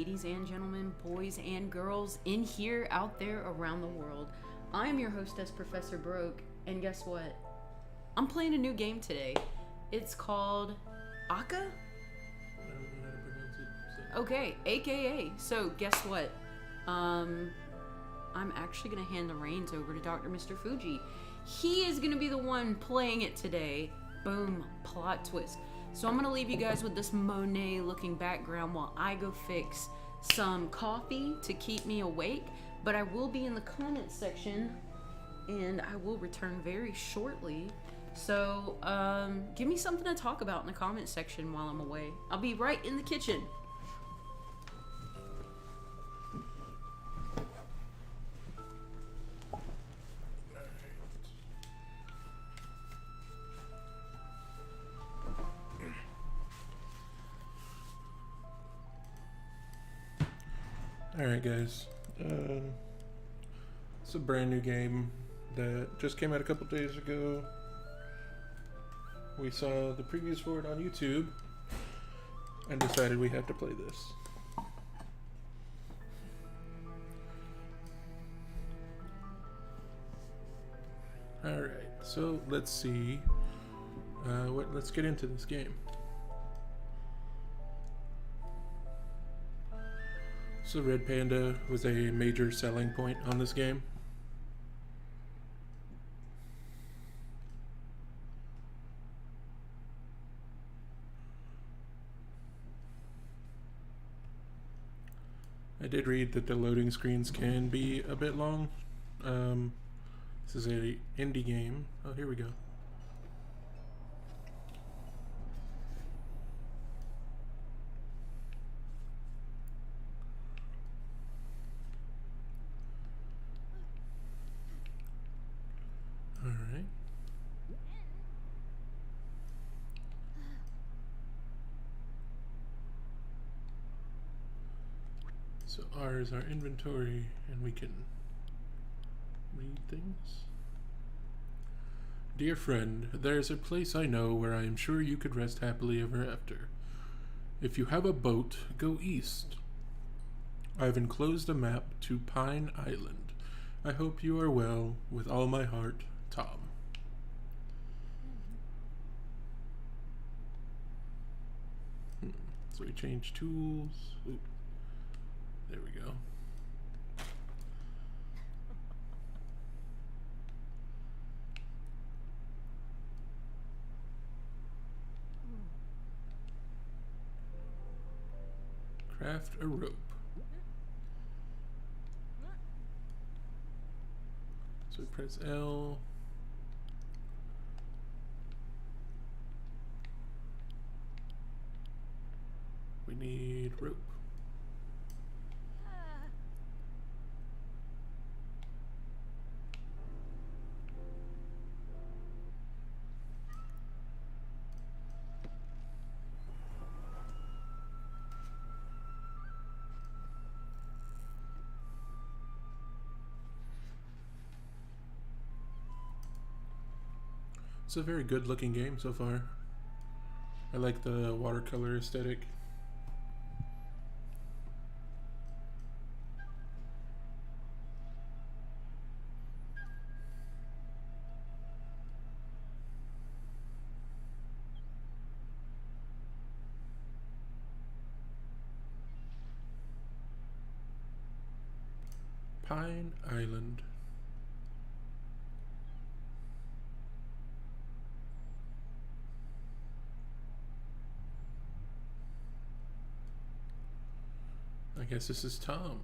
ladies and gentlemen, boys and girls in here, out there, around the world. I'm your hostess, Professor Broke, and guess what? I'm playing a new game today. It's called Aka? I don't know how to pronounce it. Okay, AKA. So guess what? I'm actually going to hand the reins over to Dr. Mr. Fuji. He is going to be the one playing it today. Boom, plot twist. So I'm going to leave you guys with this Monet-looking background while I go fix some coffee to keep me awake. But I will be in the comments section, and I will return very shortly. So give me something to talk about in the comments section while I'm away. I'll be right in the kitchen. Alright guys, it's a brand new game that just came out a couple days ago. We saw the previews for it on YouTube and decided we have to play this. Alright, so let's see, let's get into this game. So Red Panda was a major selling point on this game. I did read that the loading screens can be a bit long. This is an indie game. Oh, here we go. Alright. So R is our inventory, and we can read things. Dear friend, there is a place I know where I am sure you could rest happily ever after. If you have a boat, go east. I've enclosed a map to Pine Island. I hope you are well. With all my heart, Tom. So we change tools. Oop. There we go. Craft a rope. So we press L. We need rope. It's a very good looking game so far. I like the watercolor aesthetic. Pine Island. I guess this is Tom.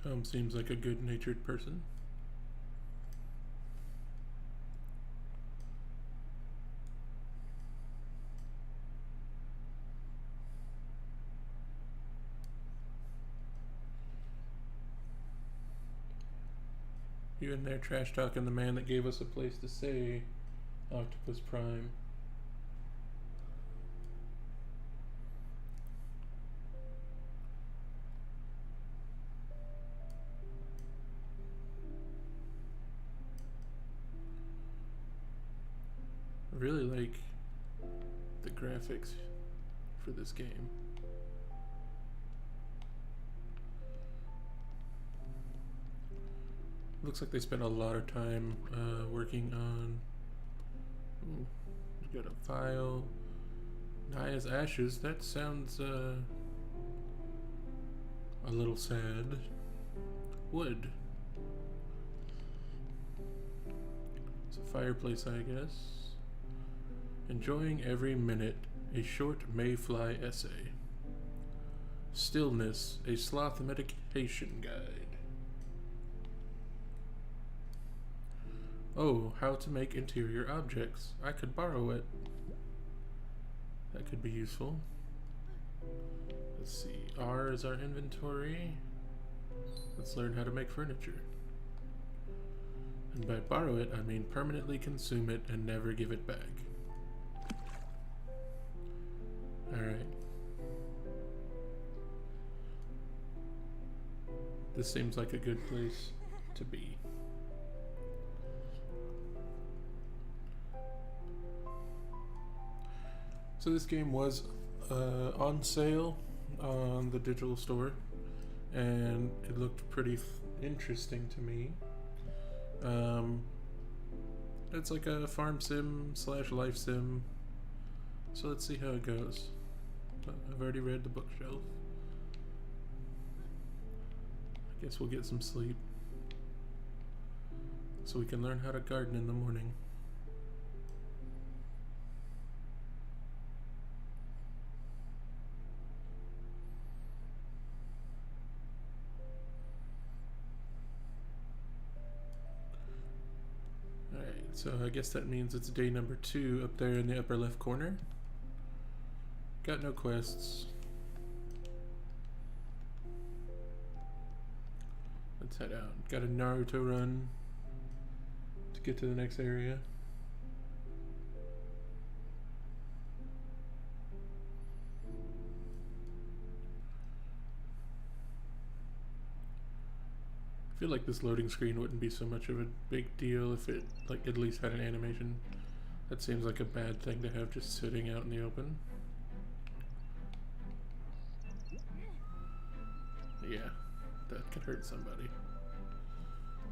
Tom seems like a good-natured person. You in there trash talking the man that gave us a place to stay, Octopus Prime. I really like the graphics for this game. Looks like they spent a lot of time working on. Ooh, we got a file. Naya's ashes. That sounds a little sad. Wood. It's a fireplace, I guess. Enjoying every minute. A short mayfly essay. Stillness. A sloth medication guide. Oh, how to make interior objects. I could borrow it. That could be useful. Let's see. R is our inventory. Let's learn how to make furniture. And by borrow it, I mean permanently consume it and never give it back. Alright. This seems like a good place to be. So this game was on sale on the digital store, and it looked pretty interesting to me. It's like a farm sim / life sim, so let's see how it goes. I've already read the bookshelf. I guess we'll get some sleep so we can learn how to garden in the morning. So I guess that means it's day number 2 up there in the upper left corner. Got no quests. Let's head out. Got a Naruto run to get to the next area. I feel like this loading screen wouldn't be so much of a big deal if it like at least had an animation. That seems like a bad thing to have just sitting out in the open. Yeah, that could hurt somebody.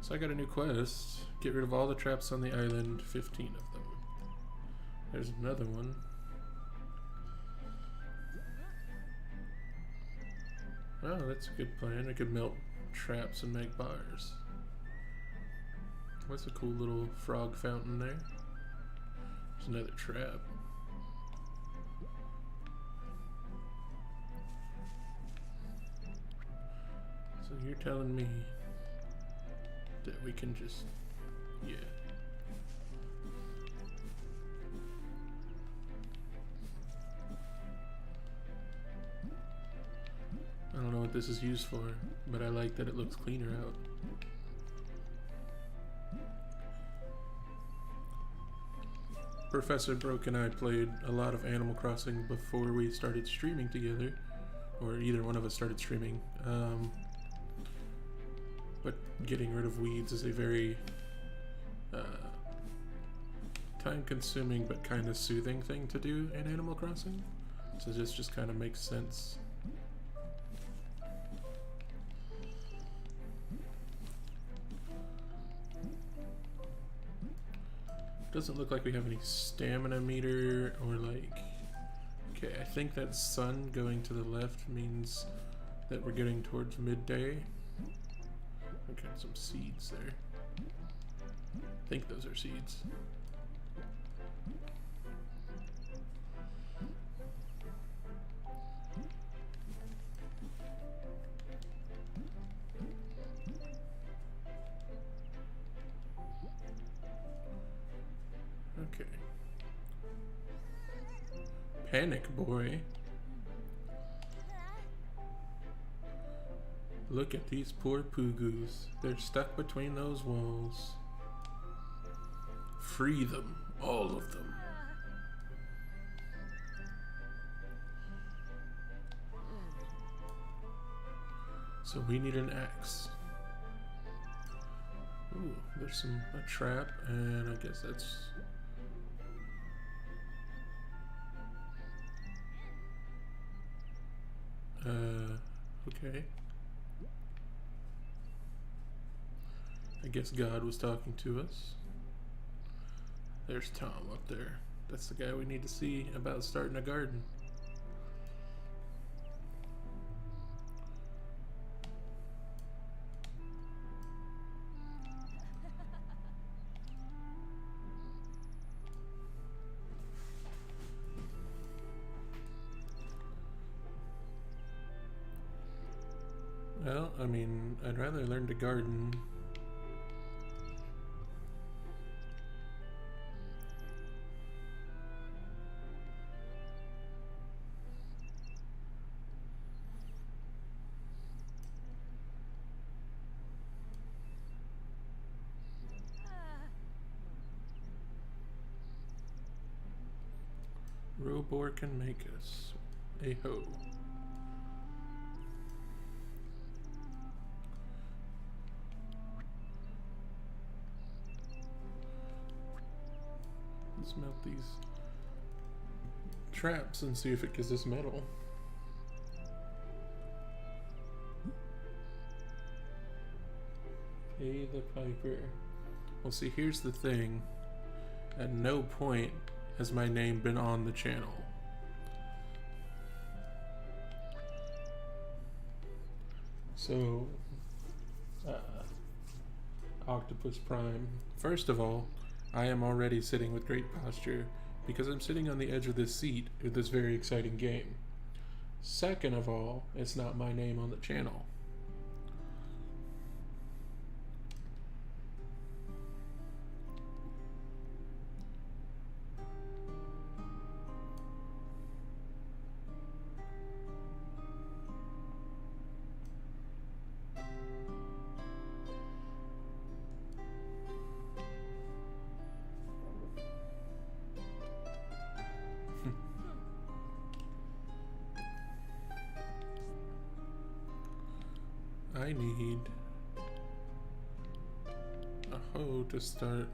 So I got a new quest. Get rid of all the traps on the island, 15 of them. There's another one. Oh, that's a good plan. I could melt traps and make bars. What's a cool little frog fountain there? There's another trap. So you're telling me that we can just, yeah. I don't know what this is used for, but I like that it looks cleaner out. ProfessorBroke and I played a lot of Animal Crossing before we started streaming together, or either one of us started streaming. But getting rid of weeds is a very time-consuming but kind of soothing thing to do in Animal Crossing. So this just kind of makes sense. Doesn't look like we have any stamina meter or like... Okay, I think that sun going to the left means that we're getting towards midday. Okay, some seeds there. I think those are seeds. Panic boy. Look at these poor poogoos. They're stuck between those walls. Free them, all of them. So we need an axe. Ooh, there's a trap, and I guess that's... okay. I guess God was talking to us. There's Tom up there. That's the guy we need to see about starting a garden. Well, I mean, I'd rather learn to garden. Robor can make us a hoe. Let's melt these traps and see if it gives us metal. Pay the piper. Well, see, here's the thing. At no point has my name been on the channel. So, Octopus Prime. First of all, I am already sitting with great posture because I'm sitting on the edge of this seat with this very exciting game. Second of all, it's not my name on the channel. I need a hoe to start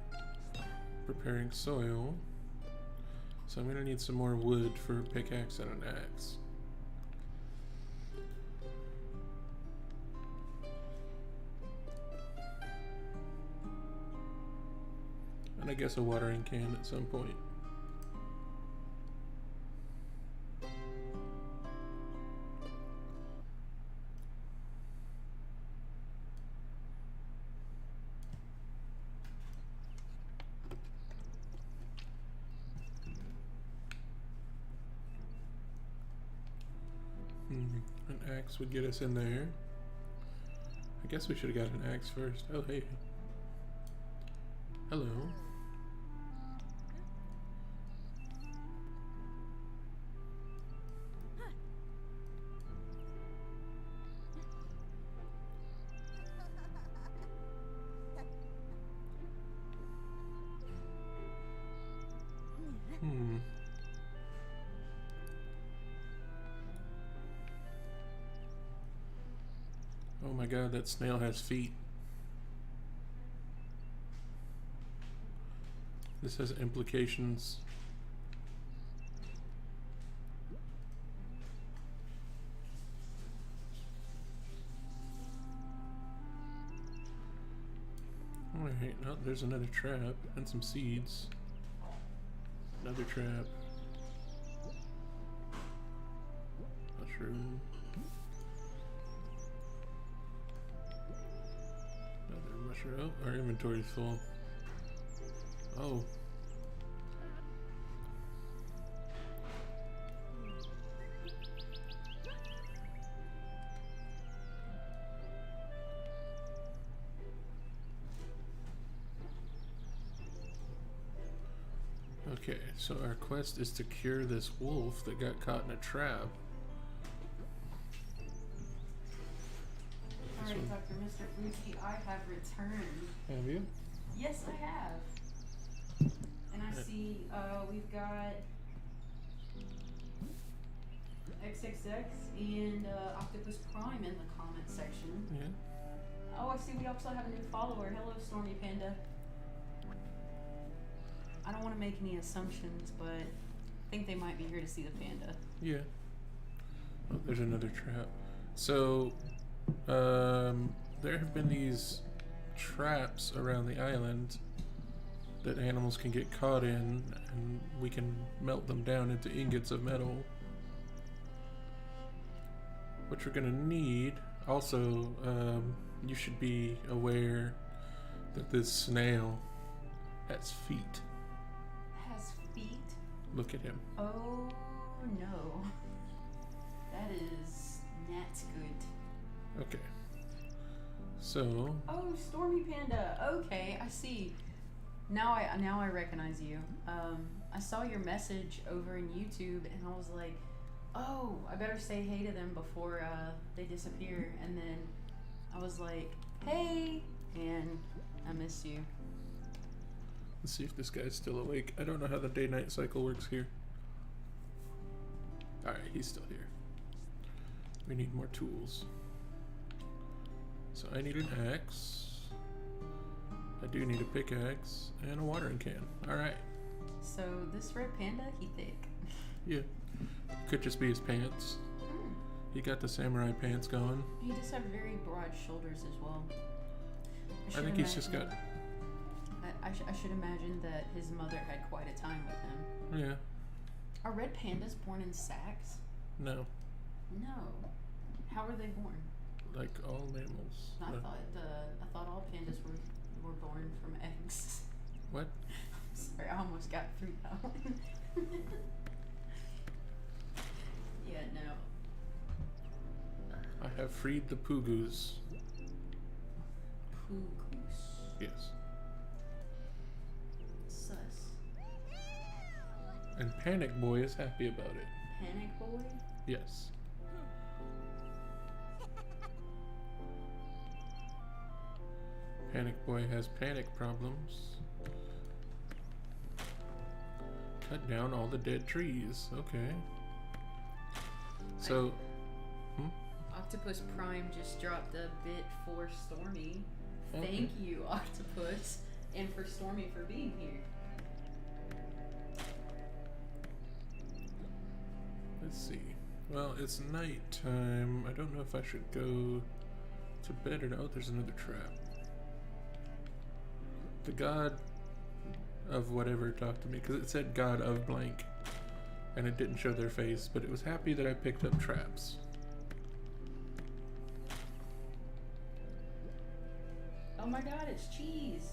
preparing soil. So I'm gonna need some more wood for a pickaxe and an axe. And I guess a watering can at some point. An axe would get us in there. I guess we should have got an axe first. Oh, hey. Hello. Oh my god, that snail has feet. This has implications. Alright, oh, there's another trap and some seeds. Another trap. Mushroom. Another mushroom. Oh, our inventory's full. Oh. Okay, so our quest is to cure this wolf that got caught in a trap. Alright, Dr. Mr. Fuji, I have returned. Have you? Yes, I have. And I see we've got XXX and Octopus Prime in the comment section. Yeah. Oh, I see we also have a new follower. Hello, Stormy Panda. I don't want to make any assumptions, but I think they might be here to see the panda. Yeah. Oh, there's another trap. So, there have been these traps around the island that animals can get caught in, and we can melt them down into ingots of metal. What you're gonna need, also, you should be aware that this snail has feet. Has feet? Look at him. Oh no. That is not good. Okay. So. Oh, Stormy Panda. Okay, I see. Now I recognize you. I saw your message over in YouTube, and I was like, oh, I better say hey to them before they disappear. And then I was like, hey, and I miss you. Let's see if this guy's still awake. I don't know how the day-night cycle works here. Alright, he's still here. We need more tools. So I need an axe. I do need a pickaxe and a watering can. Alright. So this red panda, he thick. Yeah. Could just be his pants. He got the samurai pants going. He just have very broad shoulders as well. I think he's just got... I should imagine that his mother had quite a time with him. Yeah. Are red pandas born in sacks? No. No. How are they born? Like all mammals. I No. thought all pandas were born from eggs. What? Sorry, I almost got through that one. Yeah, no. I have freed the Pugus. Poo-goose. Yes. Sus. And Panic Boy is happy about it. Panic boy? Yes. Panic Boy has panic problems. Cut down all the dead trees. Okay. So, Octopus Prime just dropped a bit for Stormy. Okay. Thank you, Octopus, and for Stormy for being here. let's see. Well, it's nighttime. I don't know if I should go to bed or not. Oh, there's another trap. The god of whatever talked to me, because it said god of blank, and it didn't show their face, but it was happy that I picked up traps. Oh my god, it's cheese.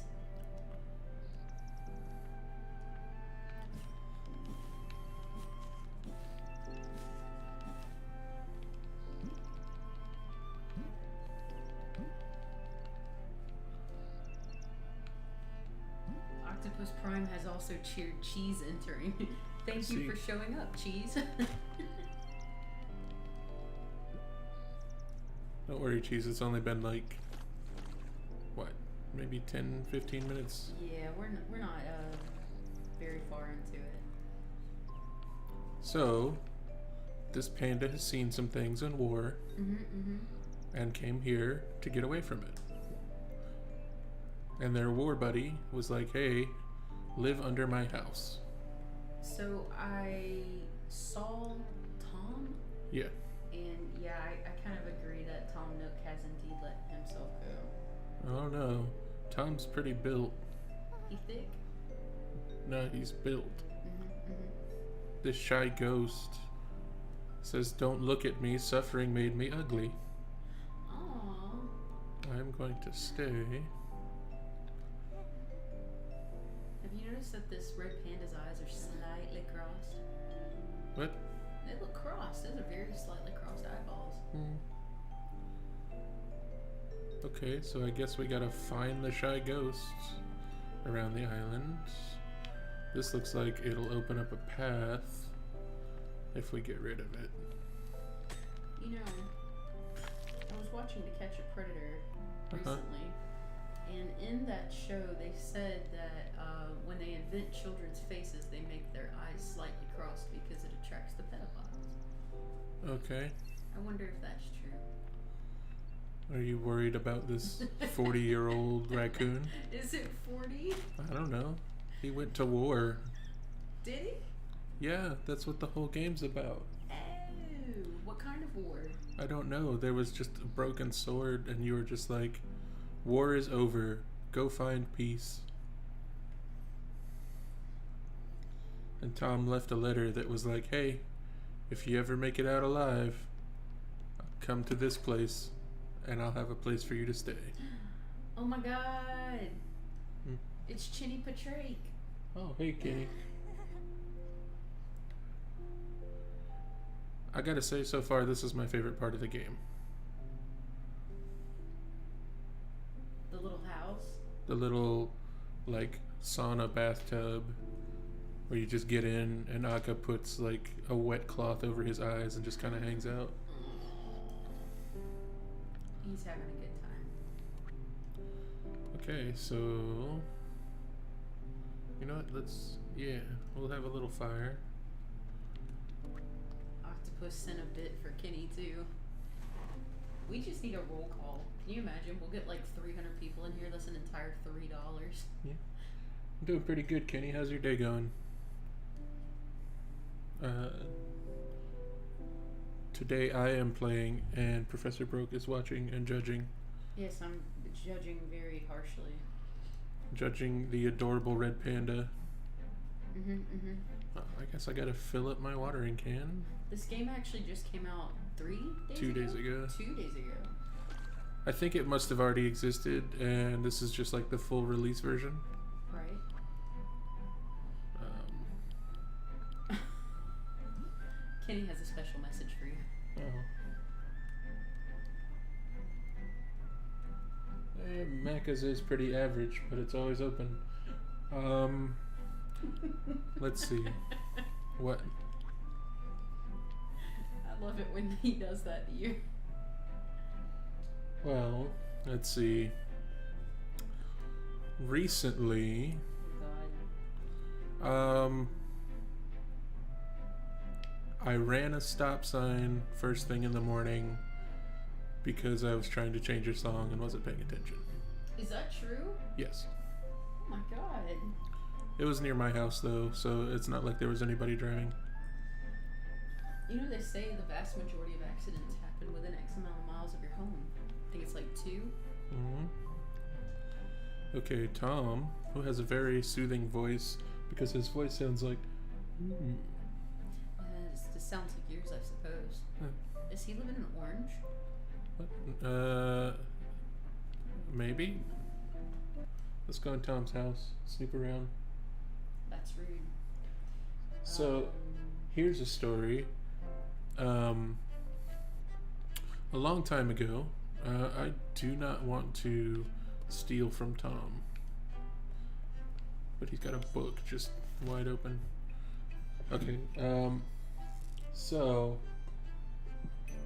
Octopus Prime has also cheered Cheese entering. Thank you for showing up, Cheese. Don't worry, Cheese, it's only been like, what, maybe 10, 15 minutes? Yeah, we're not very far into it. So, this panda has seen some things in war and came here to get away from it. And their war buddy was like, hey, live under my house. So I saw Tom. Yeah. And yeah, I kind of agree that Tom Nook has indeed let himself go. Oh no. Tom's pretty built. He thick? No, he's built. This shy ghost says, don't look at me, suffering made me ugly. Aww. I'm going to stay. Have you noticed that this red panda's eyes are slightly crossed? What? They look crossed. Those are very slightly crossed eyeballs. Okay, so I guess we gotta find the shy ghosts around the island. This looks like it'll open up a path if we get rid of it. You know, I was watching To Catch a Predator recently, and in that show they said that when they invent children's faces, they make their eyes slightly crossed because it attracts the pedophiles. Okay. I wonder if that's true. Are you worried about this 40-year-old raccoon? Is it 40? I don't know. He went to war. Did he? Yeah, that's what the whole game's about. Oh, what kind of war? I don't know. There was just a broken sword, and you were just like, war is over. Go find peace. And Tom left a letter that was like, hey, if you ever make it out alive, come to this place, and I'll have a place for you to stay. Oh my god. Hmm. It's Chinny Patrake. Oh, hey, Kenny. I gotta say, so far, this is my favorite part of the game. The little house? The little, like, sauna bathtub where you just get in and Akka puts, like, a wet cloth over his eyes and just kind of hangs out. He's having a good time. Okay, so... You know what? We'll have a little fire. Octopus sent a bit for Kenny, too. We just need a roll call. Can you imagine? We'll get like 300 people in here. That's an entire $3. Yeah. I'm doing pretty good, Kenny. How's your day going? Today I am playing and Professor Broke is watching and judging. Yes, I'm judging very harshly. Judging the adorable red panda. Mm-hmm. I guess I gotta fill up my watering can. This game actually just came out 3 days 2 ago? days ago. 2 days ago. I think it must have already existed, and this is just like the full release version. Right. Kenny has a special message for you. Macca's is pretty average, but it's always open. Let's see. What? I love it when he does that to you. Well, let's see. Recently, God. I ran a stop sign first thing in the morning because I was trying to change a song and wasn't paying attention. Is that true? Yes. Oh my god. It was near my house though, so it's not like there was anybody driving. You know, they say the vast majority of accidents happen within X amount of miles of your home. I think it's like 2. Mm-hmm. Okay, Tom, who has a very soothing voice because his voice sounds like... This sounds like yours, I suppose. Huh. Is he living in Orange? What? Maybe? Let's go in Tom's house, snoop around. That's rude. So, here's a story. A long time ago, I do not want to steal from Tom. But he's got a book just wide open. Okay, so,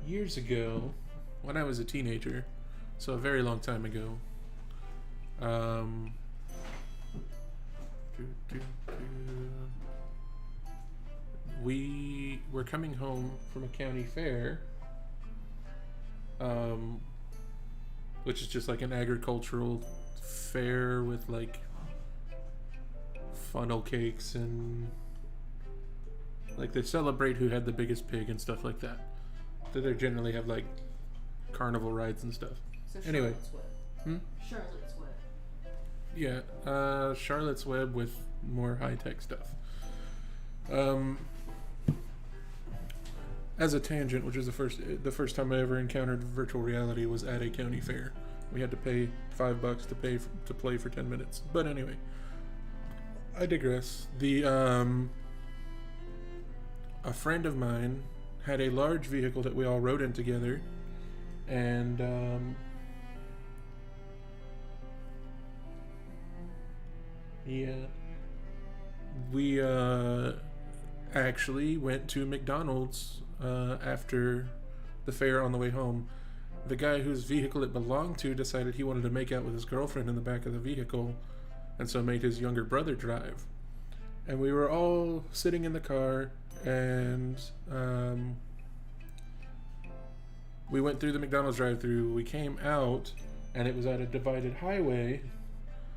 years ago, when I was a teenager, so a very long time ago, we were coming home from a county fair, which is just like an agricultural fair with like funnel cakes and like they celebrate who had the biggest pig and stuff like that. So they generally have like carnival rides and stuff. So Anyway. Charlotte's Web. Charlotte's Web. Yeah, Charlotte's Web with more high-tech stuff. As a tangent, which is the first time I ever encountered virtual reality was at a county fair. We had to pay $5 to play for 10 minutes. But anyway, I digress. A friend of mine had a large vehicle that we all rode in together, and we actually went to McDonald's after the fair on the way home. The guy whose vehicle it belonged to decided he wanted to make out with his girlfriend in the back of the vehicle, and so made his younger brother drive. And we were all sitting in the car, and we went through the McDonald's drive-thru. We came out, and it was at a divided highway.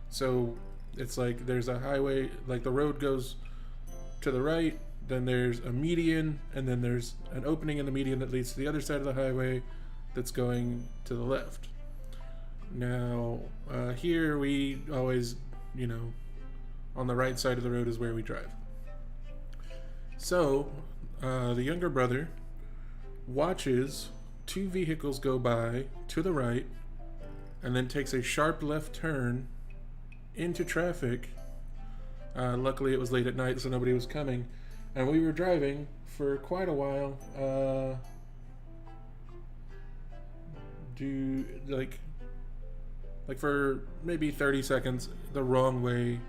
So it's like there's a highway, like the road goes to the right, then there's a median, and then there's an opening in the median that leads to the other side of the highway that's going to the left. Now, here we always, on the right side of the road is where we drive. So, the younger brother watches two vehicles go by to the right, and then takes a sharp left turn into traffic. Luckily, it was late at night, so nobody was coming, and we were driving for quite a while. For maybe 30 seconds the wrong way,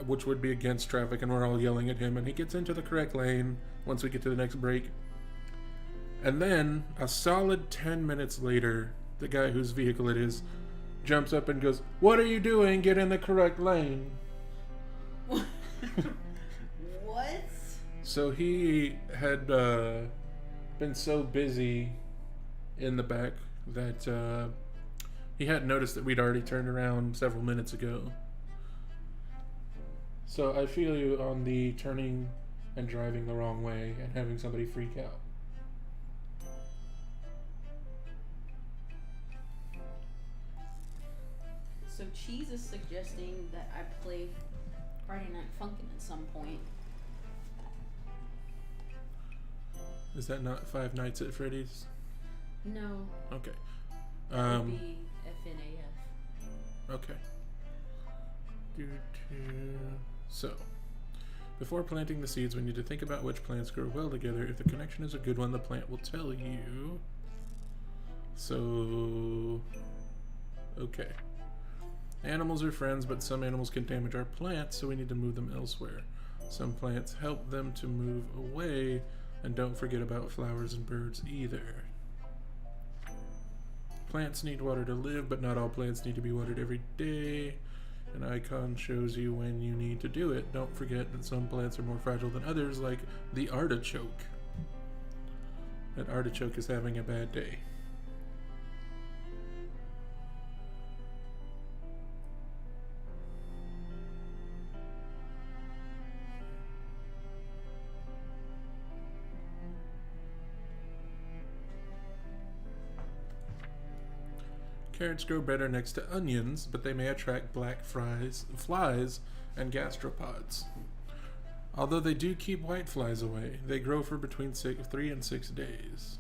which would be against traffic, and we're all yelling at him, and he gets into the correct lane once we get to the next break. And then a solid 10 minutes later, the guy whose vehicle it is jumps up and goes, "What are you doing? Get in the correct lane." What? So he had been so busy in the back that he hadn't noticed that we'd already turned around several minutes ago. So I feel you on the turning and driving the wrong way and having somebody freak out. So Cheese is suggesting that I play Friday Night Funkin' at some point. Is that not Five Nights at Freddy's? No. Okay. That would be FNAF. Okay. So, before planting the seeds, we need to think about which plants grow well together. If the connection is a good one, the plant will tell you. So, okay. Animals are friends, but some animals can damage our plants, so we need to move them elsewhere. Some plants help them to move away, and don't forget about flowers and birds either. Plants need water to live, but not all plants need to be watered every day. An icon shows you when you need to do it. Don't forget that some plants are more fragile than others, like the artichoke. That artichoke is having a bad day. Carrots grow better next to onions, but they may attract black flies and gastropods. Although they do keep white flies away, they grow for between 3 and 6 days.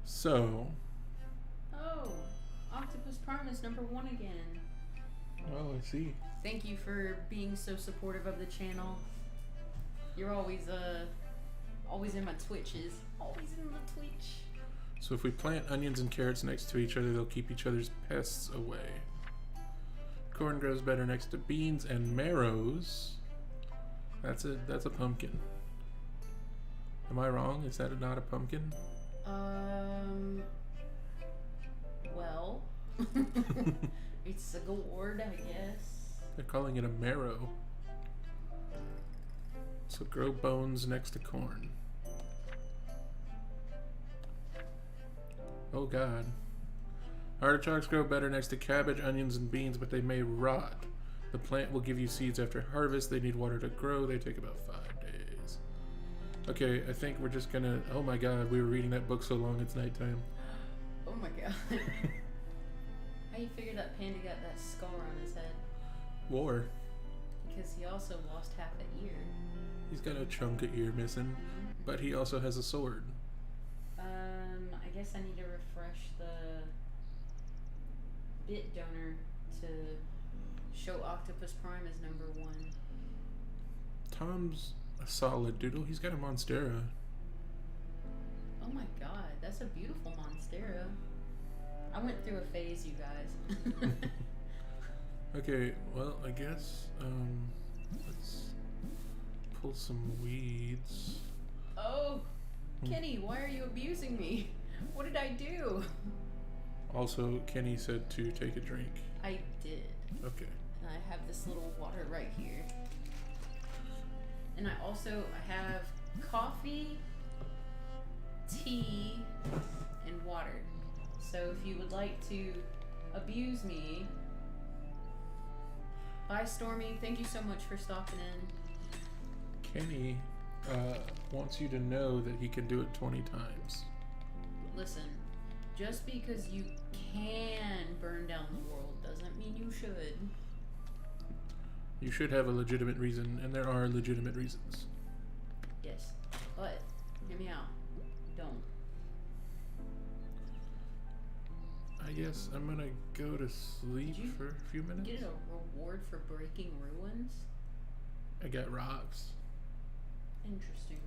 So... Oh, Octopus Prime is #1 again. Oh, I see. Thank you for being so supportive of the channel. You're always in my Twitches. Always in the Twitch. So if we plant onions and carrots next to each other, they'll keep each other's pests away. Corn grows better next to beans and marrows. That's a pumpkin. Am I wrong? Is that not a pumpkin? Well, it's a gourd, I guess. They're calling it a marrow. So grow bones next to corn. Oh God. Artichokes grow better next to cabbage, onions, and beans, but they may rot. The plant will give you seeds after harvest. They need water to grow. They take about 5 days. Okay, I think we're just gonna... Oh my God, we were reading that book so long it's nighttime. Oh my God. How you figure that panda got that scar on his head? War. Because he also lost half an ear. He's got a chunk of ear missing, but he also has a sword. I guess I need to refresh the bit donor to show Octopus Prime as #1. Tom's a solid doodle. He's got a Monstera. Oh my God, that's a beautiful Monstera. I went through a phase, you guys. Okay, well, I guess Let's pull some weeds. Oh, Kenny, why are you abusing me? What did I do? Also, Kenny said to take a drink. I did. Okay. And I have this little water right here. And I have coffee, tea, and water. So if you would like to abuse me, bye Stormy, thank you so much for stopping in. Kenny wants you to know that he can do it 20 times. Listen, just because you can burn down the world doesn't mean you should. You should have a legitimate reason, and there are legitimate reasons. Yes, but hear me out. Don't. I guess I'm gonna go to sleep for a few minutes. Get a reward for breaking ruins? I got rocks. Interesting.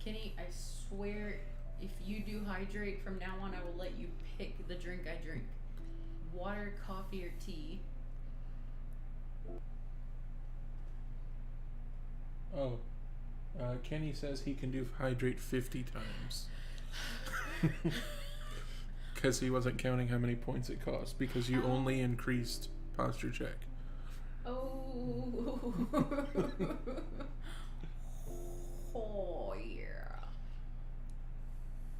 Kenny, I swear, if you do hydrate from now on, I will let you pick the drink I drink. Water, coffee, or tea. Oh. Kenny says he can do hydrate 50 times. Because he wasn't counting how many points it cost, because you only increased posture check. Oh. Oh, yeah.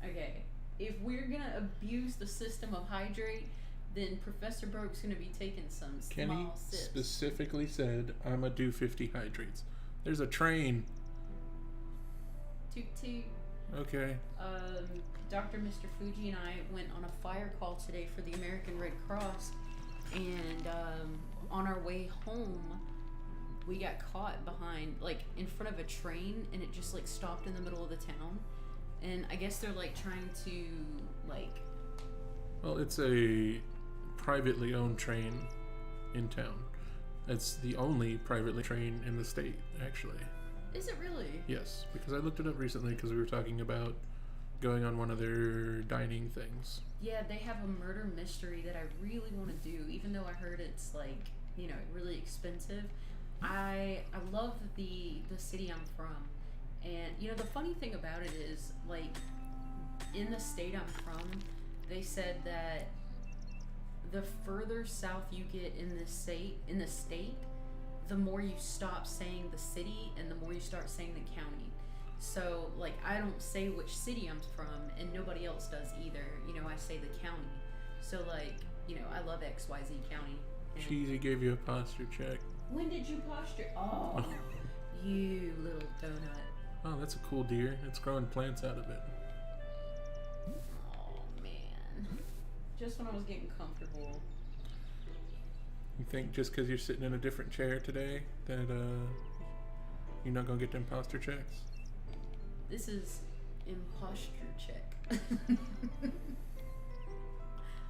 Okay. If we're gonna abuse the system of hydrate, then Professor Broke's gonna be taking some Kenny small sips. specifically said, I'm gonna do 50 hydrates. There's a train. Toot toot. Okay. Dr. Mr. Fuji and I went on a fire call today for the American Red Cross, and on our way home, we got caught behind, like, in front of a train, and it just, like, stopped in the middle of the town. And I guess they're, like, trying to, like... Well, it's a privately owned train in town. It's the only privately train in the state, actually. Is it really? Yes, because I looked it up recently because we were talking about going on one of their dining things. Yeah, they have a murder mystery that I really want to do, even though I heard it's, like, you know, really expensive. I love the city I'm from. And, you know, the funny thing about it is, like, in the state I'm from, they said that the further south you get in the state, the more you stop saying the city and the more you start saying the county. So, like, I don't say which city I'm from, and nobody else does either. You know, I say the county. So, like, you know, I love XYZ County. Cheesy gave you a posture check. When did you posture? Oh, you little donut. Oh, that's a cool deer. It's growing plants out of it. Oh, man. Just when I was getting comfortable. You think just because you're sitting in a different chair today that you're not going to get them posture checks? This is imposture check. I'm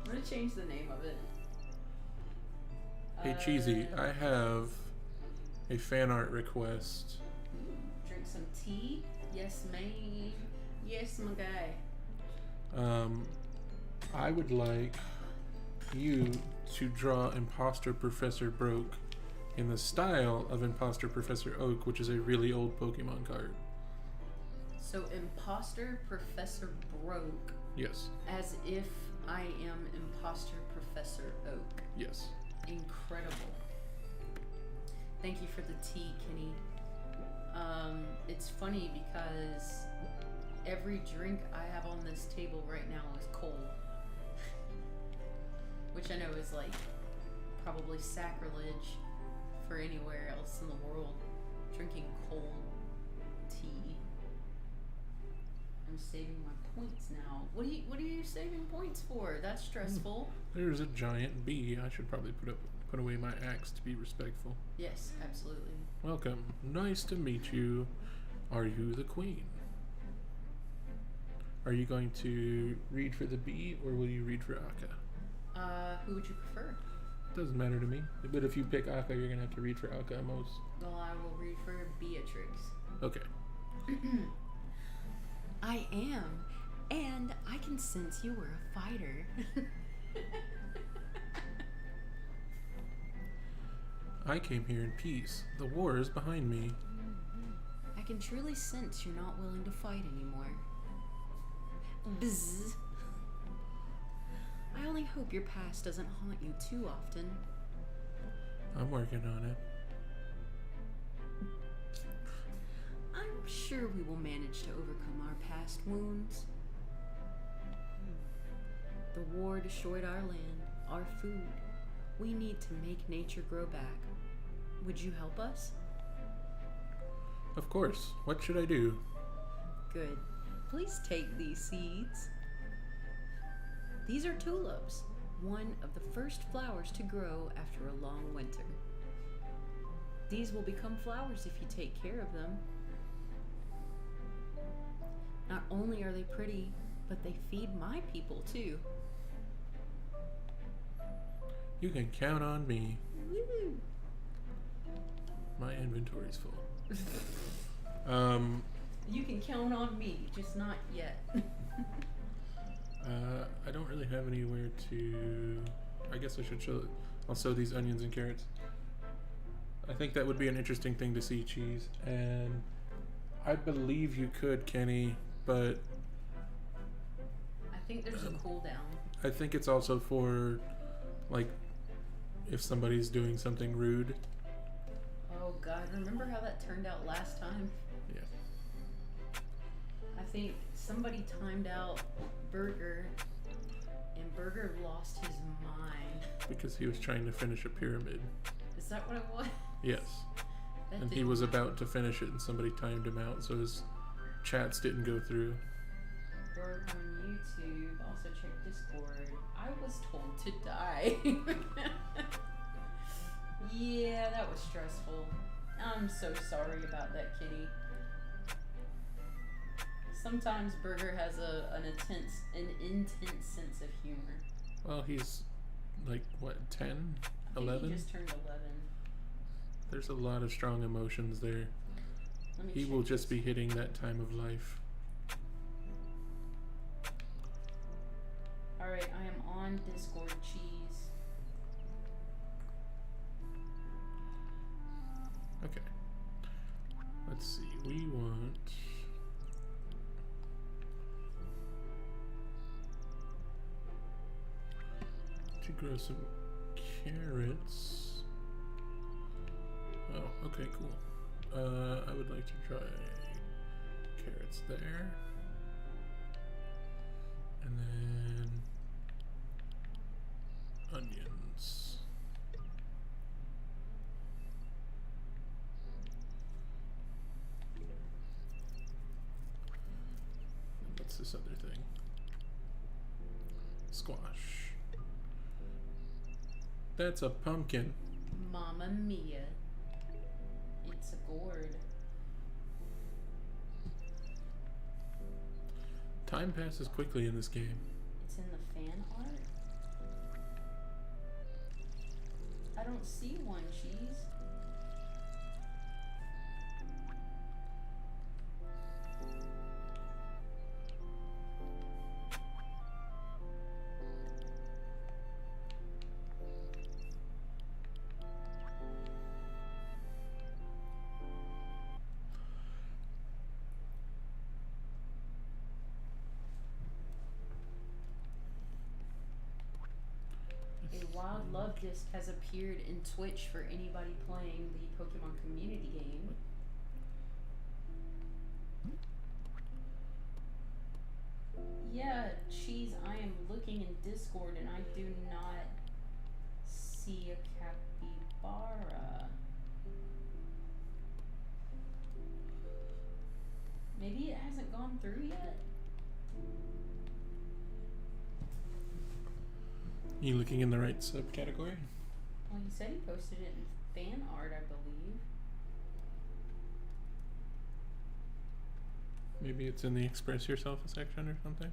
going to change the name of it. Hey, Cheesy, I have a fan art request. Drink some tea? Yes, ma'am. Yes, my guy. I would like you to draw Imposter Professor Broke in the style of Imposter Professor Oak, which is a really old Pokemon card. So, Imposter Professor Broke. Yes. As if I am Imposter Professor Oak. Yes. Incredible. Thank you for the tea, Kenny. It's funny because every drink I have on this table right now is cold. Which I know is, like, probably sacrilege for anywhere else in the world. Drinking cold tea. I'm saving my points now. What are you saving points for? That's stressful. There's a giant bee. I should probably put away my axe to be respectful. Yes, absolutely. Welcome. Nice to meet you. Are you the queen? Are you going to read for the bee or will you read for Akka? Who would you prefer? Doesn't matter to me. But if you pick Akka, you're going to have to read for Akka most. Well, I will read for Beatrix. Okay. I am, and I can sense you were a fighter. I came here in peace. The war is behind me. I can truly sense you're not willing to fight anymore. Bzz. I only hope your past doesn't haunt you too often. I'm working on it. I'm sure we will manage to overcome our past wounds. The war destroyed our land, our food. We need to make nature grow back. Would you help us? Of course. What should I do? Good. Please take these seeds. These are tulips, one of the first flowers to grow after a long winter. These will become flowers if you take care of them. Not only are they pretty, but they feed my people too. You can count on me. Woo! My inventory's full. You can count on me, just not yet. I don't really have anywhere to... I guess I should show... I'll sow these onions and carrots. I think that would be an interesting thing to see, Cheese. And I believe you could, Kenny, but... I think there's a cooldown. I think it's also for, like, if somebody's doing something rude. Oh god, remember how that turned out last time? Yeah. I think somebody timed out Burger, and Burger lost his mind. Because he was trying to finish a pyramid. Is that what it was? Yes. That And he didn't- was about to finish it and somebody timed him out, so his chats didn't go through. Or on YouTube, also check Discord. I was told to die. Yeah, that was stressful. I'm so sorry about that, kitty. Sometimes Burger has an intense sense of humor. Well, he's like, what, 10? I think 11? he just turned 11. There's a lot of strong emotions there. Let me He check will just this. be hitting that time of life. Alright, I am on Discord, Cheese. Okay. Let's see. We want... to grow some carrots. Oh, okay, cool. I would like to try carrots there. And then onions. And what's this other thing? Squash. That's a pumpkin. Mamma mia. It's a gourd. Time passes quickly in this game. It's in the fan art? I don't see one, Cheese. A wild love disc has appeared in Twitch for anybody playing the Pokemon community game. Yeah, Cheese, I am looking in Discord and I do not see a capybara. Maybe it hasn't gone through yet? You looking in the right subcategory? Well, he said he posted it in fan art, I believe. Maybe it's in the express yourself section or something.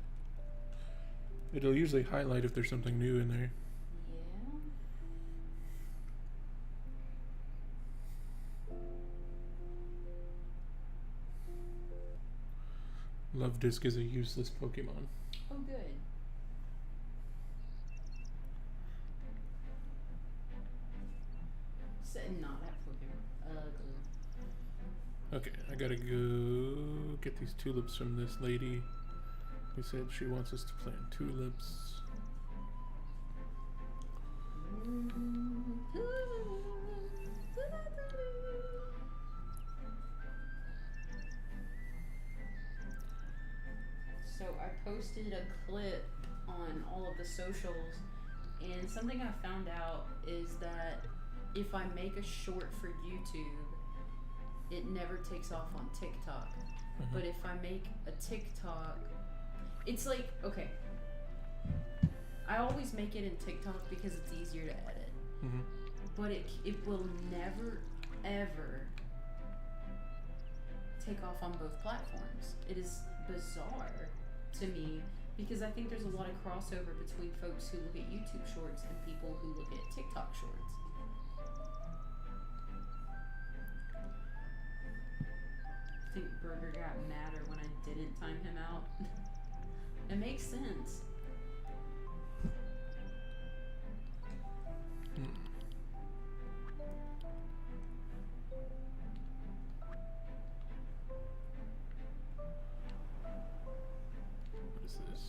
It'll usually highlight if there's something new in there. Yeah. Love Disc is a useless Pokemon. Oh, good. Not that fucking ugly. Okay, I gotta go get these tulips from this lady who said she wants us to plant tulips. So I posted a clip on all of the socials, and something I found out is that if I make a short for YouTube, it never takes off on TikTok. But if I make a TikTok, it's like, okay, I always make it in TikTok because it's easier to edit. But it will never, ever take off on both platforms. It is bizarre to me because I think there's a lot of crossover between folks who look at YouTube shorts and people who look at TikTok shorts. I think Burger got madder when I didn't time him out. It makes sense. What is this?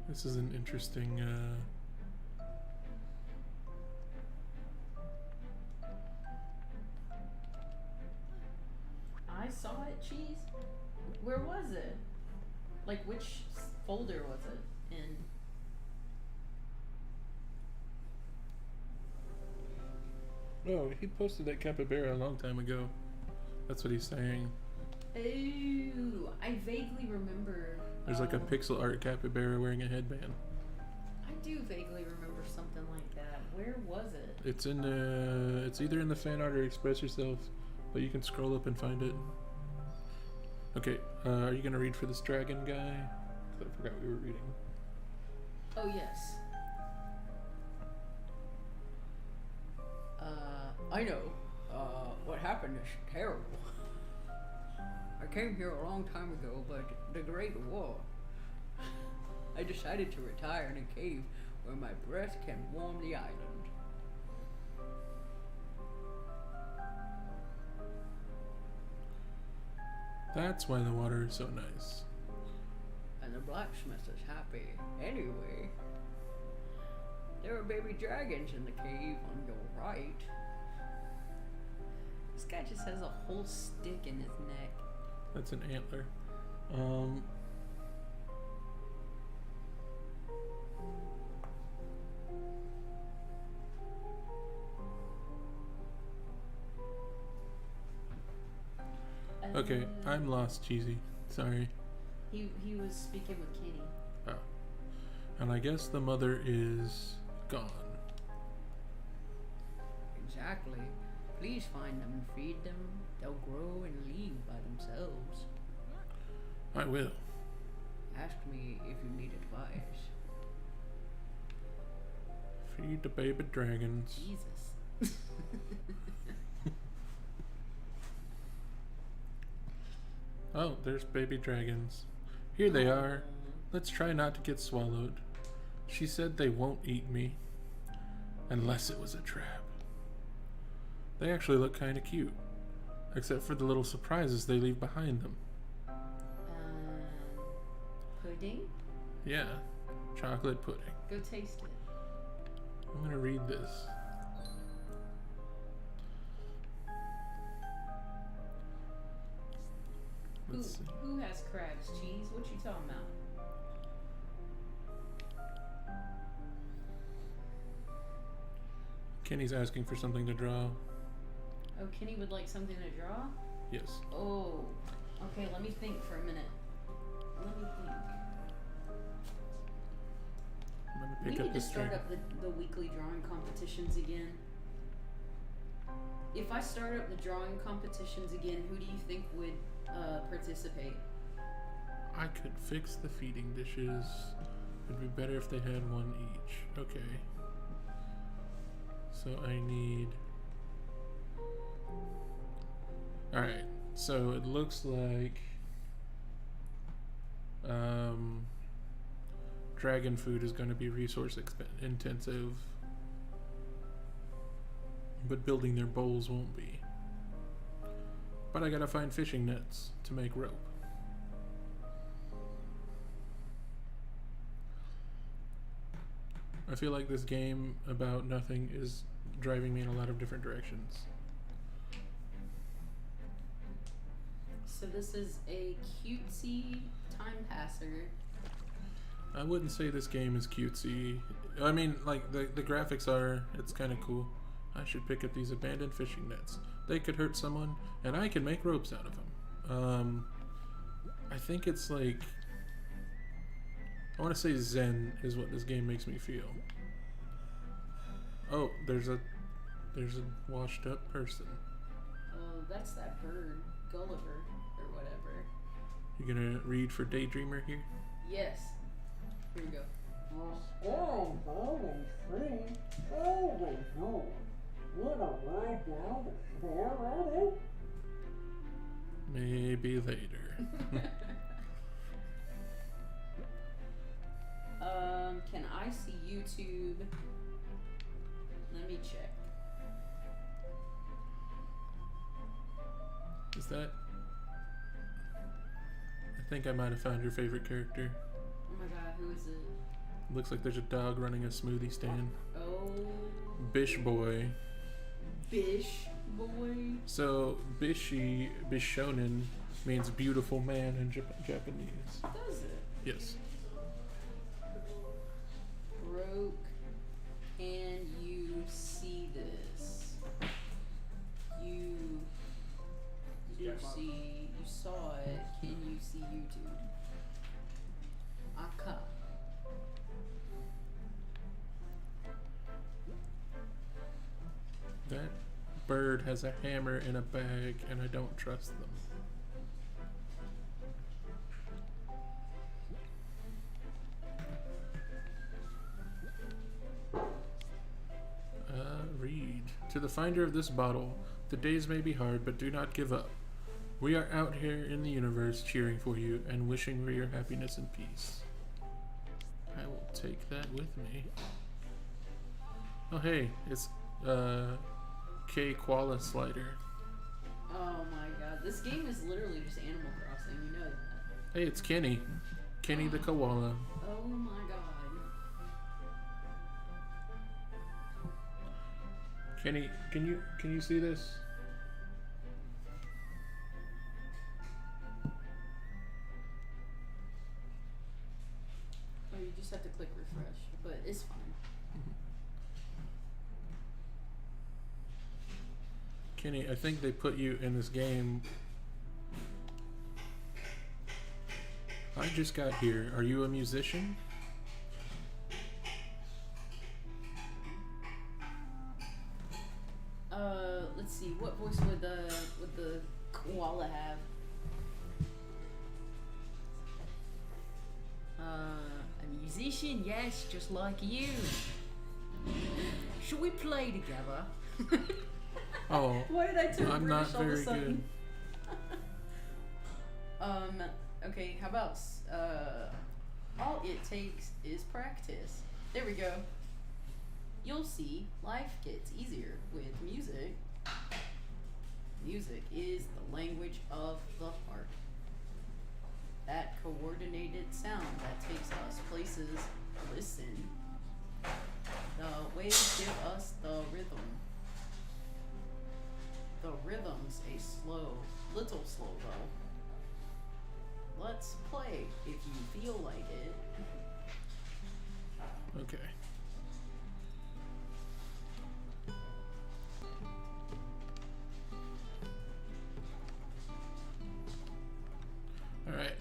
This is an interesting, I saw it, Cheese. Where was it? Like, which folder was it in? Oh, he posted that capybara a long time ago. That's what he's saying. Ooh, I vaguely remember. There's like a pixel art capybara wearing a headband. I do vaguely remember something like that. Where was it? It's in it's either in the fan art or Express Yourself, but you can scroll up and find it. Okay, are you gonna read for this dragon guy? 'Cause I forgot we were reading. Oh, yes. I know. What happened is terrible. I came here a long time ago, but the Great War. I decided to retire in a cave where my breath can warm the island. That's why the water is so nice. And the blacksmith is happy. Anyway, there are baby dragons in the cave on your right. This guy just has a whole stick in his neck. That's an antler. Okay, I'm lost, Cheesy. Sorry. He was speaking with Kenny. Oh. And I guess the mother is gone. Exactly. Please find them and feed them. They'll grow and leave by themselves. I will. Ask me if you need advice. Feed the baby dragons. Jesus. Oh, there's baby dragons. Here they are. Let's try not to get swallowed. She said they won't eat me. Unless it was a trap. They actually look kind of cute. Except for the little surprises they leave behind them. Pudding? Yeah, chocolate pudding. Go taste it. I'm gonna read this. Let's see. Who has crabs, Cheese? What you talking about? Kenny's asking for something to draw. Oh, Kenny would like something to draw? Yes. Oh, okay, let me think for a minute. Let me think. I'm gonna We pick need up to this start dragon. up the weekly drawing competitions again. If I start up the drawing competitions again, who do you think would participate? I could fix the feeding dishes. It'd be better if they had one each. Okay. So I need... Alright, so it looks like dragon food is going to be resource intensive. but building their bowls won't be. But I gotta find fishing nets to make rope. I feel like this game about nothing is driving me in a lot of different directions. So this is a cutesy time passer. I wouldn't say this game is cutesy. I mean, like, the graphics are, it's kind of cool. I should pick up these abandoned fishing nets. They could hurt someone, and I can make ropes out of them. I think it's like, I want to say Zen is what this game makes me feel. Oh, there's a washed up person. Oh, that's that bird, Gulliver, or whatever. You gonna read for Daydreamer here? Yes. Here we go. Always free, always yours. Wanna ride down the stairwell? Maybe later. Can I see YouTube? Let me check. Is that? I think I might have found your favorite character. Oh my god, who is it? Looks like there's a dog running a smoothie stand. Oh. Bish boy. Bish boy. So Bishonen means beautiful man in Japanese. Does it? Yes. Broke. Can you see this? You saw it. Can you see YouTube? Aka. That bird has a hammer in a bag, and I don't trust them. Read. To the finder of this bottle, the days may be hard, but do not give up. We are out here in the universe cheering for you and wishing for your happiness and peace. I will take that with me. Oh hey, it's K Koala Slider. Oh my god, this game is literally just Animal Crossing, you know that. Hey, it's Kenny. Kenny the koala. Oh my god. Kenny, can you see this? Oh, you just have to click refresh, but it's fine. Kenny, I think they put you in this game. I just got here. Are you a musician? Let's see. What voice would the koala have? A musician, yes, just like you. Should we play together? Oh, Why did I turn I'm British not all of a very sudden? good. Okay, how about all it takes is practice. There we go. You'll see life gets easier with music. Music is the language of the heart. That coordinated sound that takes us places. Listen. The waves give us the rhythm. The rhythm's little slow though. Let's play if you feel like it. Okay. All right.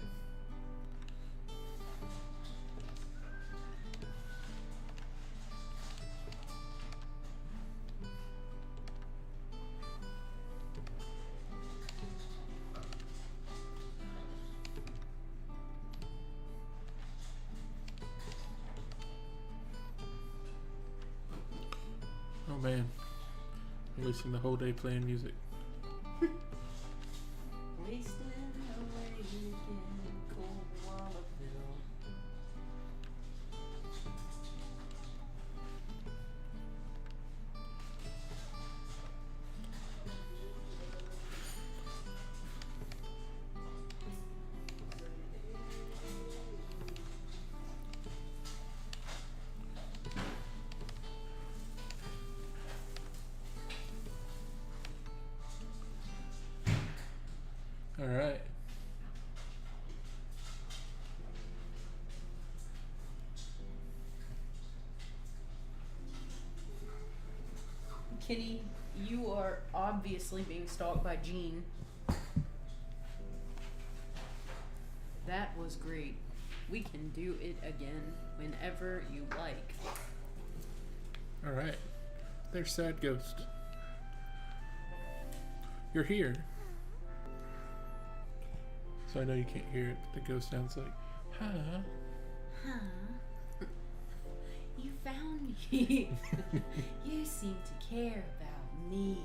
Oh man, I'm wasting the whole day playing music. Wasting away in Koalaville. Alright. Kitty, you are obviously being stalked by Jean. That was great. We can do it again whenever you like. Alright. There's Sad Ghost. You're here. So I know you can't hear it, but the ghost sounds like, huh? Huh? You found me. You seem to care about me.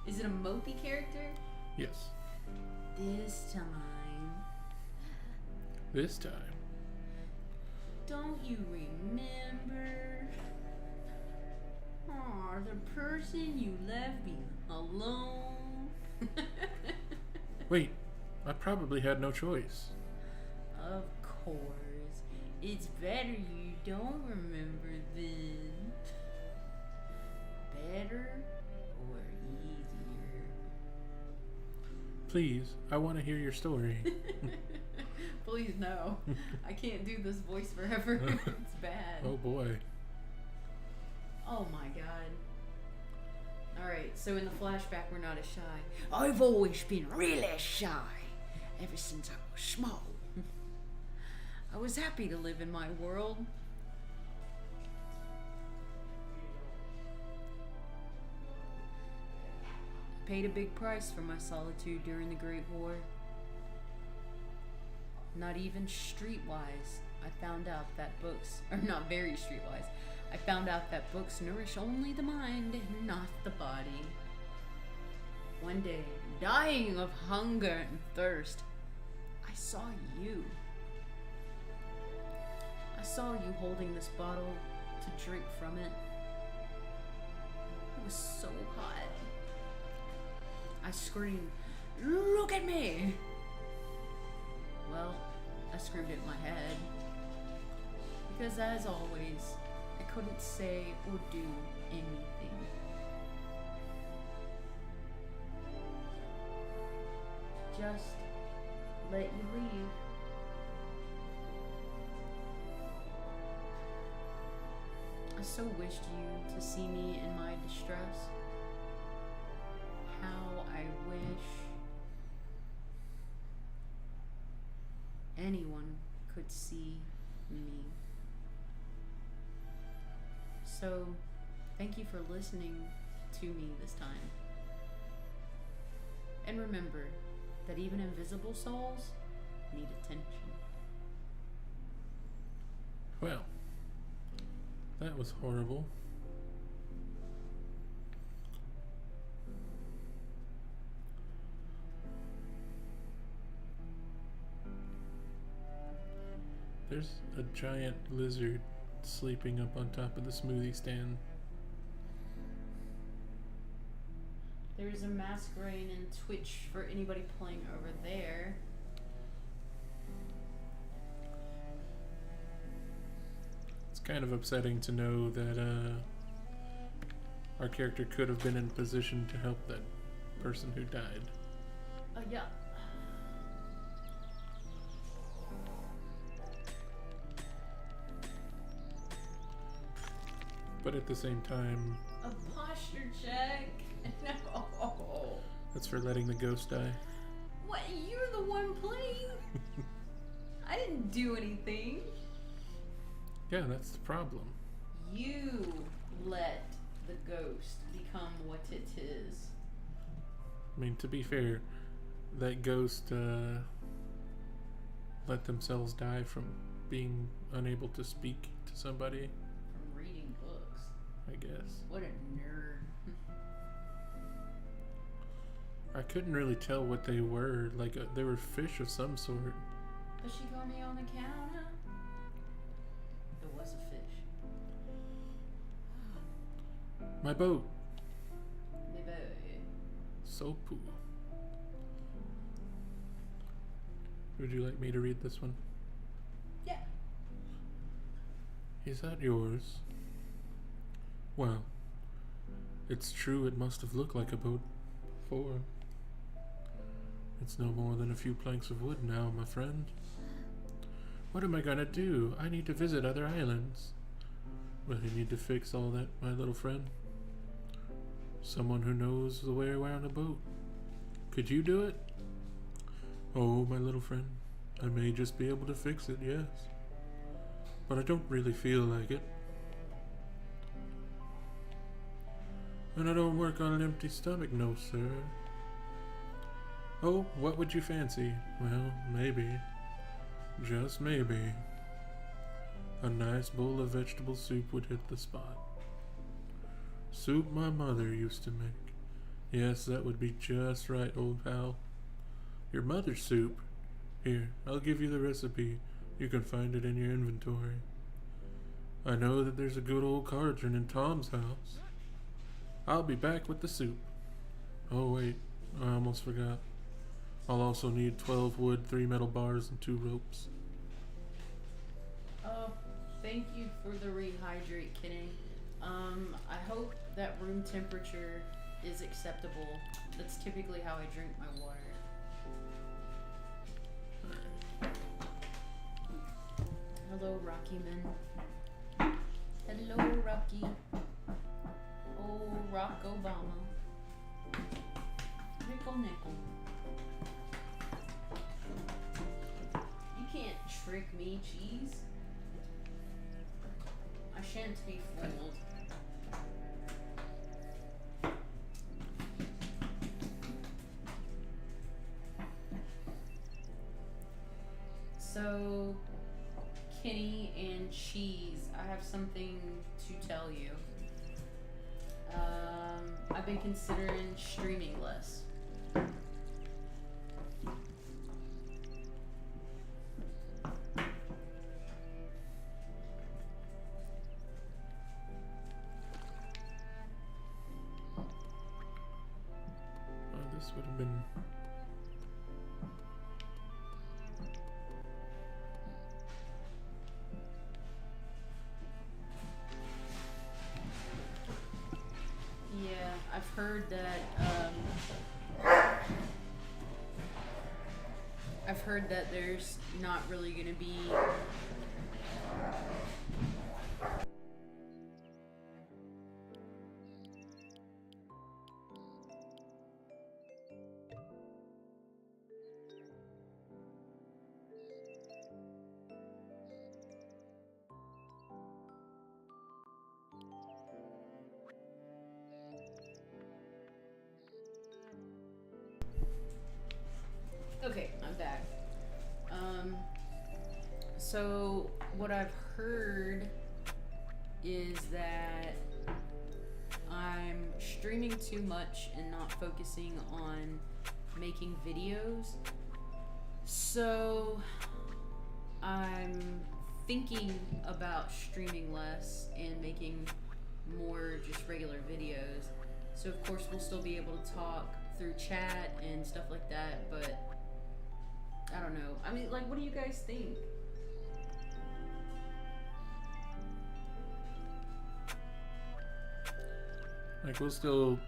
Is it a mopey character? Yes. This time. This time. Don't you remember? Aw, the person you left me alone. Wait, I probably had no choice. Of course. It's better you don't remember then. Better or easier? Please, I want to hear your story. Please no. I can't do this voice forever. It's bad. Oh boy. Oh my god. Alright, so in the flashback we're not as shy. I've always been really shy. Ever since I was small. I was happy to live in my world. I paid a big price for my solitude during the Great War. Not even streetwise, I found out that books, or not very streetwise, I found out that books nourish only the mind and not the body. One day, dying of hunger and thirst, I saw you. I saw you holding this bottle to drink from it. It was so hot. I screamed, "Look at me!" Well, I screamed at my head. Because as always, I couldn't say or do anything. Just let you leave. I so wished you to see me in my distress. How I wish anyone could see me. So, thank you for listening to me this time. And remember that even invisible souls need attention. Well, that was horrible. There's a giant lizard sleeping up on top of the smoothie stand. There's a masquerade in Twitch for anybody playing over there. It's kind of upsetting to know that our character could have been in position to help that person who died. Yeah. But at the same time, A posture check? No. that's for letting the ghost die. What? You're the one playing? I didn't do anything. Yeah, that's the problem. You let the ghost become what it is. I mean, to be fair, that ghost let themselves die from being unable to speak to somebody, From reading books. I guess. What a nerd. I couldn't really tell what they were. Like, they were fish of some sort. But she got me on the counter. It was a fish. My boat. Maybe. So poo. Would you like me to read this one? Yeah. Is that yours? Well, it's true it must have looked like a boat before. It's no more than a few planks of wood now, my friend. What am I gonna do? I need to visit other islands. What do you need to fix all that, my little friend? Someone who knows the way around a boat. Could you do it? Oh, my little friend, I may just be able to fix it, yes. But I don't really feel like it. And I don't work on an empty stomach, no, sir. Oh, what would you fancy? Well, maybe. Just maybe. A nice bowl of vegetable soup would hit the spot. Soup my mother used to make. Yes, that would be just right, old pal. Your mother's soup? Here, I'll give you the recipe. You can find it in your inventory. I know that there's a good old cauldron in Tom's house. I'll be back with the soup. Oh wait, I almost forgot. I'll also need 12 wood, 3 metal bars, and 2 ropes. Oh, thank you for the rehydrate, Kenny. I hope that room temperature is acceptable. That's typically how I drink my water. Hello, Rocky Man. Hello, Rocky. Oh, Rock Obama. Nickel, nickel. You can't trick me, cheese. I shan't be fooled. So, Kenny and Cheese, I have something to tell you. I've been considering streaming less. This would have been... Yeah, I've heard that, there's not really gonna be Okay, I'm back. So what I've heard is that I'm streaming too much and not focusing on making videos. So I'm thinking about streaming less and making more just regular videos. So of course we'll still be able to talk through chat and stuff like that, but I don't know. I mean, like, what do you guys think? Like, we'll still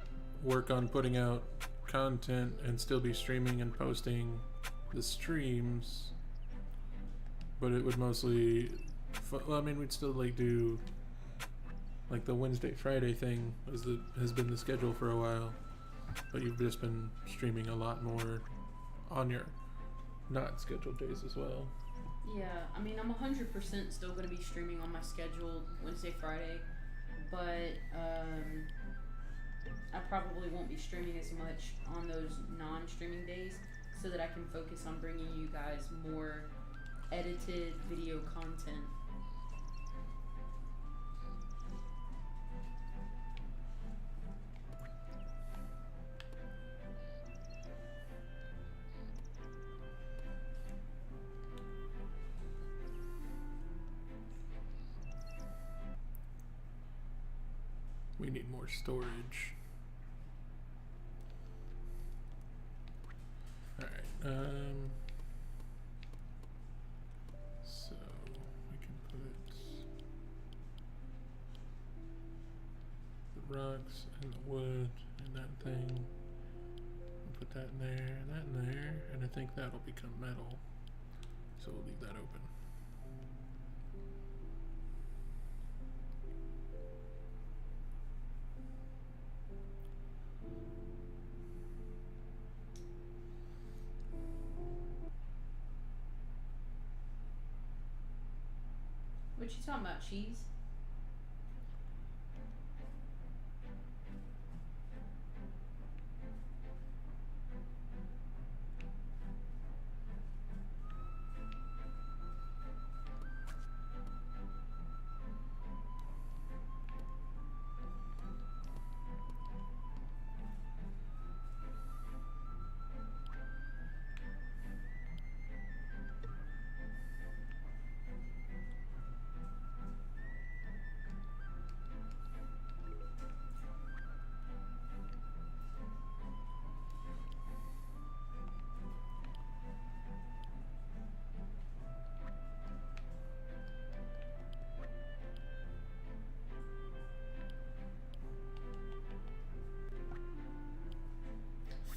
work on putting out content and still be streaming and posting the streams, but it would mostly, well, I mean, we'd still like do like the Wednesday, Friday thing has been the schedule for a while, but you've just been streaming a lot more on your not scheduled days as well. Yeah, I mean, I'm 100% still going to be streaming on my scheduled Wednesday, Friday, but I probably won't be streaming as much on those non-streaming days so that I can focus on bringing you guys more edited video content. We need more storage. Alright, so we can put the rocks and the wood and that thing. We'll put that in there, and I think that'll become metal. So we'll leave that open. What you talking about, cheese?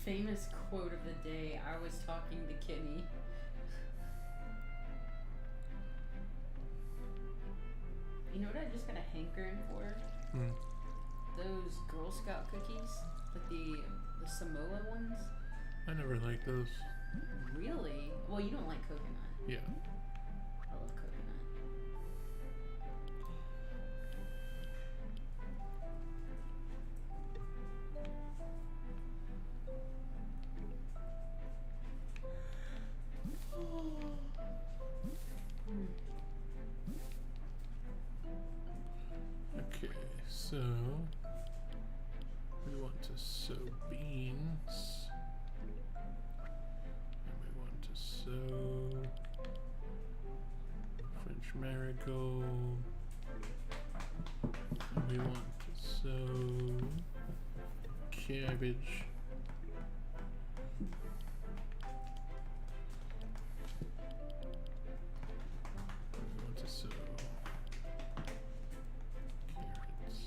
Famous quote of the day. I was talking to Kimmy. You know what I just got a hankering for? Those Girl Scout cookies, but the Samoa ones. I never liked those. Really? Well, you don't like coconut. Yeah. I love coconut. Okay, so we want to sow beans. And we want to sow French marigold. And we want to sow cabbage. We want to sow carrots.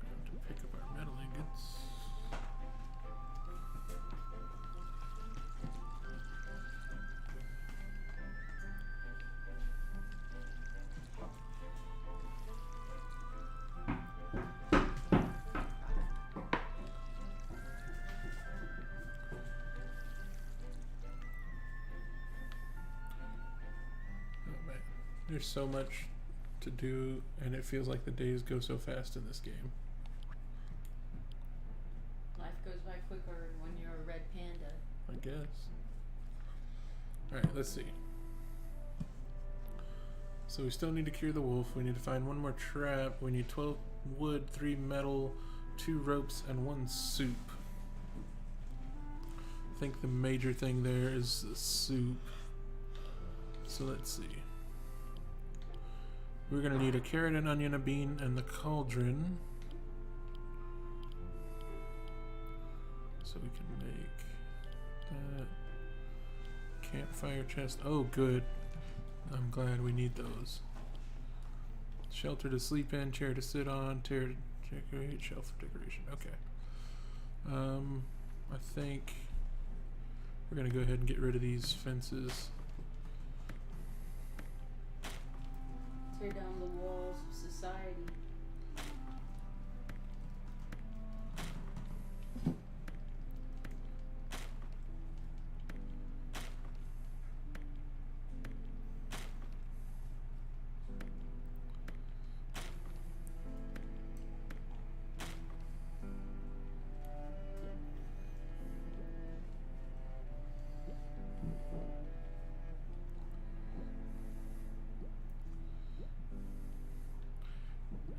Going to pick up our metal ingots. Oh man, there's so much to do, and it feels like the days go so fast in this game. Life goes by quicker when you're a red panda. I guess. Alright, let's see. So we still need to cure the wolf. We need to find one more trap. We need 12 wood, 3 metal, 2 ropes, and 1 soup. I think the major thing there is the soup. So let's see. We're gonna need a carrot, an onion, a bean, and the cauldron. So we can make that. Campfire chest. Oh, good. I'm glad we need those. Shelter to sleep in, chair to sit on, chair to decorate, shelf for decoration. Okay. I think we're gonna go ahead and get rid of these fences. Tear down the walls of society.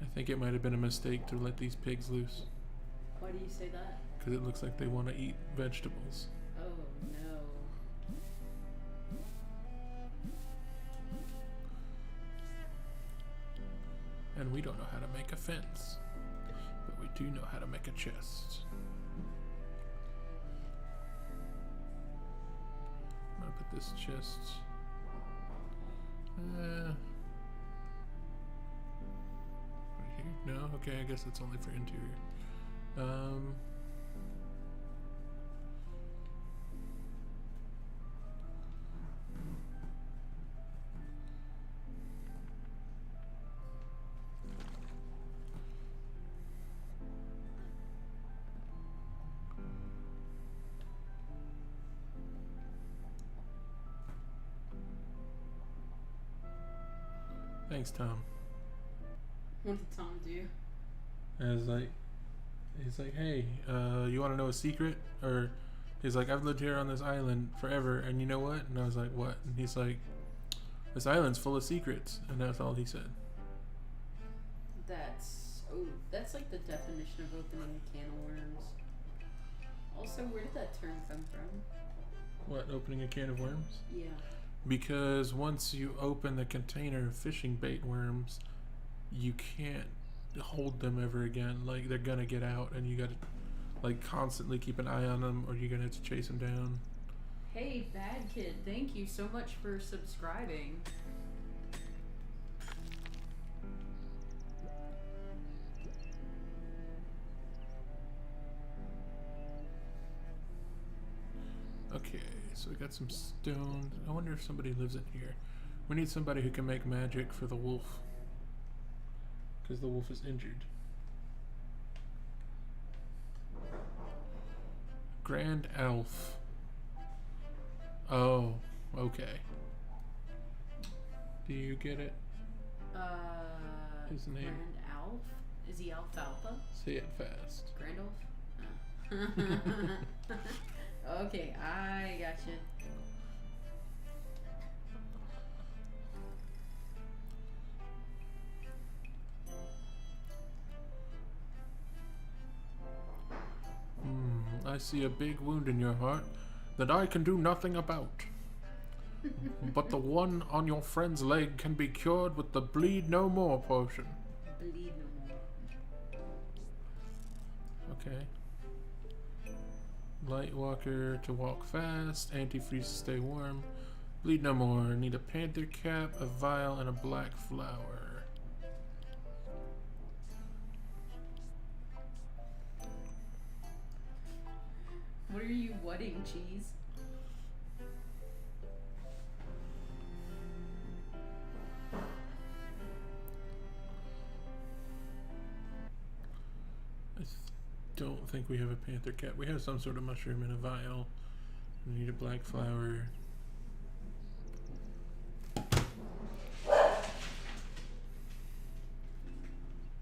I think it might have been a mistake to let these pigs loose, Why do you say that? because it looks like they want to eat vegetables. Oh no. And we don't know how to make a fence, but we do know how to make a chest. I'm gonna put this chest No? Okay, I guess it's only for interior. Thanks, Tom. What did Tom do? And he's like, hey, you want to know a secret? Or he's like, I've lived here on this island forever, and you know what? And I was like, what? And he's like, this island's full of secrets. And that's all he said. That's like the definition of opening a can of worms. Also, where did that term come from? What, opening a can of worms? Yeah. Because once you open the container of fishing bait worms, you can't hold them ever again. Like, they're gonna get out, and you gotta like constantly keep an eye on them, or you're gonna have to chase them down. Hey, Bad Kid, thank you so much for subscribing. Okay, so we got some stone. I wonder if somebody lives in here. We need somebody who can make magic for the wolf, because the wolf is injured. Grand Elf. Oh, okay. Do you get it? His name? Grand Alf? Is he Alfalfa? Say it fast. Grand Elf? Okay, I gotcha. I see a big wound in your heart that I can do nothing about. But the one on your friend's leg can be cured with the bleed no more potion. Bleed no more. Okay. Light walker to walk fast, antifreeze to stay warm. Bleed no more. Need a panther cap, a vial, and a black flower. What are you wetting, cheese? I don't think we have a panther cap. We have some sort of mushroom in a vial. We need a black flower.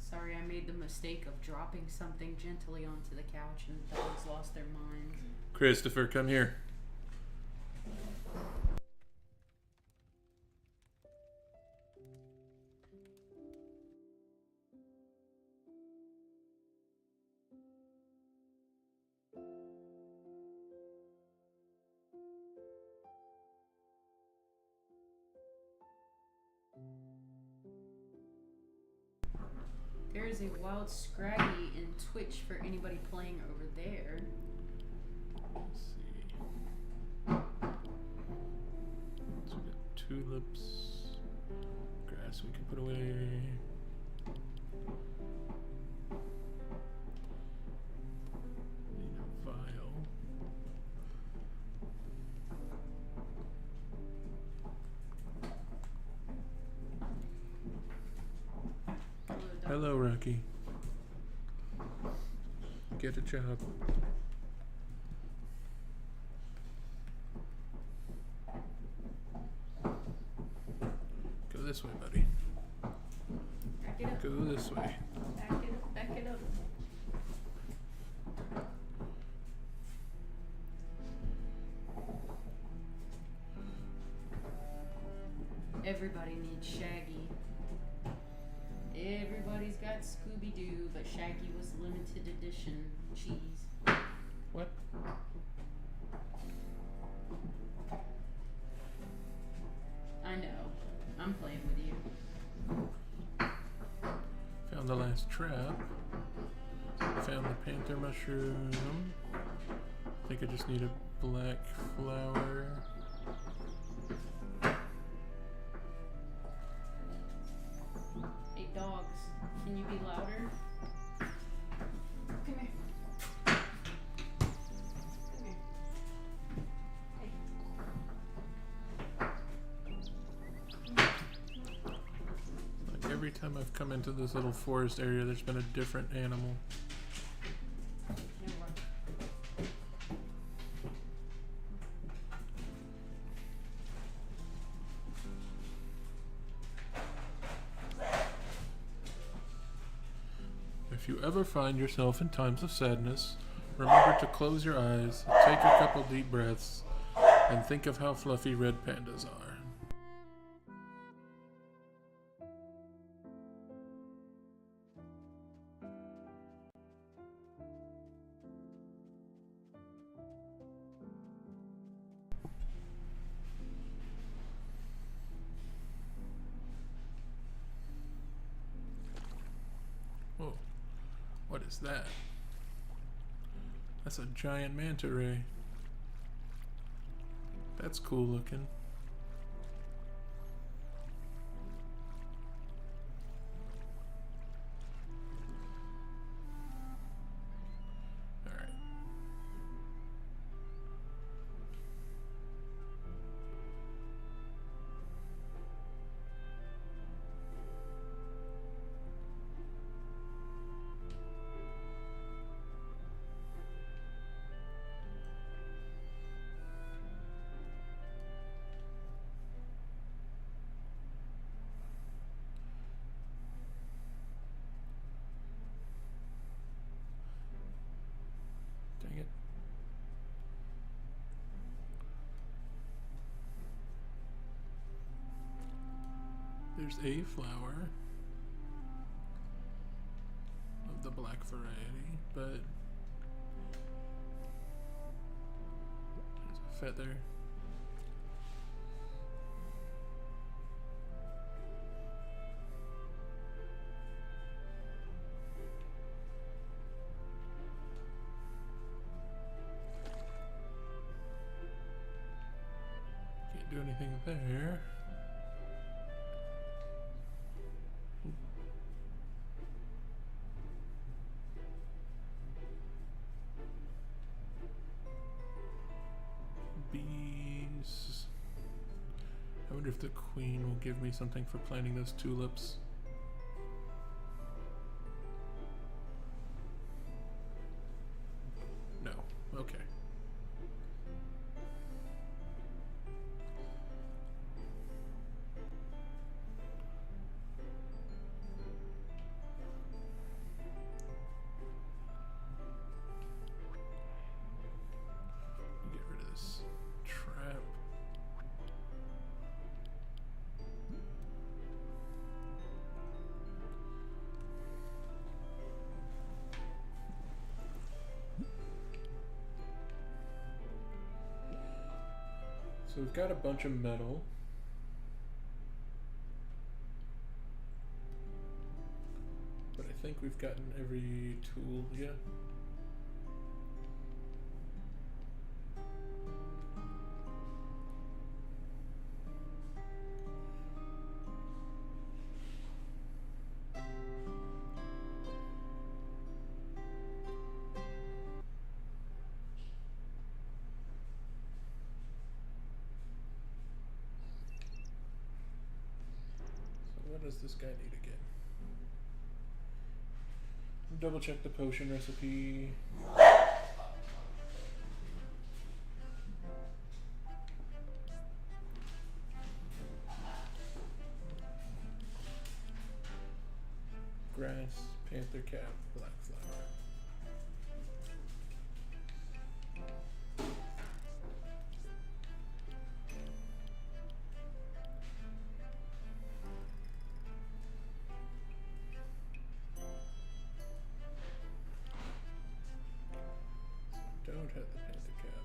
Sorry, I made the mistake of dropping something gently onto the couch and the dogs lost their minds. Christopher, come here. There is a wild Scraggy in Twitch for anybody playing over there. Let's see. So we got tulips. Grass we can put away. Need a vial. Hello, Rocky. Get a job. Go this way, buddy. Back it up. Go this way. Back it up. Back it up. Everybody needs Shaggy. Everybody's got Scooby-Doo, but Shaggy was limited edition. Cheese. What? I know. I'm playing with you. Found the last trap. Found the panther mushroom. I think I just need a black flower. Hey, dogs. Can you be louder? Every time I've come into this little forest area, there's been a different animal. If you ever find yourself in times of sadness, remember to close your eyes, take a couple deep breaths, and think of how fluffy red pandas are. Whoa, what is that? That's a giant manta ray. That's cool looking. Alright. Dang it. There's a flower of the black variety, but there's a feather. Can't do anything there. Bees. I wonder if the queen will give me something for planting those tulips. No. Okay. Get rid of this trap. So we've got a bunch of metal. But I think we've gotten every tool, yeah. What does this guy need again? Double check the potion recipe. Grass, panther cap, black flower. Don't have the panther cap.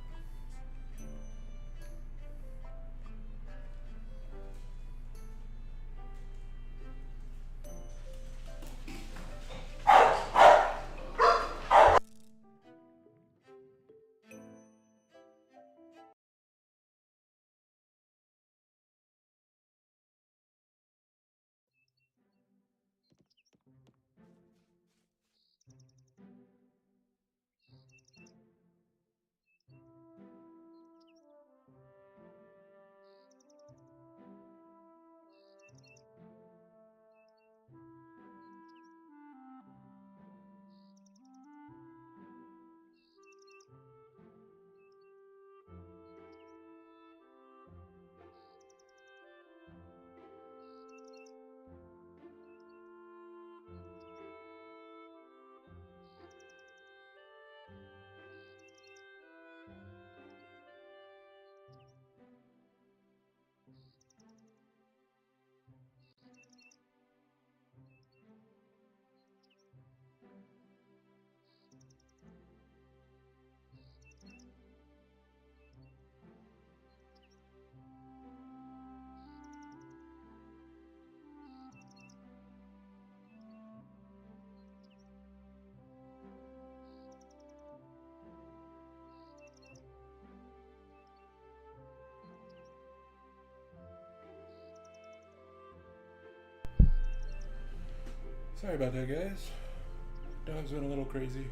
Sorry about that, guys. Dog's been a little crazy.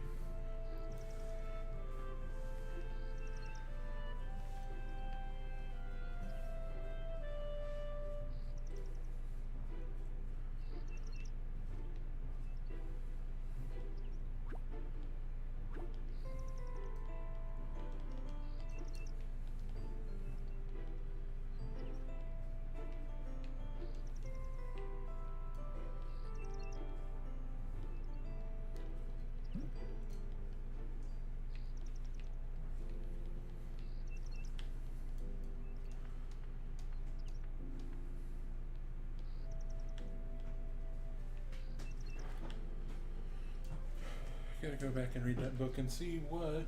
Gotta go back and read that book and see what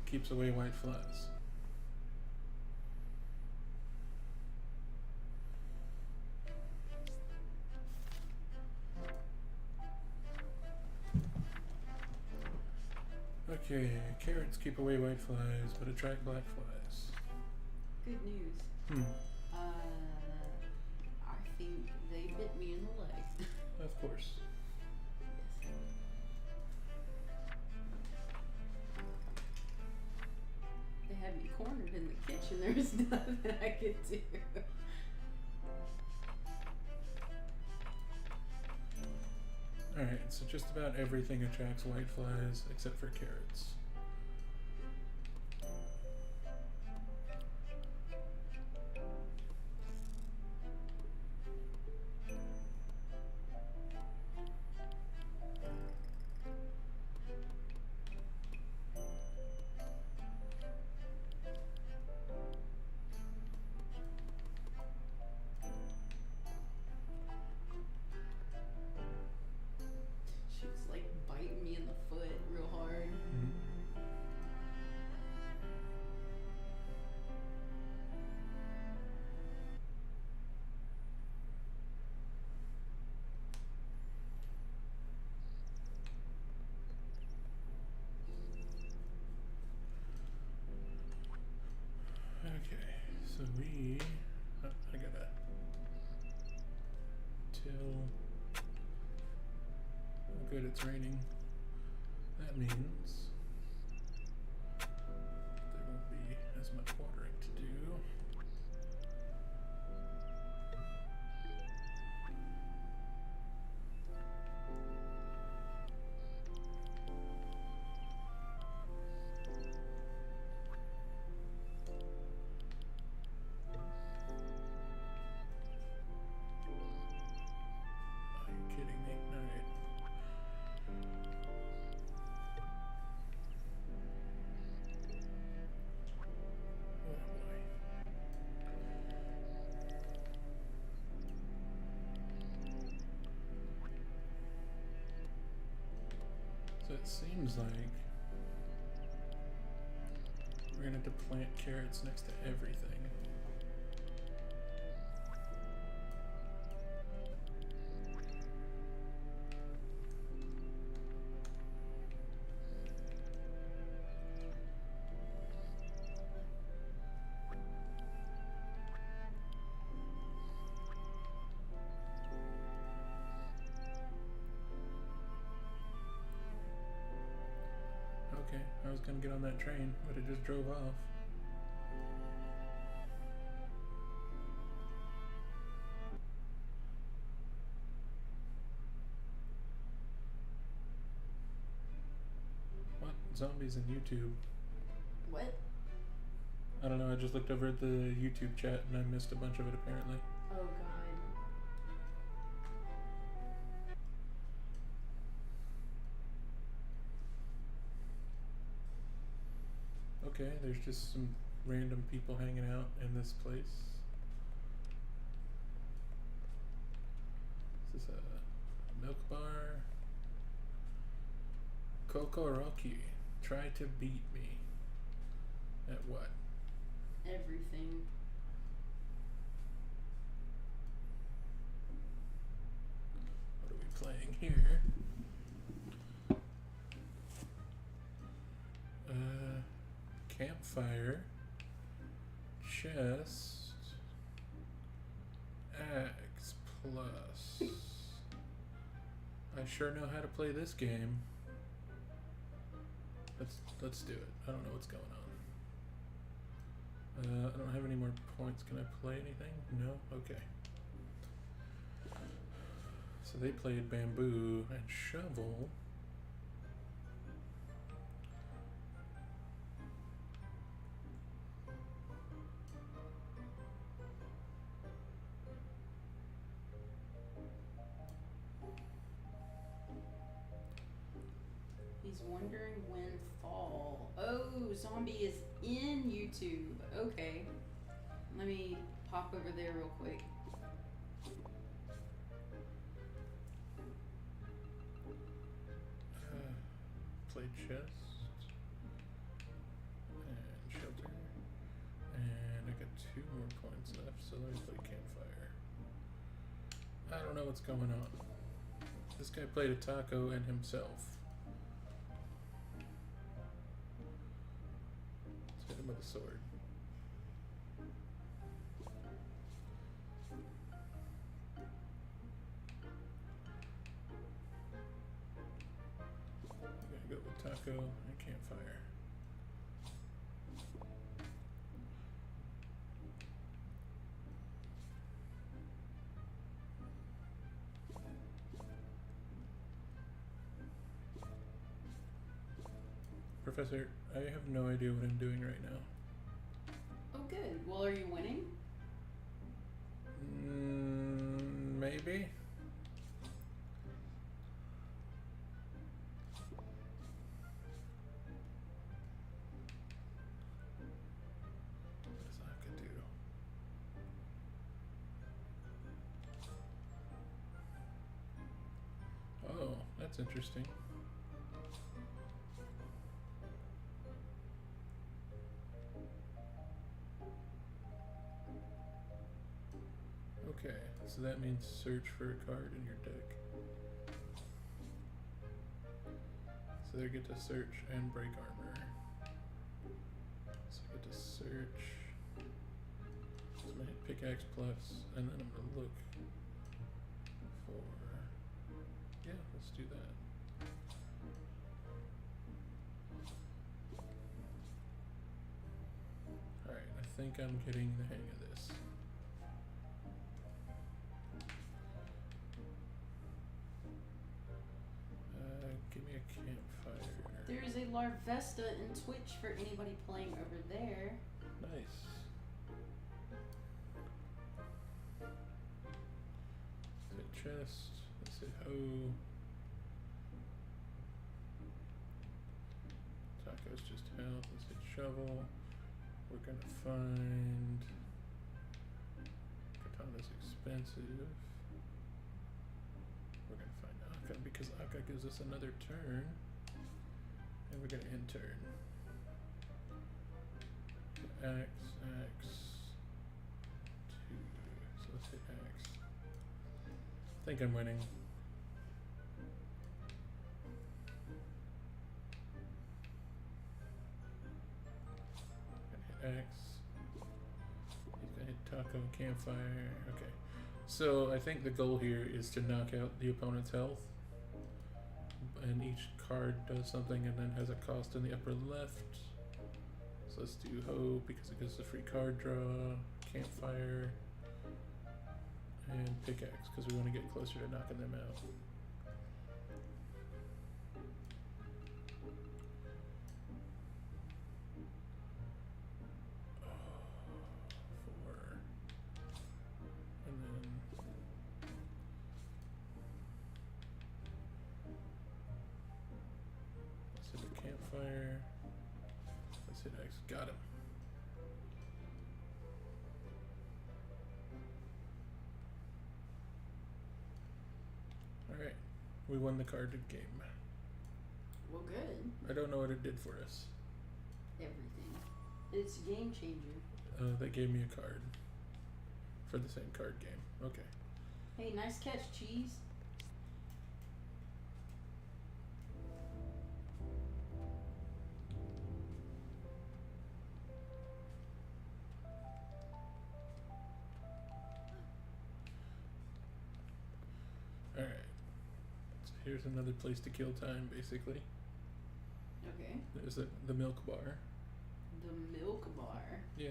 keeps away white flies. Okay, carrots keep away white flies but attract black flies. Good news. I think they bit me in the leg. Of course. They had me cornered in the kitchen. There was nothing I could do. Alright, so just about everything attracts white flies except for carrots. She was like biting me in the foot real hard. Okay, so I gotta till how good it's raining. That means there won't be as much watering to do. Are you kidding me? Alright. Oh boy. So it seems like we're gonna have to plant carrots next to everything. Okay, I was gonna get on that train, but it just drove off. What? Zombies in YouTube? What? I don't know, I just looked over at the YouTube chat and I missed a bunch of it apparently. Oh god. Okay, there's just some random people hanging out in this place. Is this a milk bar? Kokoroki, try to beat me. At what? Everything. What are we playing here? Campfire, chest, axe plus I sure know how to play this game. Let's do it. I don't know what's going on. I don't have any more points. Can I play anything? No? Okay. So they played bamboo and shovel. He's wondering when fall. Oh, Zombie is in YouTube. Okay. Let me pop over there real quick. Played chest and shelter, and I got 2 more points left, so let me play campfire. I don't know what's going on. This guy played a taco and himself. Let's hit him with a sword. Go with taco and campfire. Professor, I have no idea what I'm doing right now. Oh, good. Well, are you winning? Maybe. Oh, that's interesting. Okay, so that means search for a card in your deck. So they get to search and break armor. So I get to search. So I'm gonna hit pickaxe plus, and then I'm gonna look for. Yeah, let's do that. Alright, I think I'm getting the hang of this. Give me a campfire. There is a Larvesta in Twitch for anybody playing over there. Nice. Let's hit chest. Let's hit hoe. Taco's just health. Let's hit shovel. We're gonna find. Katana's expensive. We're gonna find Akka because Akka gives us another turn. And we're gonna end turn. Axe, axe. 2. So let's hit axe. I think I'm winning. Gonna hit axe. He's gonna hit taco and campfire. Okay. So I think the goal here is to knock out the opponent's health. And each card does something and then has a cost in the upper left. So let's do hoe because it gives a free card draw, campfire, and pickaxe because we want to get closer to knocking them out. Four. And then let's hit the campfire. Let's hit X. Got him. Alright. We won the carded game. Well, good. I don't know what it did for us. Everything. It's a game changer. They gave me a card. For the same card game. Okay. Hey, nice catch, Cheese. Alright. Let's Here's another place to kill time, basically. Okay. There's the milk bar. The milk bar. Yeah.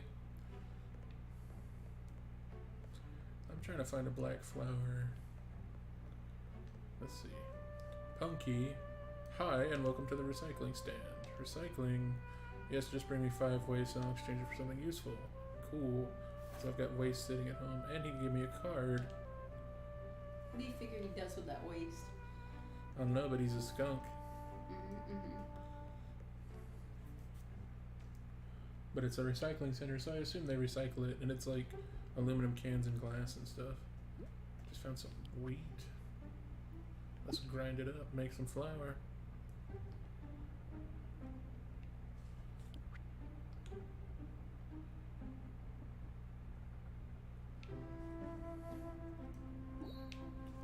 I'm trying to find a black flower. Let's see. Punky. Hi, and welcome to the recycling stand. Recycling. Yes, just bring me 5 waste and I'll exchange it for something useful. Cool. So I've got waste sitting at home, and he can give me a card. What do you figure he does with that waste? I don't know, but he's a skunk. But it's a recycling center, so I assume they recycle it, and it's like aluminum cans and glass and stuff. Just found some wheat. Let's grind it up, make some flour.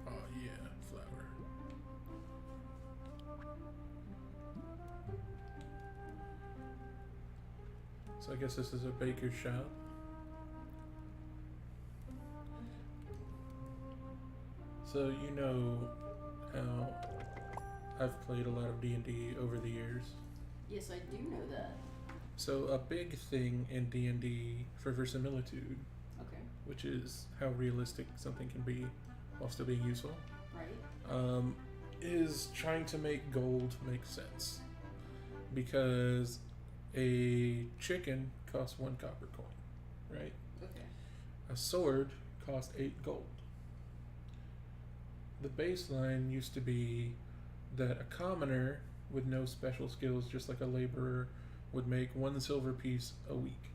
Oh yeah, flour. So I guess this is a baker's shop. So you know how I've played a lot of D&D over the years. Yes, I do know that. So a big thing in D&D for verisimilitude, Okay. which is how realistic something can be while still being useful, Right. is trying to make gold make sense. Because a chicken costs 1 copper coin, right? Okay. A sword costs 8 gold. The baseline used to be that a commoner with no special skills, just like a laborer, would make 1 silver piece a week.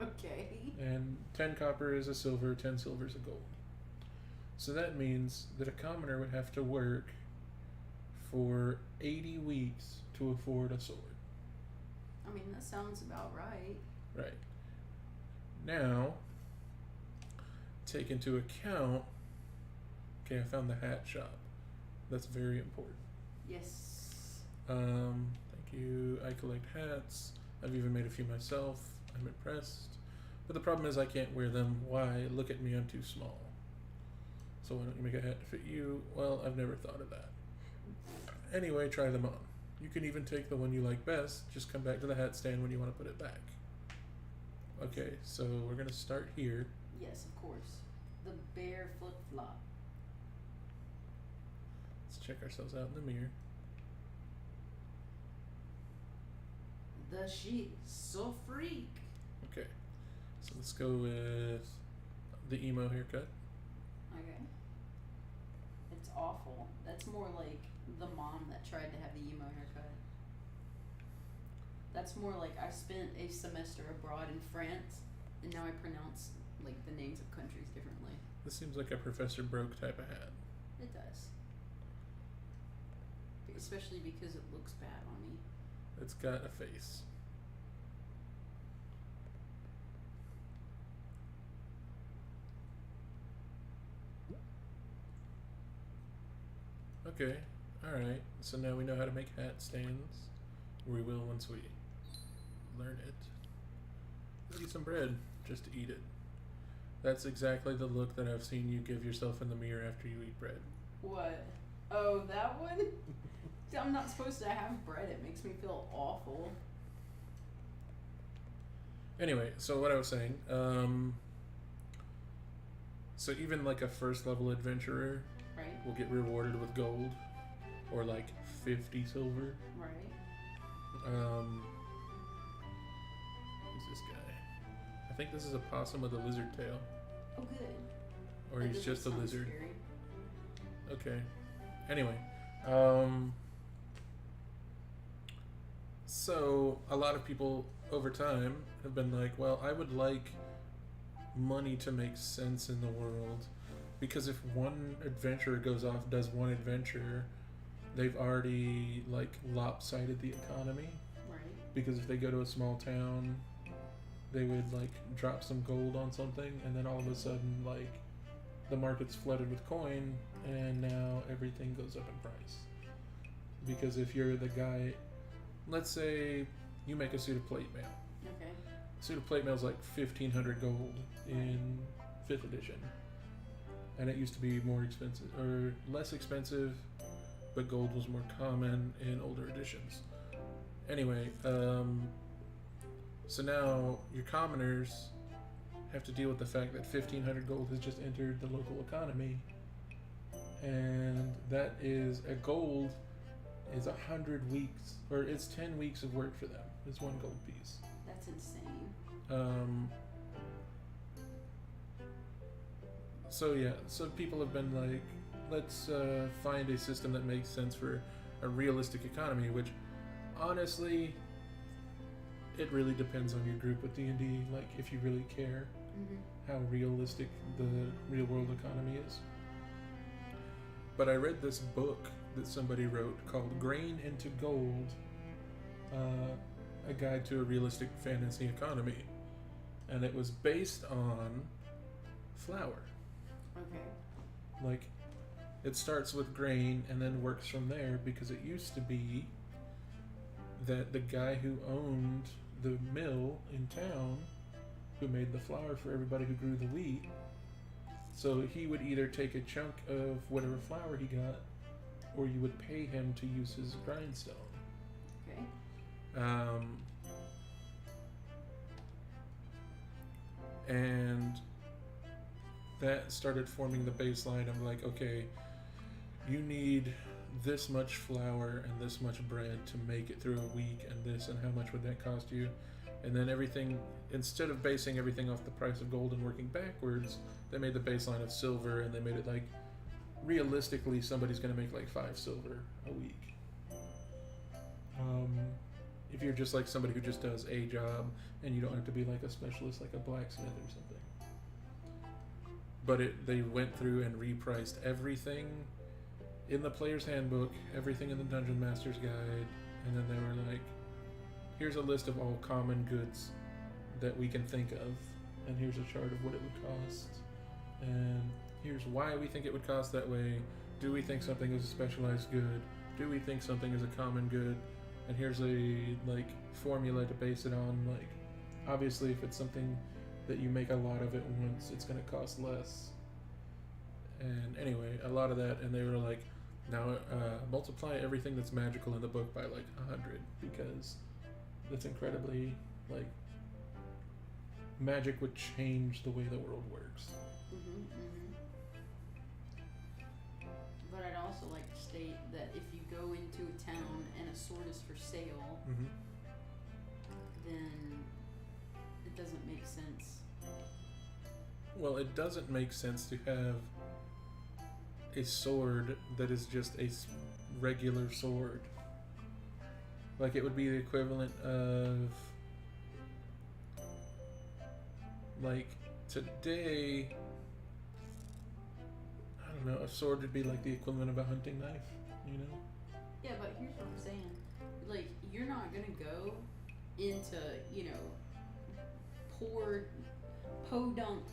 Okay. And 10 copper is a silver, 10 silver is a gold. So that means that a commoner would have to work for 80 weeks to afford a sword. I mean, that sounds about right. Right. Now, take into account, okay, I found the hat shop. That's very important. Yes. Thank you. I collect hats. I've even made a few myself. I'm impressed. But the problem is I can't wear them. Why? Look at me, I'm too small. So why don't you make a hat to fit you? Well, I've never thought of that. Anyway, try them on. You can even take the one you like best. Just come back to the hat stand when you want to put it back. Okay, so we're going to start here. Yes, of course. The bear flip flop. Let's check ourselves out in the mirror. The she's so freak. Okay, so let's go with the emo haircut. Okay. It's awful. That's more like the mom that tried to have the emo haircut. That's more like I spent a semester abroad in France, and now I pronounce like the names of countries differently. This seems like a ProfessorBroke type of hat. It does. Especially because it looks bad on me. It's got a face. Okay, alright. So now we know how to make hat stands. We will once we learn it. Let's eat some bread, just to eat it. That's exactly the look that I've seen you give yourself in the mirror after you eat bread. What? Oh, that one? I'm not supposed to have bread. It makes me feel awful. Anyway, so what I was saying, so even like a first level adventurer Right? will get rewarded with gold or like 50 silver. Right? Who's this guy? I think this is a possum with a lizard tail. Oh, good. Or That he's doesn't just a sound lizard. scary. Okay. Anyway, so a lot of people over time have been like, well, I would like money to make sense in the world, because if one adventurer goes off, does one adventure, they've already like lopsided the economy. Right? Because if they go to a small town, they would like drop some gold on something, and then all of a sudden like the market's flooded with coin, and now everything goes up in price. Because if you're the guy, let's say you make a suit of plate mail. Okay. Suit of plate mail is like 1,500 gold in 5th edition, and it used to be more expensive or less expensive but gold was more common in older editions. Anyway, so now your commoners have to deal with the fact that 1,500 gold has just entered the local economy, and that is a gold is 100 weeks, or it's 10 weeks of work for them. It's one gold piece. That's insane. So yeah, so people have been like, let's find a system that makes sense for a realistic economy, which honestly, it really depends on your group with D&D, like if you really care how realistic the real world economy is. But I read this book that somebody wrote called Grain into Gold, a guide to a realistic fantasy economy, and it was based on flour. Okay. Like, it starts with grain and then works from there, because it used to be that the guy who owned the mill in town, who made the flour for everybody who grew the wheat, so he would either take a chunk of whatever flour he got, or you would pay him to use his grindstone. Okay. And that started forming the baseline of like, okay, you need this much flour and this much bread to make it through a week, and this, and how much would that cost you? And then everything, instead of basing everything off the price of gold and working backwards, they made the baseline of silver, and they made it like, realistically, somebody's going to make like 5 silver a week. If you're just like somebody who just does a job, and you don't have to be like a specialist, like a blacksmith or something. But they went through and repriced everything in the player's handbook, everything in the Dungeon Master's Guide, and then they were like, here's a list of all common goods that we can think of, and here's a chart of what it would cost, and here's why we think it would cost that way. Do we think something is a specialized good? Do we think something is a common good? And here's a like formula to base it on. Like, obviously, if it's something that you make a lot of it once, it's going to cost less. And anyway, a lot of that, and they were like, now multiply everything that's magical in the book by like 100, because that's incredibly, like, magic would change the way the world works. But I'd also like to state that if you go into a town and a sword is for sale, then it doesn't make sense. Well, it doesn't make sense to have a sword that is just a regular sword. Like, it would be the equivalent of, like, today, I don't know, a sword would be like the equivalent of a hunting knife, you know? Yeah, but here's what I'm saying. Like, you're not gonna go into, you know, poor podunk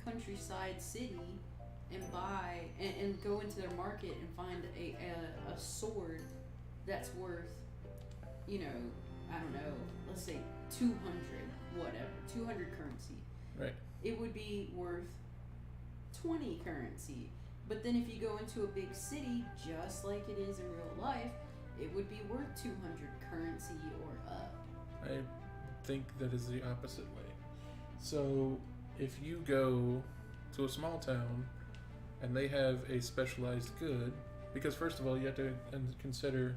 countryside city and buy and go into their market and find a sword that's worth, you know, I don't know, let's say 200 currency. Right. It would be worth 20 currency. But then if you go into a big city, just like it is in real life, it would be worth 200 currency or up. I think that is the opposite way. So if you go to a small town and they have a specialized good, because first of all, you have to consider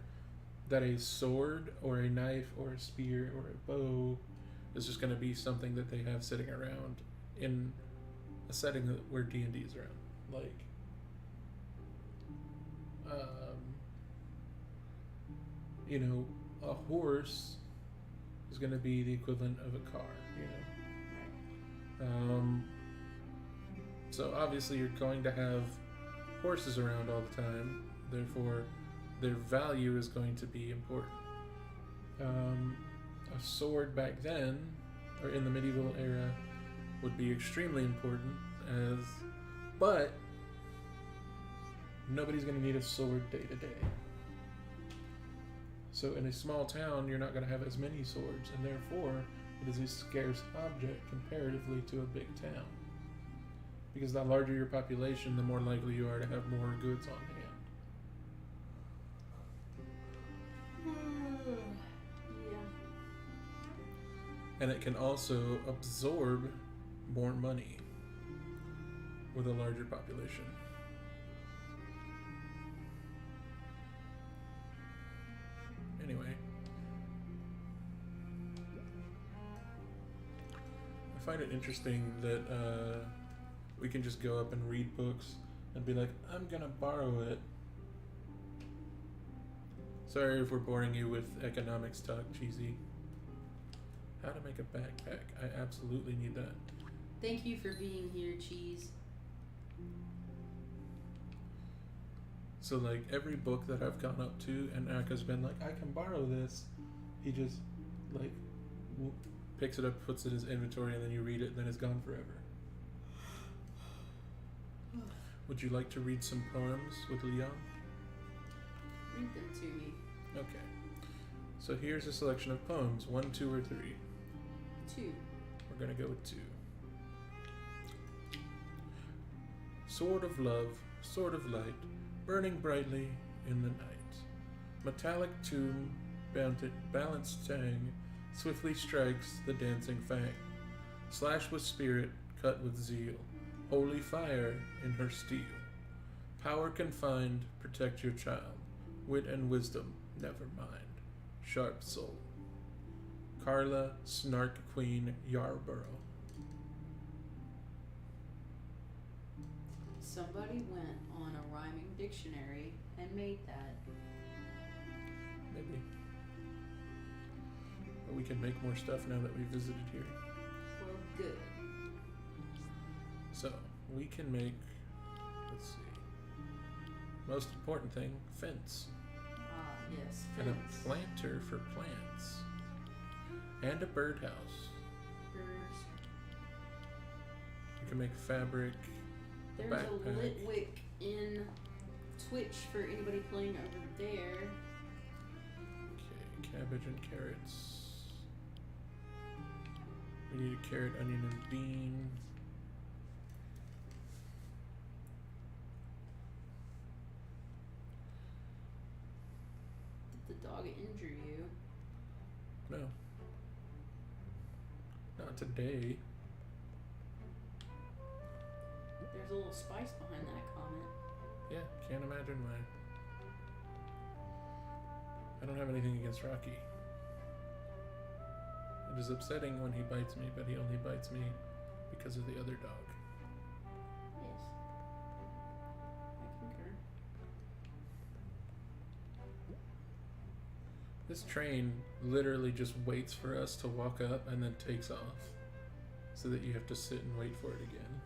that a sword or a knife or a spear or a bow is just going to be something that they have sitting around in a setting where D&D is around. Like, you know, a horse is going to be the equivalent of a car, you know. So obviously you're going to have horses around all the time, therefore their value is going to be important. A sword back then, or in the medieval era, would be extremely important, but nobody's going to need a sword day to day. So in a small town, you're not going to have as many swords, and therefore it is a scarce object comparatively to a big town. Because the larger your population, the more likely you are to have more goods on And it can also absorb more money with a larger population. Anyway, I find it interesting that we can just go up and read books and be like, I'm gonna borrow it. Sorry if we're boring you with economics talk, Cheesy. How to make a backpack. I absolutely need that. Thank you for being here, Cheese. So like every book that I've gone up to and Aka's been like, I can borrow this. He just like picks it up, puts it in his inventory, and then you read it, and then it's gone forever. Would you like to read some poems with Leon? Read them to me. Okay. So here's a selection of poems. 1, 2, or 3. 2. We're gonna go with 2. Sword of love, sword of light, burning brightly in the night. Metallic tomb, balanced tang, swiftly strikes the dancing fang. Slash with spirit, cut with zeal. Holy fire in her steel. Power confined, protect your child. Wit and wisdom, never mind. Sharp soul. Carla, Snark Queen, Yarborough. Somebody went on a rhyming dictionary and made that. Maybe. But we can make more stuff now that we visited here. Well, good. So, we can make, let's see, most important thing, fence. Ah, yes. And Fence. a planter for plants. And a birdhouse. Birds. You can make fabric, a There's backpack. a lit wick in Twitch for anybody playing over there. Okay, cabbage and carrots. We need a carrot, onion, and bean. Did the dog injure you? No. Not today. There's a little spice behind that comment. Yeah, can't imagine why. I don't have anything against Rocky. It is upsetting when he bites me, but he only bites me because of the other dog. Yes. I concur. This train literally just waits for us to walk up and then takes off. So that you have to sit and wait for it again.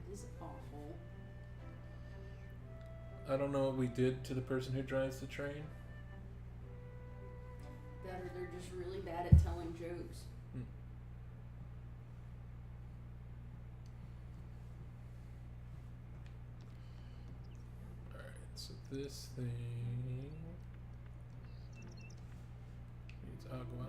That is awful. I don't know what we did to the person who drives the train. That or they're just really bad at telling jokes. Alright, so this thing needs agua.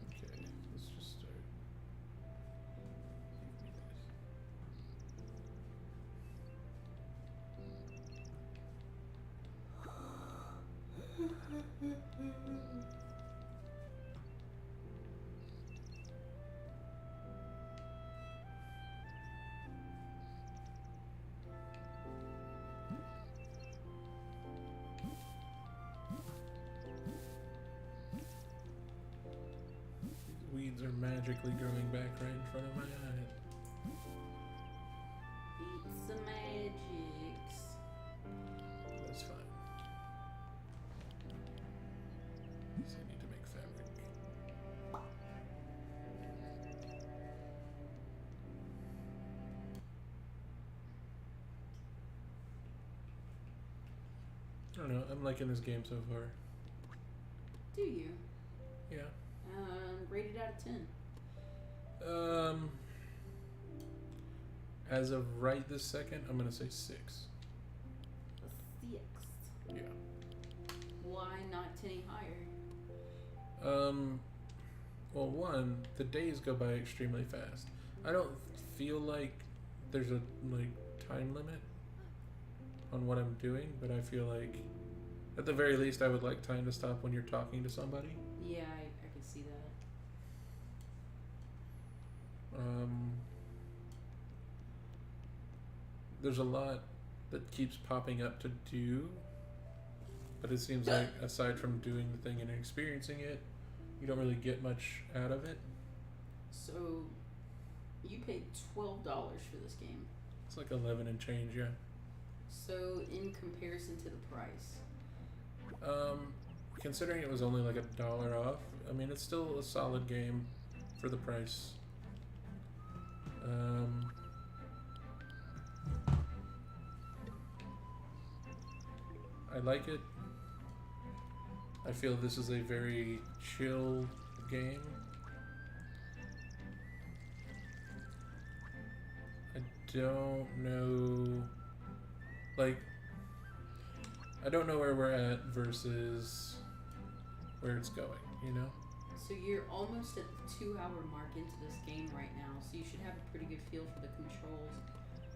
Okay, let's just start. Give me this. These weeds are magically growing back right in front of my eyes. Beat some magics. That's fine. So I need to make fabric. I don't know, I'm liking this game so far. Do you? Yeah. Rated out of 10. As of right this second, I'm gonna say 6. A 6. Yeah. Why not 10 higher? well, one, the days go by extremely fast. I don't feel like there's a time limit on what I'm doing, but I feel like at the very least I would like time to stop when you're talking to somebody. Yeah, I can see that. There's a lot that keeps popping up to do, but it seems like aside from doing the thing and experiencing it, you don't really get much out of it. So, you paid $12 for this game. It's like 11 and change, yeah. So, in comparison to the price, Considering it was only like $1 off, I mean it's still a solid game for the price. I like it. I feel this is a very chill game. I don't know, I don't know where we're at versus where it's going, you know? so you're almost at the 2-hour mark into this game right now, so you should have a pretty good feel for the controls.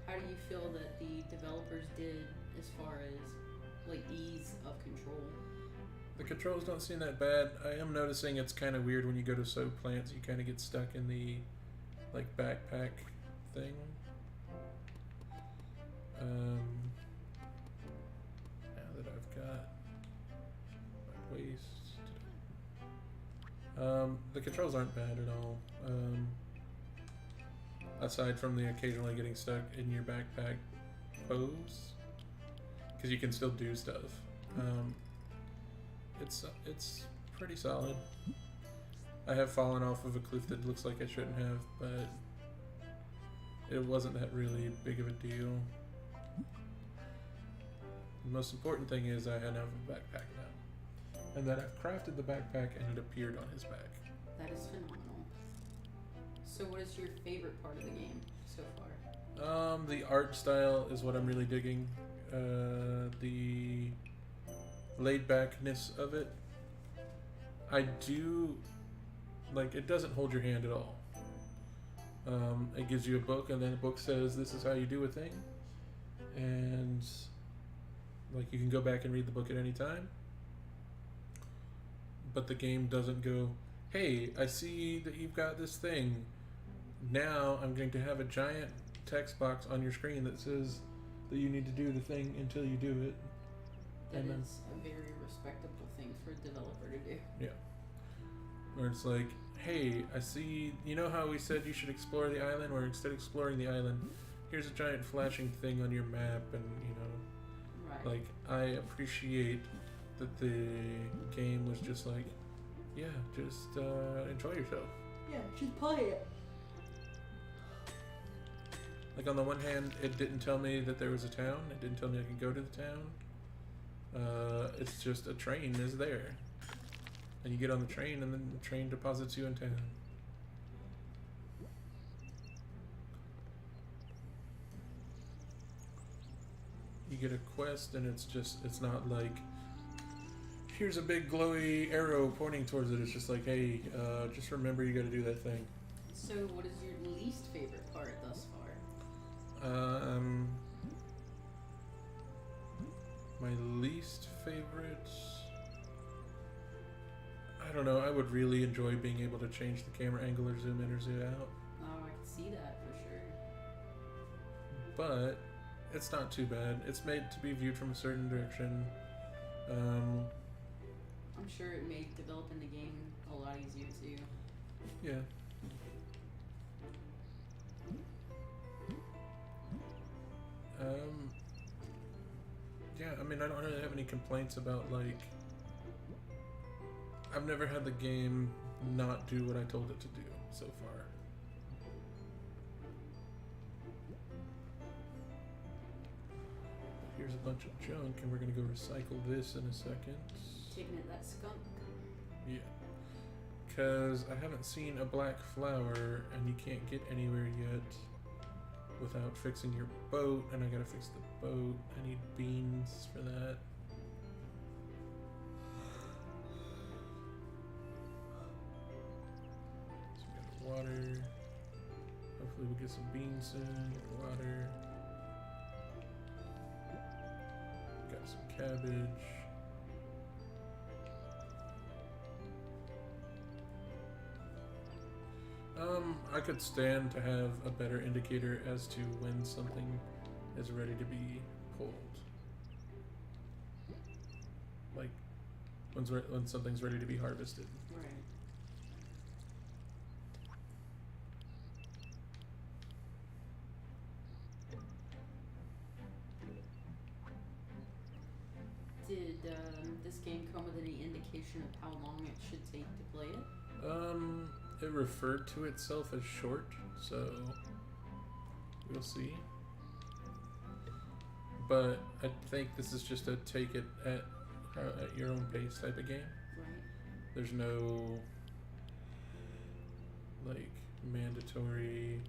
How do you feel that the developers did as far as ease of control? The controls don't seem that bad. I am noticing it's kind of weird when you go to sow plants, you kind of get stuck in the backpack thing. Now that I've got my waste, the controls aren't bad at all. Aside from the occasionally getting stuck in your backpack pose, because you can still do stuff. It's pretty solid. I have fallen off of a cliff that looks like I shouldn't have, but it wasn't that really big of a deal. The most important thing is I have a backpack now, and that I've crafted the backpack and it appeared on his back. That is phenomenal. So what is your favorite part of the game so far? The art style is what I'm really digging. The laid backness of it. I do it doesn't hold your hand at all. It gives you a book, and then the book says this is how you do a thing, and you can go back and read the book at any time. But the game doesn't go, hey, I see that you've got this thing. Now I'm going to have a giant text box on your screen that says that you need to do the thing until you do it. That is a very respectable thing for a developer to do. Yeah. Where it's like, hey, I see, you know how we said you should explore the island? Where instead of exploring the island, here's a giant flashing thing on your map, and Right. I appreciate that the game was just yeah, just enjoy yourself. Yeah, just play it. On the one hand, it didn't tell me that there was a town. It didn't tell me I could go to the town. It's just a train is there. And you get on the train, and then the train deposits you in town. You get a quest, and it's not here's a big glowy arrow pointing towards it. It's just hey, just remember you gotta do that thing. So what is your least favorite part thus far? My least favorite, I don't know. I would really enjoy being able to change the camera angle or zoom in or zoom out. Oh, I can see that for sure. But it's not too bad. It's made to be viewed from a certain direction. I'm sure it made developing the game a lot easier too. Yeah. Yeah, I mean, I don't really have any complaints about I've never had the game not do what I told it to do so far. Here's a bunch of junk, and we're gonna go recycle this in a second. Taking it that skunk. Yeah. Because I haven't seen a black flower, and you can't get anywhere yet without fixing your boat, and I gotta fix the boat. I need beans for that. water. Hopefully we'll get some beans soon. Water. Got some cabbage. I could stand to have a better indicator as to when something is ready to be pulled. Like, when something's ready to be harvested. Right. Did this game come with any indication of how long it should take to play it? It referred to itself as short, so we'll see. But I think this is just a take it at your own pace type of game. Right. There's no like mandatory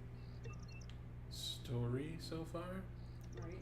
story so far. Right.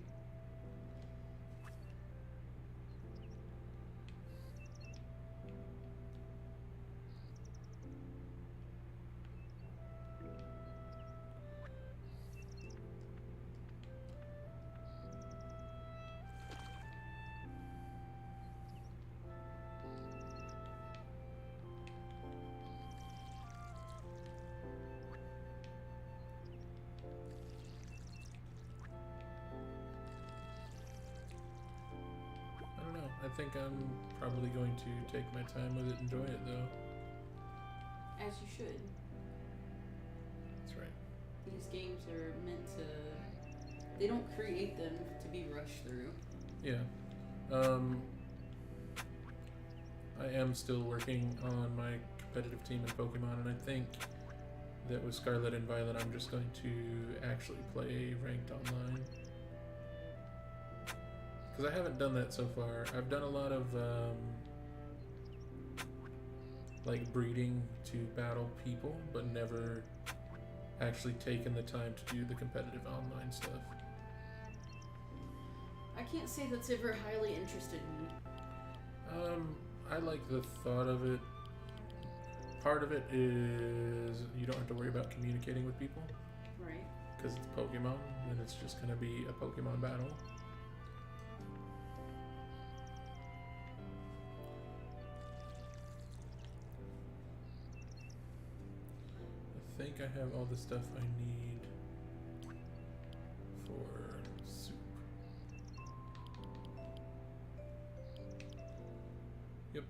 I think I'm probably going to take my time with it, enjoy it though. As you should. That's right. These games are meant to... They don't create them to be rushed through. Yeah. I am still working on my competitive team in Pokemon, and I think that with Scarlet and Violet I'm just going to actually play ranked online. Because I haven't done that so far. I've done a lot of like breeding to battle people, but never actually taken the time to do the competitive online stuff. I can't say that's ever highly interested me. I like the thought of it. Part of it is you don't have to worry about communicating with people. Right. Because it's Pokemon, and it's just going to be a Pokemon battle. I think I have all the stuff I need for soup. Yep.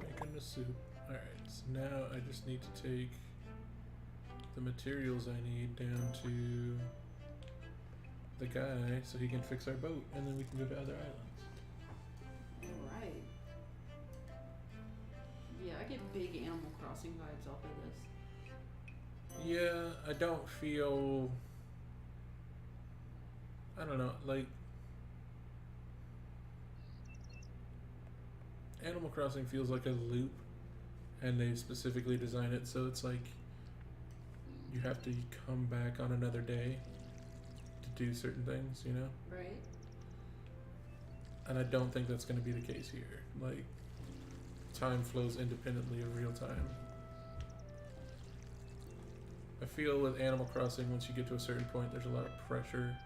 Making the soup. Alright, so now I just need to take the materials I need down to the guy so he can fix our boat, and then we can go to other islands. Alright. Yeah, I get big Animal Crossing vibes off of this. Yeah, I don't feel... I don't know, like... Animal Crossing feels like a loop, and they've specifically designed it so it's like you have to come back on another day to do certain things, you know? Right. And I don't think that's going to be the case here. Like, time flows independently of real time. I feel with Animal Crossing, once you get to a certain point, there's a lot of pressure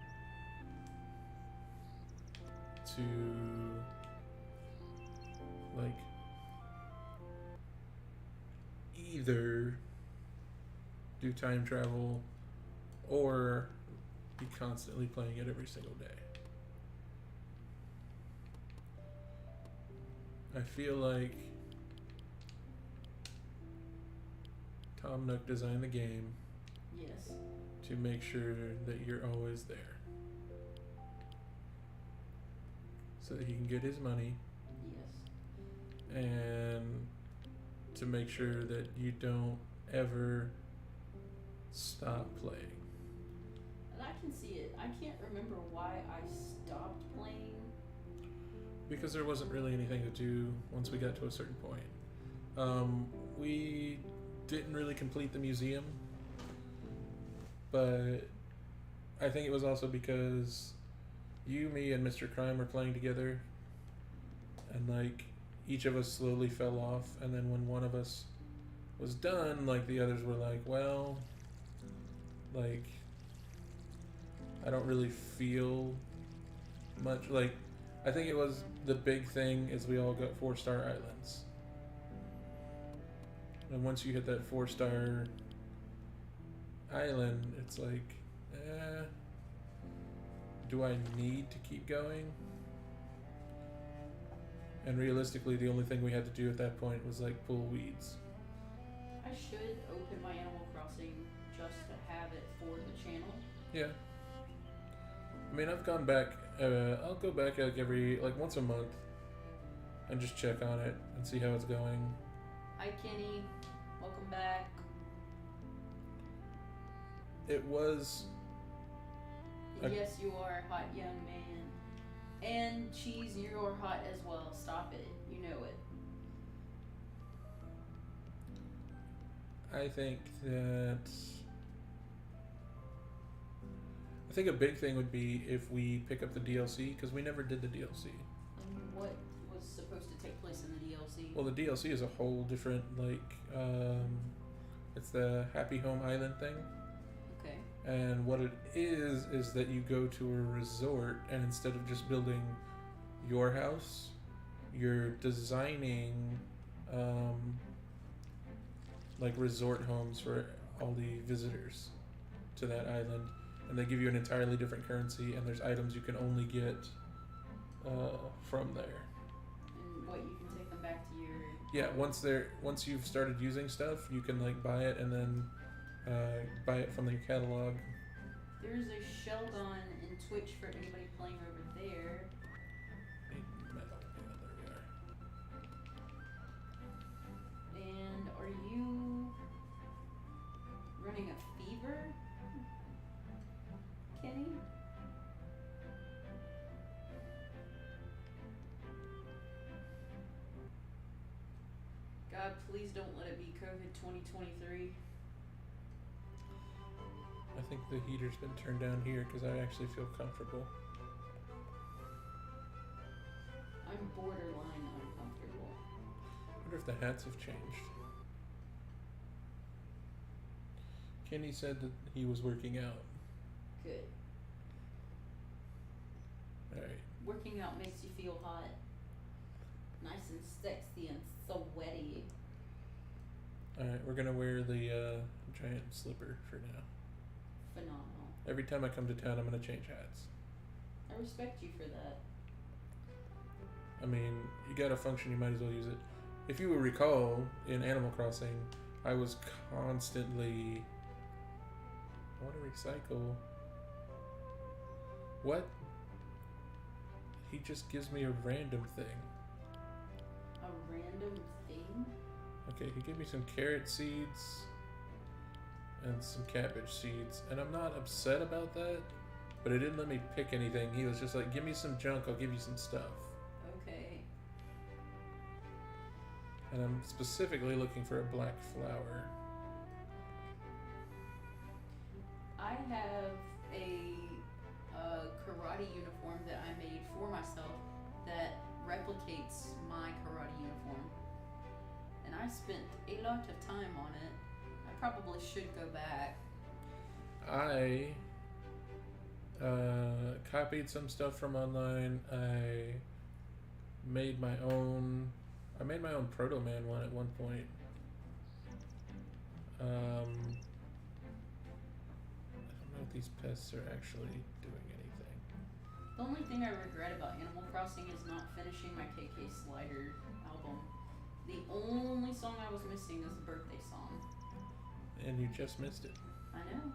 to, like, either do time travel or be constantly playing it every single day. I feel like Tom Nook designed the game Yes. to make sure that you're always there, so that he can get his money, Yes. and to make sure that you don't ever stop playing. And I can see it. I can't remember why I stopped playing. Because there wasn't really anything to do once we got to a certain point. We didn't really complete the museum, but I think it was also because you, me, and Mr. Crime were playing together, and like each of us slowly fell off, and then when one of us was done, like the others were like, well, like I don't really feel much. Like, I think it was the big thing is we all got 4-star islands. And once you hit that 4-star island, it's like, do I need to keep going? And realistically, the only thing we had to do at that point was like pull weeds. I should open my Animal Crossing just to have it for the channel. Yeah. I mean, I've gone back. I'll go back like once a month and just check on it and see how it's going. Hi, Kenny. Welcome back. It was. Yes, you are a hot young man. And Cheese, you're hot as well. Stop it. You know it. I think a big thing would be if we pick up the DLC, because we never did the DLC. And what was supposed to take place in the DLC? Well, the DLC is a whole different, like, it's the Happy Home Island thing. Okay. And what it is that you go to a resort, and instead of just building your house, you're designing, like, resort homes for all the visitors to that island. And they give you an entirely different currency, and there's items you can only get from there. And what, you can take them back to your... Yeah, once you've started using stuff, you can like buy it and then buy it from your catalog. There's a Sheldon in Twitch for anybody playing over there. Metal. Yeah, there we are. And are you running a fever, Kenny? God, please don't let it be COVID 2023. I think the heater's been turned down here because I actually feel comfortable. I'm borderline uncomfortable. I wonder if the hats have changed. Kenny said that he was working out. Good. Alright. Working out makes you feel hot. Nice and sexy and sweaty. Alright, we're gonna wear the giant slipper for now. Phenomenal. Every time I come to town, I'm gonna change hats. I respect you for that. I mean, you got a function, you might as well use it. If you will recall, in Animal Crossing, I was constantly... I want to recycle... What? He just gives me a random thing. A random thing? Okay, he gave me some carrot seeds and some cabbage seeds, and I'm not upset about that, but it didn't let me pick anything. He was just like, give me some junk, I'll give you some stuff. Okay. And I'm specifically looking for a black flower. I have a karate uniform that I made for myself that replicates my karate uniform. And I spent a lot of time on it. I probably should go back. I copied some stuff from online. I made my own Proto Man one at one point. I don't know if these pests are actually doing anything. The only thing I regret about Animal Crossing is not finishing my KK Slider album. The only song I was missing is the birthday song. And you just missed it. I know.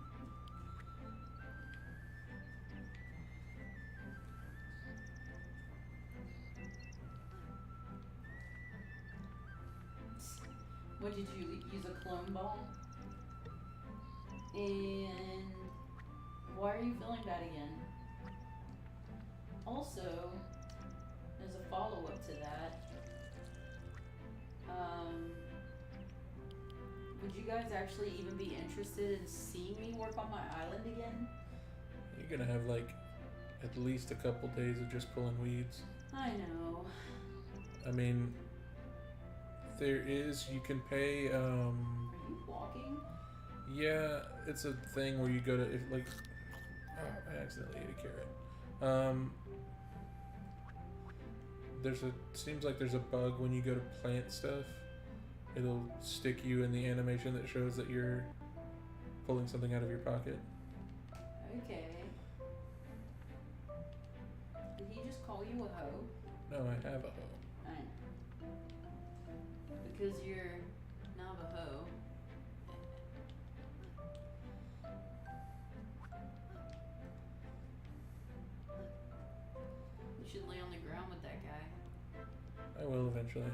What did you use, a clone ball? And why are you feeling bad again? Also, as a follow-up to that, would you guys actually even be interested in seeing me work on my island again? You're gonna have like at least a couple days of just pulling weeds. I know. I mean, you can pay, Are you walking? yeah, it's a thing where you go to, if like, oh, I accidentally ate a carrot. Seems like there's a bug when you go to plant stuff. It'll stick you in the animation that shows that you're pulling something out of your pocket. Okay. Did he just call you a hoe? No, I have a hoe. I know. Because you're Navajo. You should lay on the ground with that guy. I will eventually.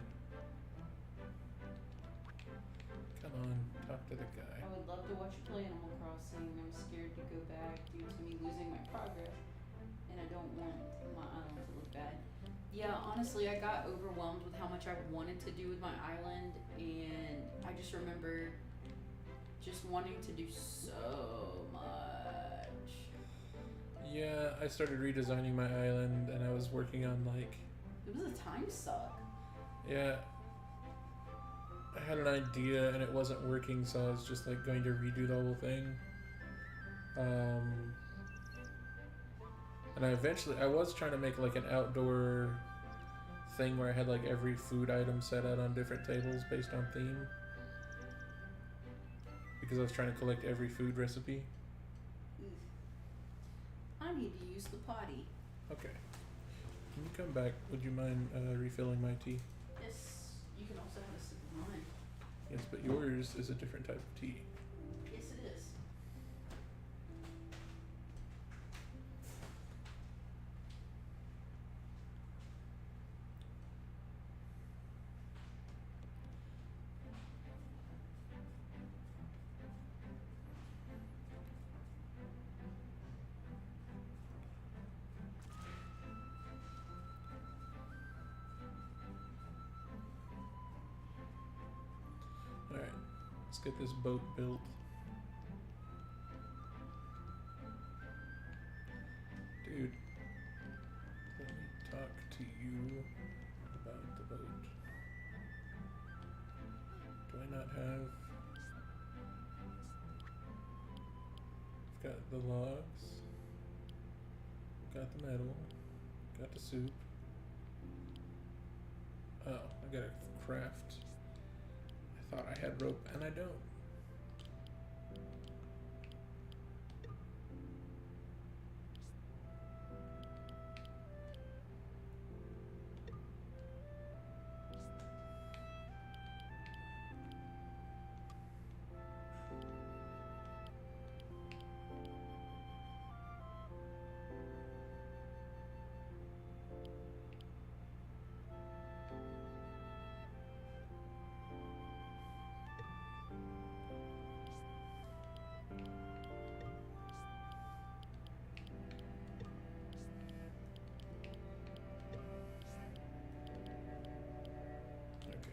Come on, talk to the guy. I would love to watch you play Animal Crossing. I'm scared to go back due to me losing my progress. And I don't want my island to look bad. Yeah, honestly, I got overwhelmed with how much I wanted to do with my island, and I just remember just wanting to do so much. Yeah, I started redesigning my island and I was working on like, It was a time suck. yeah, I had an idea and it wasn't working, so I was just like going to redo the whole thing. And I was trying to make like an outdoor thing where I had like every food item set out on different tables based on theme. Because I was trying to collect every food recipe. I need to use the potty. Okay. Can you come back? Would you mind refilling my tea? Yes, you can also have a sip of mine. Yes, but yours is a different type of tea. Yes, it is. Alright, let's get this boat built. Dude, let me talk to you about the boat. Do I not have... I've got the logs, got the metal, got the soup. Oh, I gotta craft. I thought I had rope, and I don't. Okay.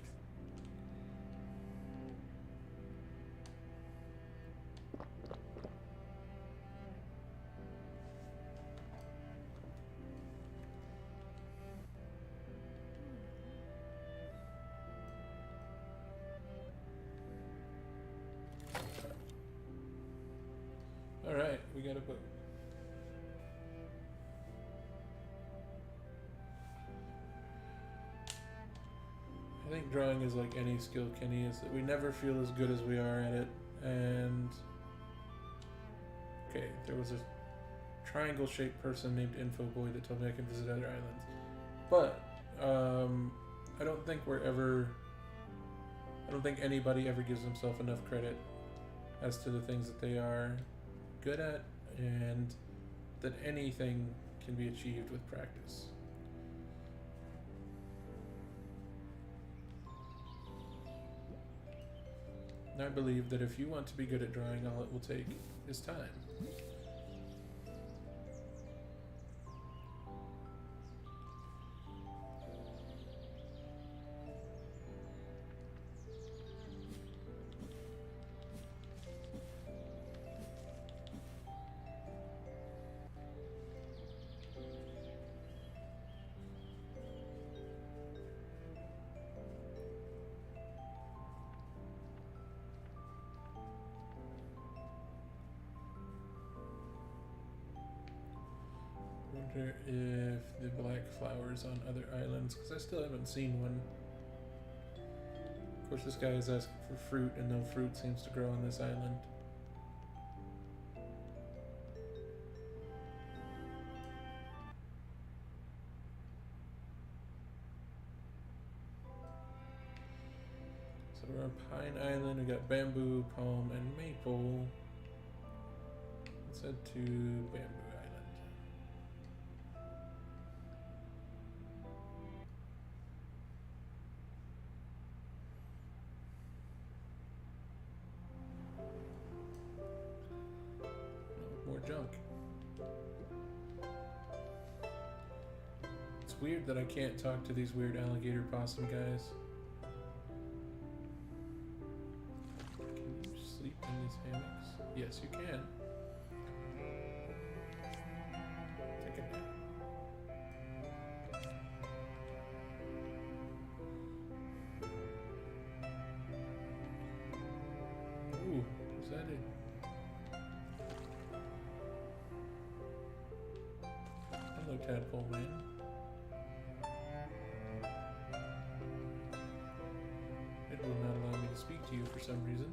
All right, we got a boat. I think drawing is like any skill, Kenny, is that we never feel as good as we are at it. And okay, there was a triangle-shaped person named Info Boy that told me I can visit other islands, but I don't think anybody ever gives themselves enough credit as to the things that they are good at, and that anything can be achieved with practice. And I believe that if you want to be good at drawing, all it will take is time. wonder if the black flowers on other islands, because I still haven't seen one. Of course, this guy is asking for fruit, and no fruit seems to grow on this island. So we're on Pine Island. We got bamboo, palm, and maple. Let's head to Bamboo Island. Oh, more junk. It's weird that I can't talk to these weird alligator possum guys. Can you sleep in these hammocks? Yes, you can. Take a nap. Ooh, is that it? Hello, tadpole man. It will not allow me to speak to you for some reason.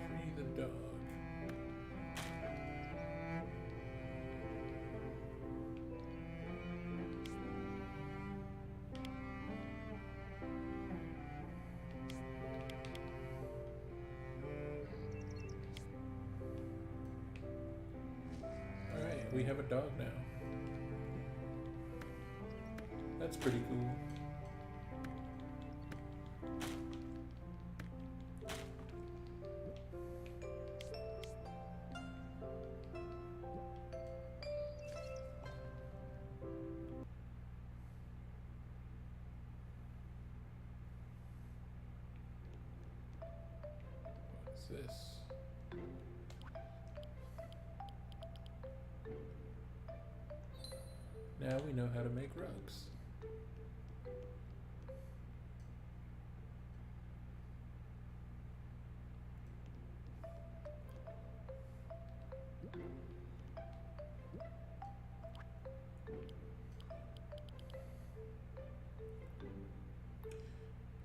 Free the dog. Alright, we have a dog now. That's pretty cool. What's this? Now we know how to make rugs.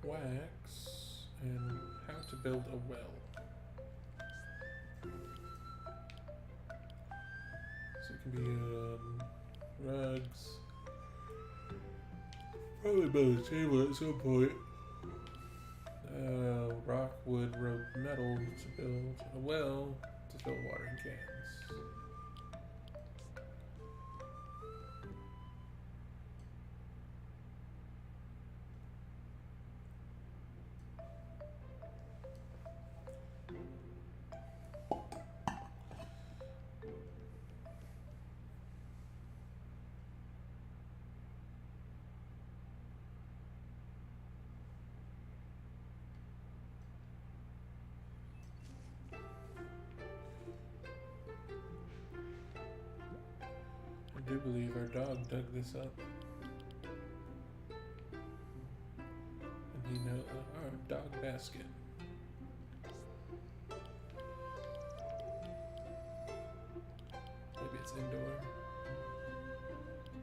Wax and how to build a well. So it can be rugs. Probably build a table at some point. Rock, wood, rope, metal to build a well to fill watering cans. I do believe our dog dug this up. And he knows our dog basket. Maybe it's indoor.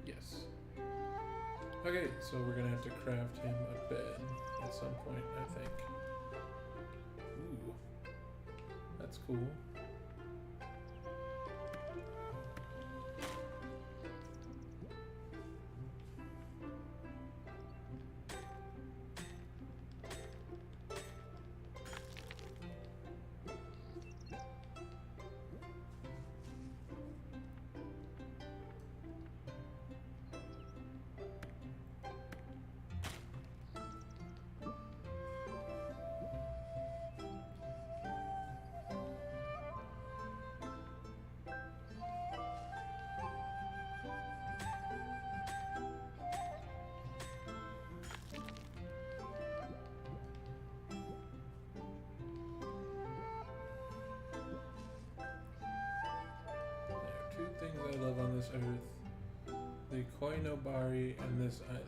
Yes. Okay, so we're gonna have to craft him a bed at some point, I think. Ooh. That's cool. settled on this earth, the Koinobari and this island.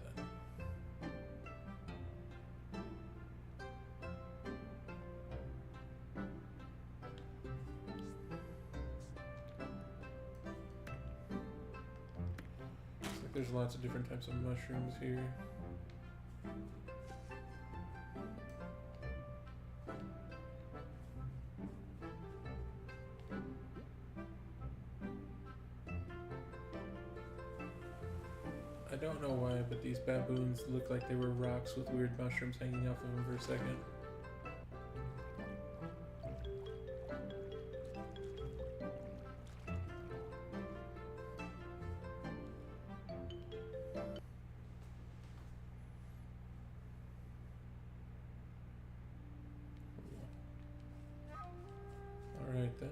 Looks like there's lots of different types of mushrooms here. I don't know why, but these baboons look like they were rocks with weird mushrooms hanging off of them for a second. Alright then.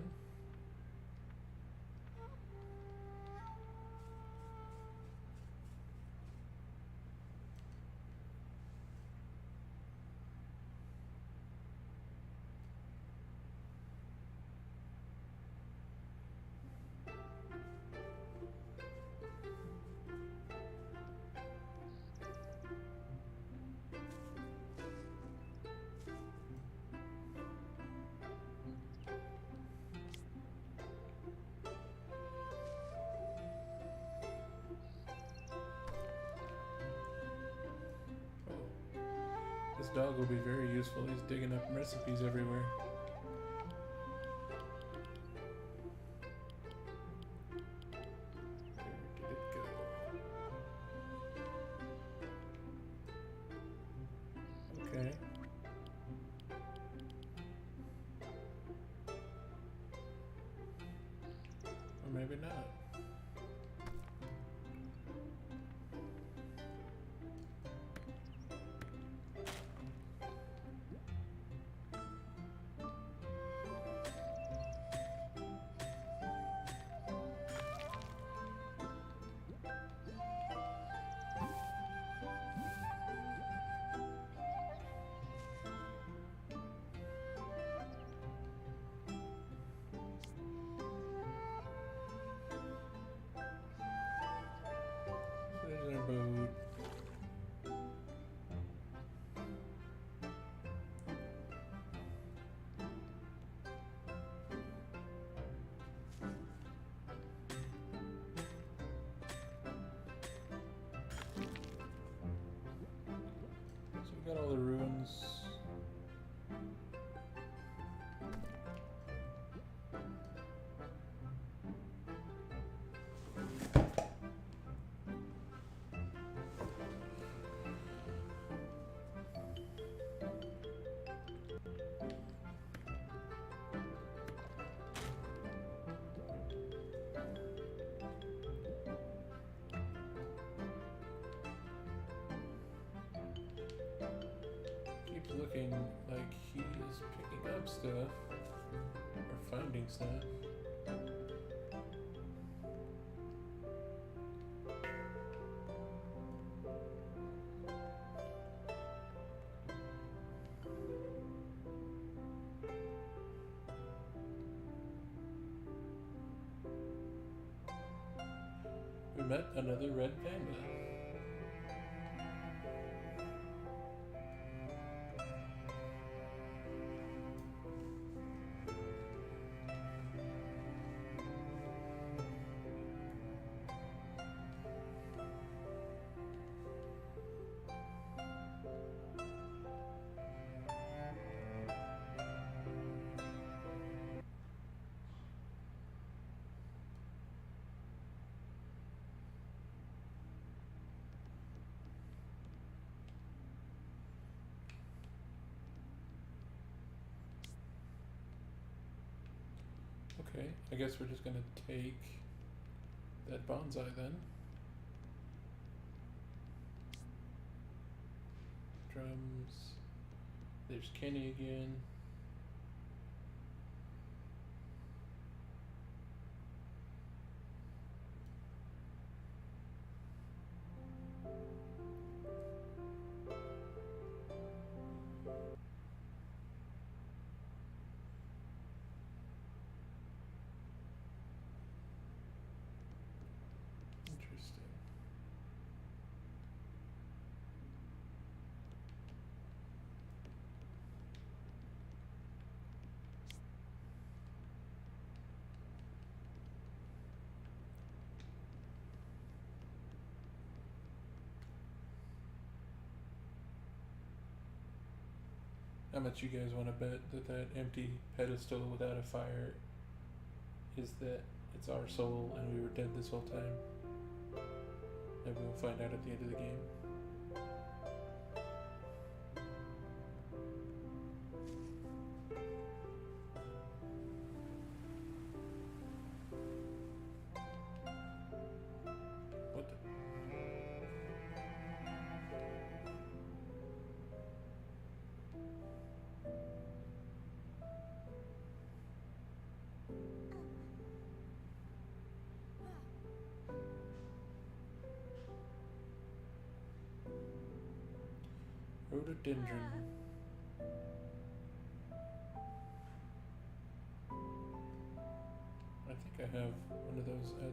This dog will be very useful. He's digging up recipes everywhere. Where did it go? Okay. Or maybe not. There's our boat. So we got all the ruins. Keeps looking like he is picking up stuff or finding stuff. We met another red panda. Okay, I guess we're just gonna take that bonsai then. Drums. There's Kenny again. How much you guys want to bet that that empty pedestal without a fire is that it's our soul and we were dead this whole time? Maybe we'll find out at the end of the game. What the? Rhododendron. I think I have one of those at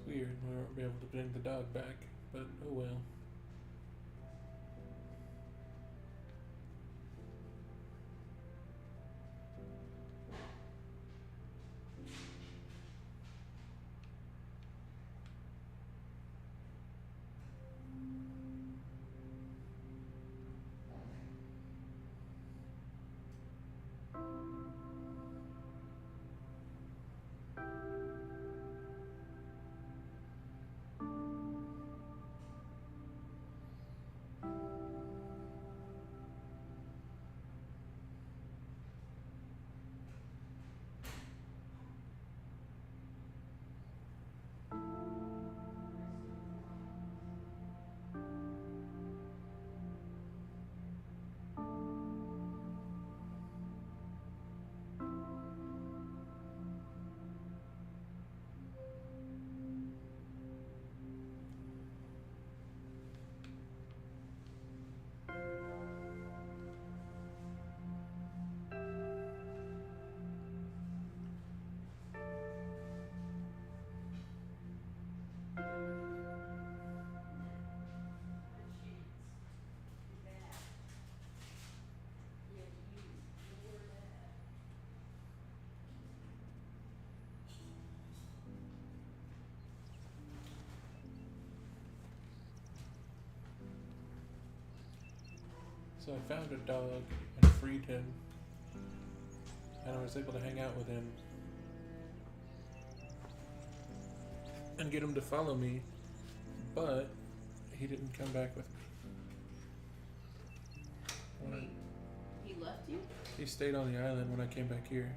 weird. We won't be able to bring the dog back, but oh well. So I found a dog and freed him, and I was able to hang out with him and get him to follow me, but he didn't come back with me. He left you? He stayed on the island when I came back here.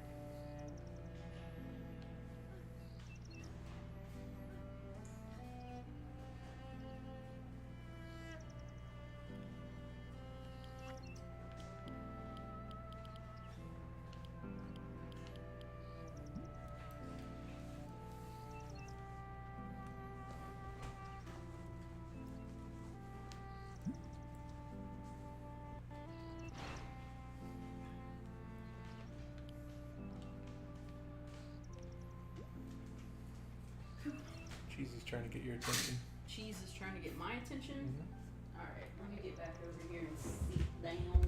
Cheese is trying to get your attention. Cheese is trying to get my attention? Mm-hmm. Alright, let me get back over here and sit down.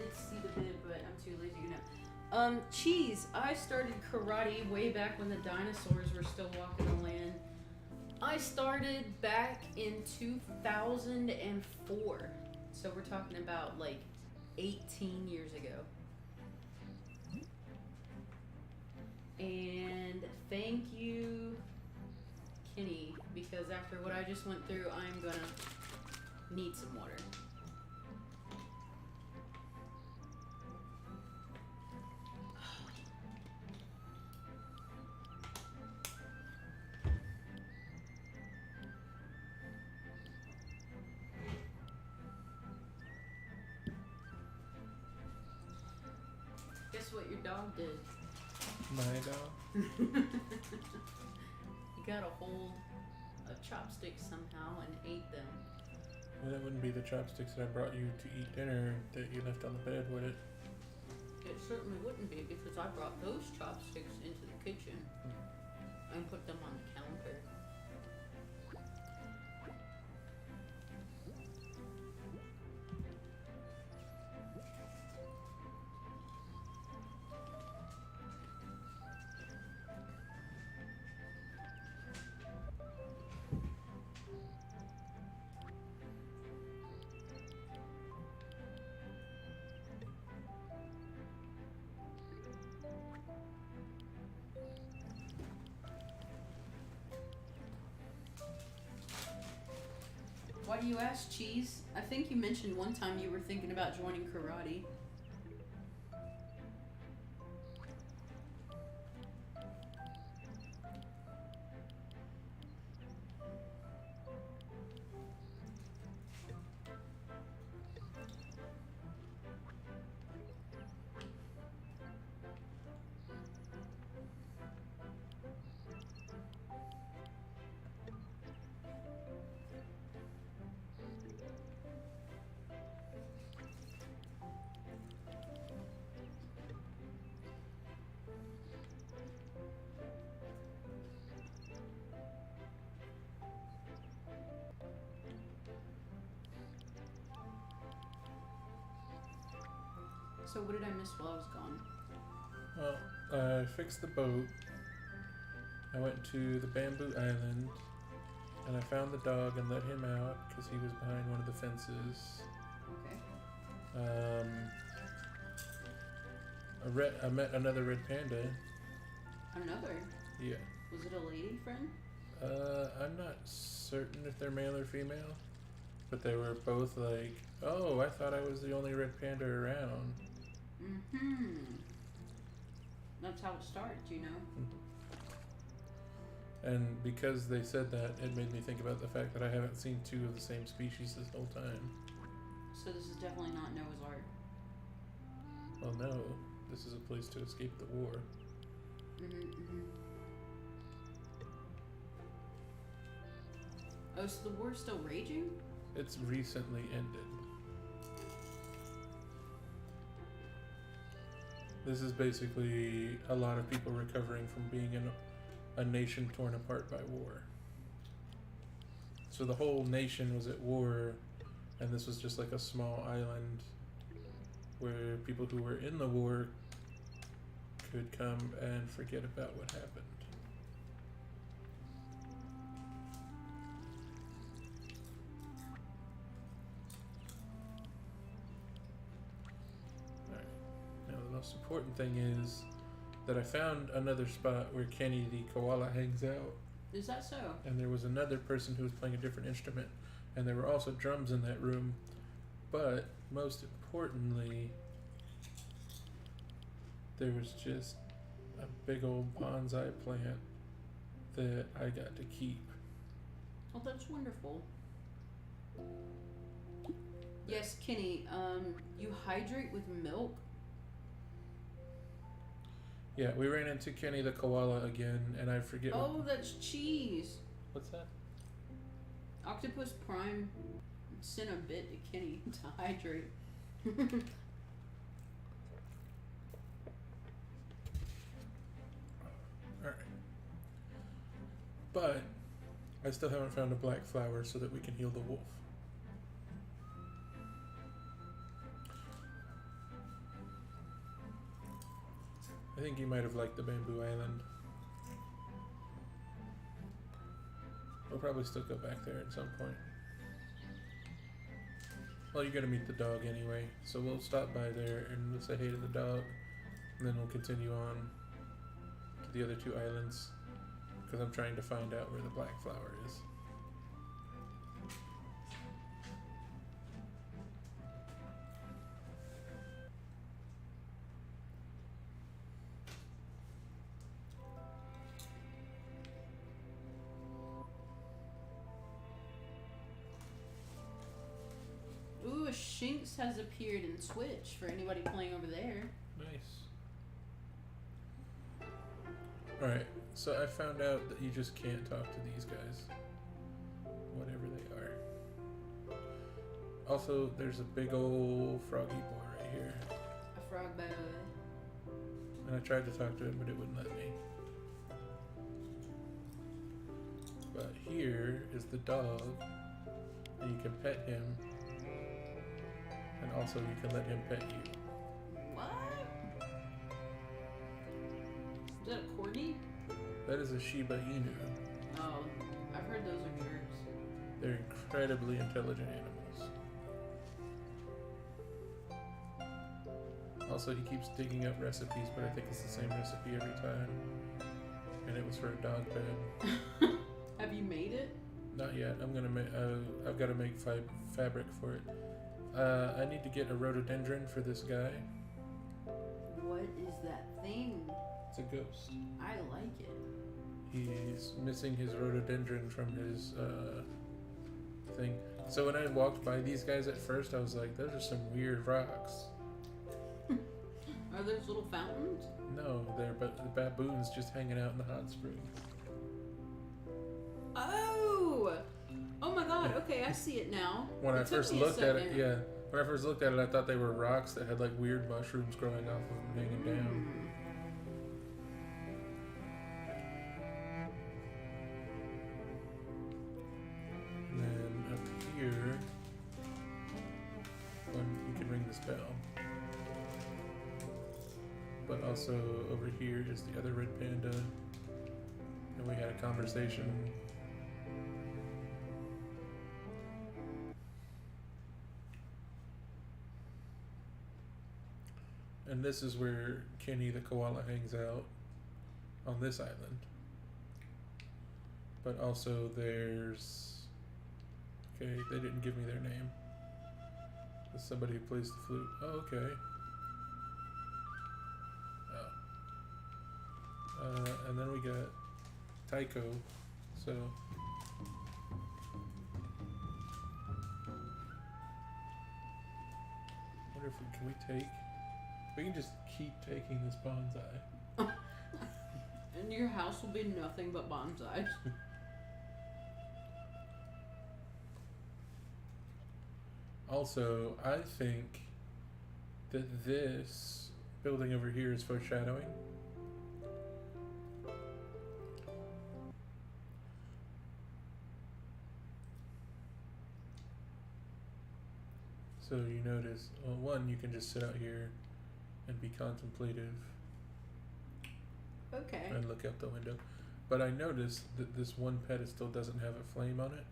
did see the vid, but I'm too lazy to know. Cheese. I started karate way back when the dinosaurs were still walking the land. I started back in 2004. So we're talking about like 18 years ago. And thank you, Kenny, because after what I just went through, I'm gonna need some water. Guess what your dog did? My dog. He got a hold of chopsticks somehow and ate them. Well, that wouldn't be the chopsticks that I brought you to eat dinner that you left on the bed, would it? It certainly wouldn't be because I brought those chopsticks into the kitchen and put them on the counter. Why do you ask, Cheese? I think you mentioned one time you were thinking about joining karate. So what did I miss while I was gone? Well, I fixed the boat. I went to the bamboo island, and I found the dog and let him out because he was behind one of the fences. Okay. I met another red panda. Another? Yeah. Was it a lady friend? I'm not certain if they're male or female, but they were both like, "Oh, I thought I was the only red panda around." Mm-hmm. That's how it starts, you know? And because they said that, it made me think about the fact that I haven't seen two of the same species this whole time. So this is definitely not Noah's Ark. Well, no, this is a place to escape the war. Mm-hmm. Oh, so the war's still raging? It's recently ended. This is basically a lot of people recovering from being in a nation torn apart by war. So the whole nation was at war, and this was just like a small island where people who were in the war could come and forget about what happened. Alright. Now the most important thing is that I found another spot where Kenny the koala hangs out. Is that so? And there was another person who was playing a different instrument, and there were also drums in that room. But most importantly, there was just a big old bonsai plant that I got to keep. Oh, that's wonderful. Yes, Kenny, you hydrate with milk? Yeah, we ran into Kenny the koala again, and I forget Oh, that's Cheese. what's that? Octopus Prime sent a bit to Kenny to hydrate. Alright. But I still haven't found a black flower so that we can heal the wolf. I think you might have liked the Bamboo Island. We'll probably still go back there at some point. Well, you're gonna meet the dog anyway, so we'll stop by there and we'll say hey to the dog, and then we'll continue on to the other two islands, because I'm trying to find out where the black flower is. Ooh, a Shinx has appeared in Switch for anybody playing over there. Nice. Alright, so I found out that you just can't talk to these guys. Whatever they are. Also, there's a big old froggy boy right here. A frog boy. And I tried to talk to him, but it wouldn't let me. But here is the dog, and you can pet him. And also you can let him pet you. What? Is that a corgi? That is a Shiba Inu. Oh, I've heard those are jerks. They're incredibly intelligent animals. Also, he keeps digging up recipes, but I think it's the same recipe every time. And it was for a dog bed. Have you made it? Not yet. I'm gonna make. I've got to make fabric for it. I need to get a rhododendron for this guy. What is that thing? It's a ghost. I like it. He's missing his rhododendron from his thing. So when I walked by these guys at first, I was like, those are some weird rocks. Are those little fountains? No, they're the baboons just hanging out in the hot spring. Oh! Oh my god, okay, I see it now. When I It took first me a looked at it, second. yeah. When I first looked at it, I thought they were rocks that had like weird mushrooms growing off of them, hanging down. And then up here, you can ring this bell. But also over here is the other red panda, and we had a conversation. And this is where Kenny the koala hangs out, on this island. But also there's... Okay, they didn't give me their name. There's somebody who plays the flute. Oh, okay. Oh. And then we got Tycho, so... I wonder if can we take... We can just keep taking this bonsai. And your house will be nothing but bonsais. Also, I think that this building over here is foreshadowing. So you notice, well, one, you can just sit out here and be contemplative Okay. and look out the window. But I noticed that this one pedestal doesn't have a flame on it.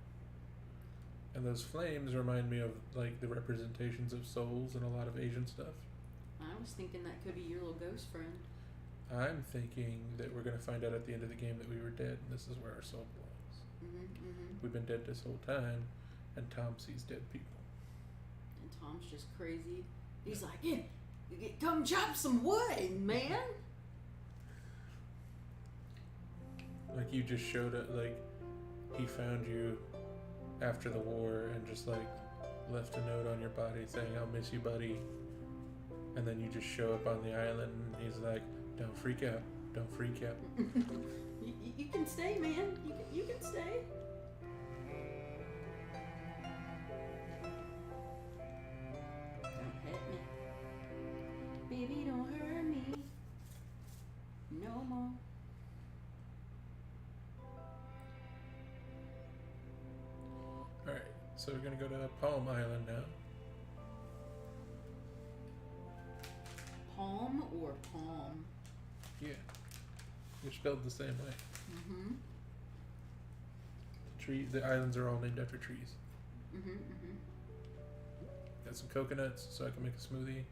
And those flames remind me of like the representations of souls in a lot of Asian stuff. I was thinking that could be your little ghost friend. I'm thinking that we're going to find out at the end of the game that we were dead and this is where our soul belongs. We've been dead this whole time, and Tom sees dead people. And Tom's just crazy. He's like, yeah, come chop some wood, man. Like you just showed up, like he found you after the war and just like left a note on your body saying, I'll miss you, buddy. And then you just show up on the island and he's like, don't freak out, don't freak out. You can stay, man. You can stay. Don't hurt me. Baby, don't hurt me. No more. Alright, so we're gonna go to Palm Island now. Palm or palm? Yeah. You're spelled the same way. Mm-hmm. The islands are all named after trees. Mm-hmm. Mm-hmm. Got some coconuts so I can make a smoothie.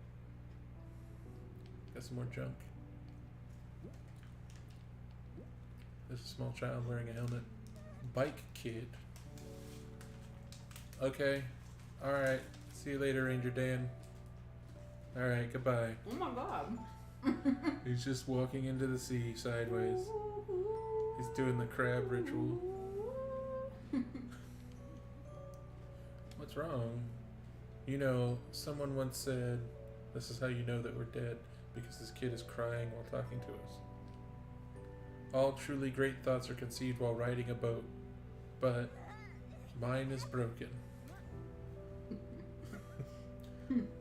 Got some more junk. There's a small child wearing a helmet. Bike kid. Okay. Alright. See you later, Ranger Dan. Alright, goodbye. Oh my god. He's just walking into the sea sideways. He's doing the crab ritual. What's wrong? You know, someone once said, this is how you know that we're dead, because this kid is crying while talking to us. All truly great thoughts are conceived while riding a boat, but mine is broken.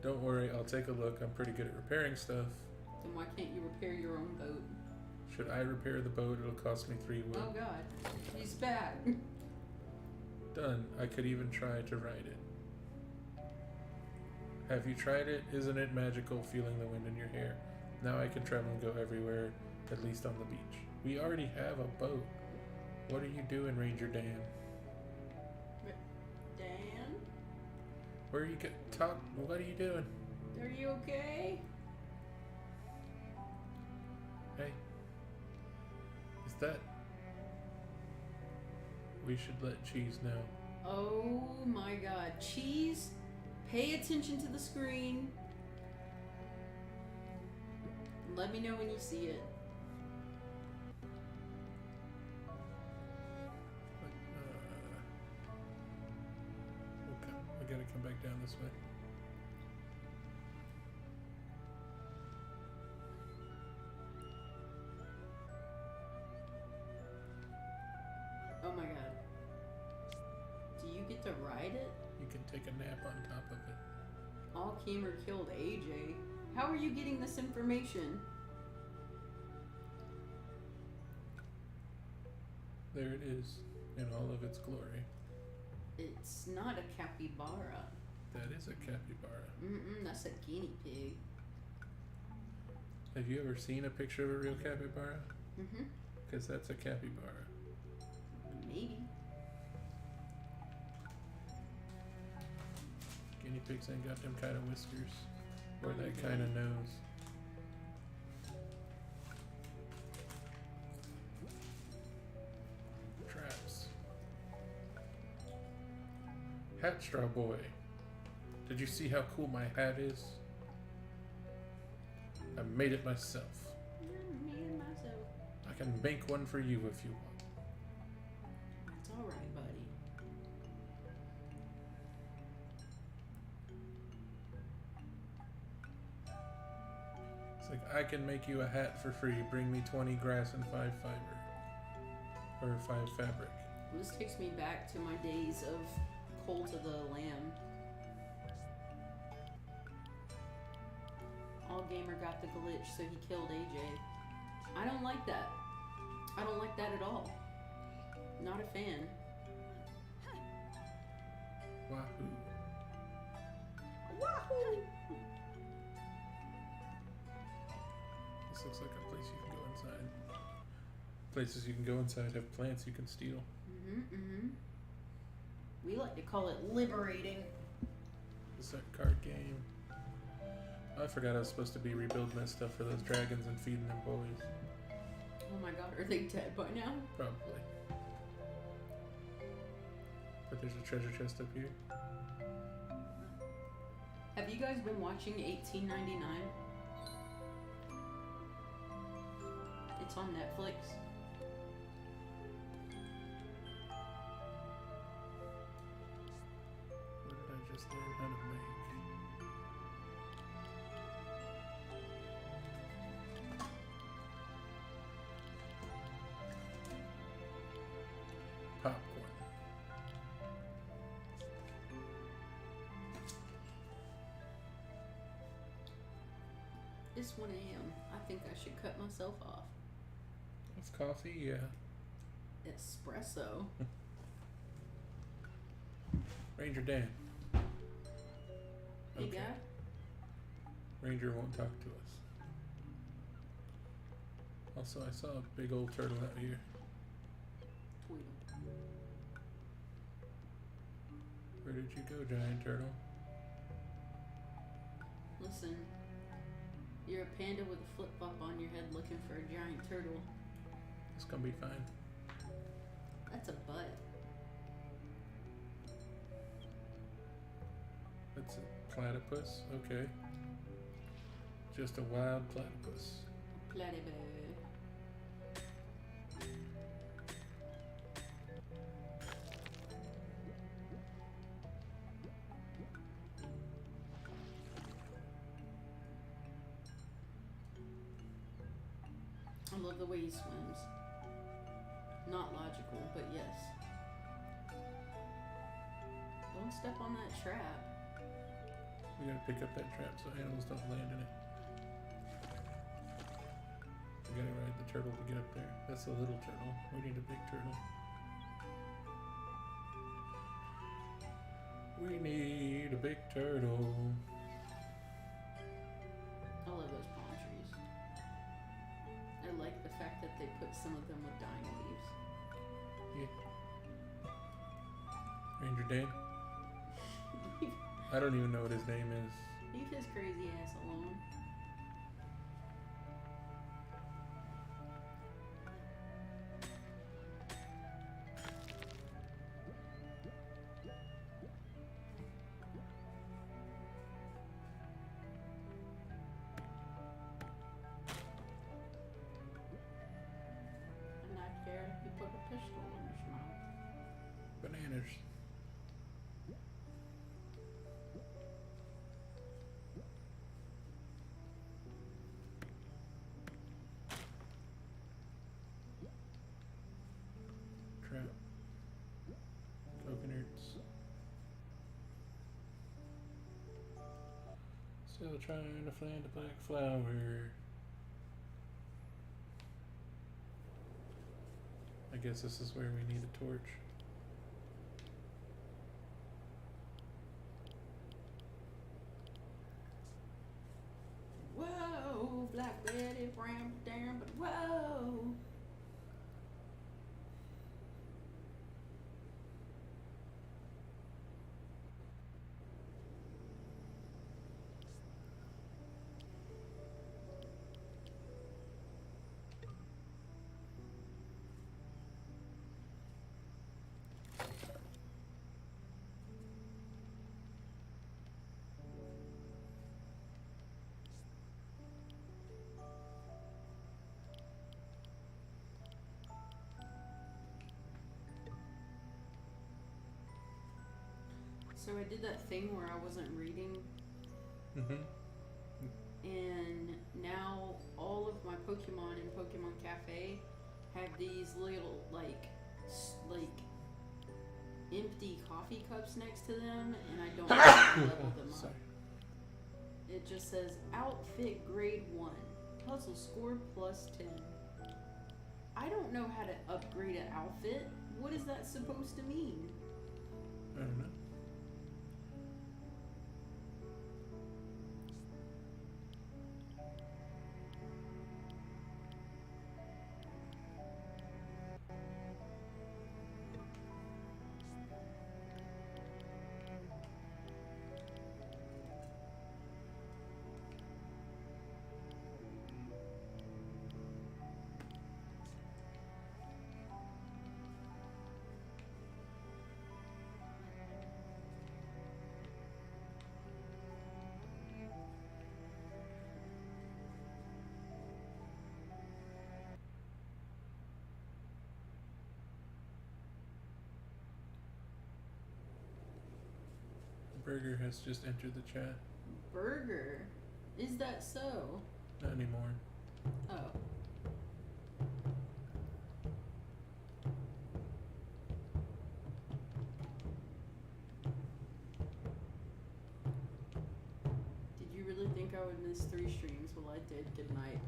Don't worry, I'll take a look. I'm pretty good at repairing stuff. Then why can't you repair your own boat? Should I repair the boat? It'll cost me 3 wood. Oh god. He's back. Done. I could even try to ride it. Have you tried it? Isn't it magical feeling the wind in your hair? Now I can travel and go everywhere, at least on the beach. We already have a boat. What are you doing, Ranger Dan? Dan? Where are you talk? What are you doing? Are you okay? Hey. Is that... We should let Cheese know. Oh my god. Cheese, pay attention to the screen. Let me know when you see it. Okay, I gotta come back down this way. Oh my god. Do you get to ride it? You can take a nap on top of it. All Gamer killed AJ. How are you getting this information? There it is, in all of its glory. It's not a capybara. That is a capybara. That's a guinea pig. Have you ever seen a picture of a real capybara? Mm-hmm. Because that's a capybara. Maybe. Guinea pigs ain't got them kind of whiskers. Or that kind of nose. Traps. Hat straw boy. Did you see how cool my hat is? I made it myself. Me and myself. I can make one for you if you want. That's alright, buddy. It's like, I can make you a hat for free. Bring me 20 grass and 5 fiber. Or 5 fabric. This takes me back to my days of Cult of the Lamb. All Gamer got the glitch, so he killed AJ. I don't like that. I don't like that at all. Not a fan. Wahoo. Wahoo! This looks like a place you can go inside. Places you can go inside have plants you can steal. We like to call it liberating. Is that card game? I forgot I was supposed to be rebuilding that stuff for those dragons and feeding them boys. Oh my god, are they dead by now? Probably. But there's a treasure chest up here. Have you guys been watching 1899? It's on Netflix. What did I just learn how to make? Popcorn. It's 1 a.m. I think I should cut myself off. It's coffee, yeah. Espresso. Ranger Dan. Hey, Okay. guy. Ranger won't talk to us. Also, I saw a big old turtle out here. Tweedle. Where did you go, giant turtle? Listen, you're a panda with a flip-flop on your head looking for a giant turtle. It's gonna be fine. That's a butt. That's a platypus? Okay. Just a wild platypus. Platypus. I love the way he swims. Not logical, but yes. Don't step on that trap. We gotta pick up that trap so animals don't land in it. We gotta ride the turtle to get up there. That's a little turtle. We need a big turtle. We need a big turtle. I love those palm trees. I like the fact that they put some of them with dying leaves. Yeah. Ranger Dan? I don't even know what his name is. Leave his crazy ass alone. I'm not scared if you put a pistol in his mouth. Bananas. Trap. Coconuts. Still trying to find a black flower. I guess this is where we need a torch. Whoa, Black Betty, ram down, but whoa. So I did that thing where I wasn't reading, Mm-hmm. and now all of my Pokemon in Pokemon Cafe have these little like empty coffee cups next to them, and I don't have to level them up. Sorry. It just says outfit grade 1, puzzle score +10. I don't know how to upgrade an outfit. What is that supposed to mean? I don't know. Burger has just entered the chat. Burger? Is that so? Not anymore. Oh. Did you really think I would miss 3 streams? Well, I did. Good night.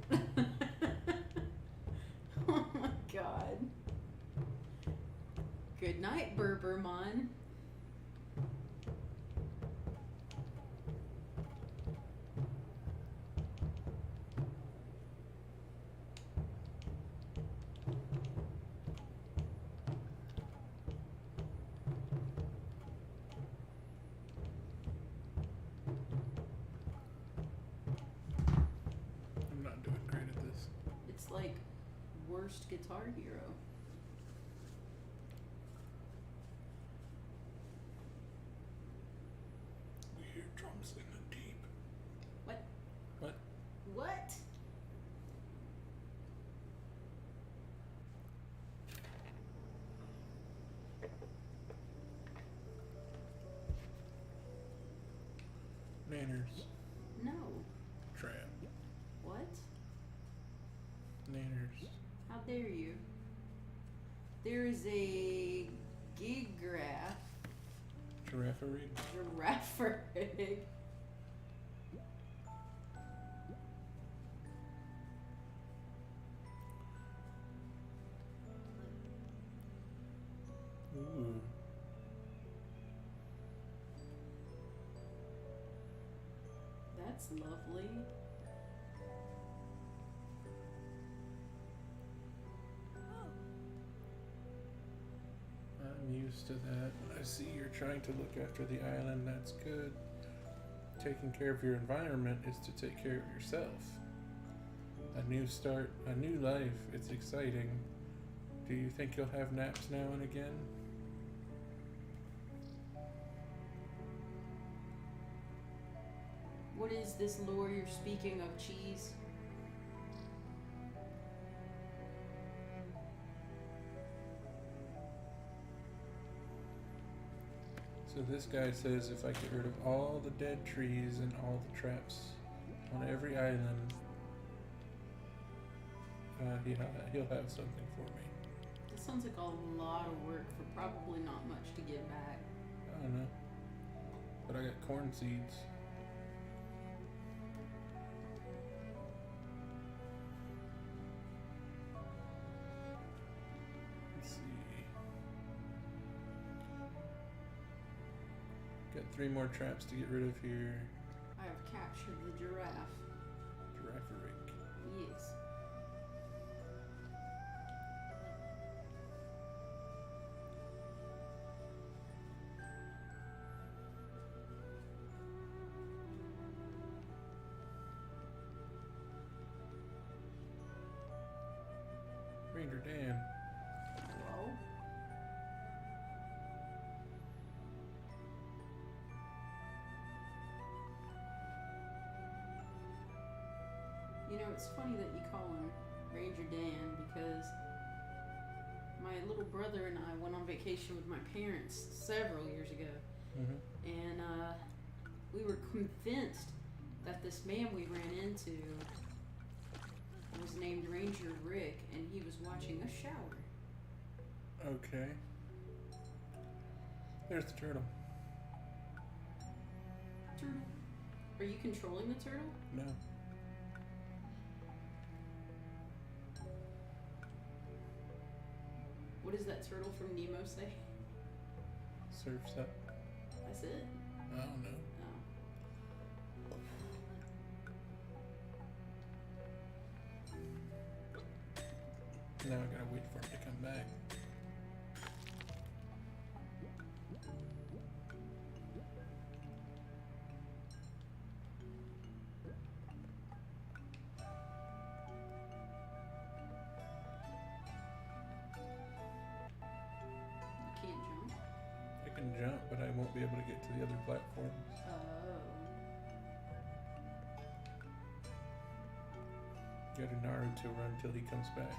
Oh my god. Good night, Burbermon. first Guitar Hero. We hear drums in the deep. What? What? What? Nanners. No. Trap. What? Nanners. How dare you? There is a gigraph, Giraffe rig. giraffe rig. Ooh. That's lovely. I'm used to that. I see you're trying to look after the island. That's good. Taking care of your environment is to take care of yourself. A new start, a new life. It's exciting. Do you think you'll have naps now and again? What is this lore you're speaking of, cheese? So this guy says if I get rid of all the dead trees and all the traps on every island, he'll have something for me. This sounds like a lot of work for probably not much to give back. I don't know. But I got corn seeds. Let's see. Got 3 more traps to get rid of here. I have captured the giraffe. Girafferic. Yes. Ranger Dan. Hello? You know, it's funny that you call him Ranger Dan because my little brother and I went on vacation with my parents several years ago, Mm-hmm. and we were convinced that this man we ran into was named Ranger Rick, and he was watching us shower. Okay. There's the turtle. Turtle? Are you controlling the turtle? No. What does that turtle from Nemo say? Surf's up. That's it? I don't know. Oh. Now I gotta wait for him to come back. You can't jump? I can jump, but I won't be able to get to the other platforms. Oh. Got a Naruto run till he comes back.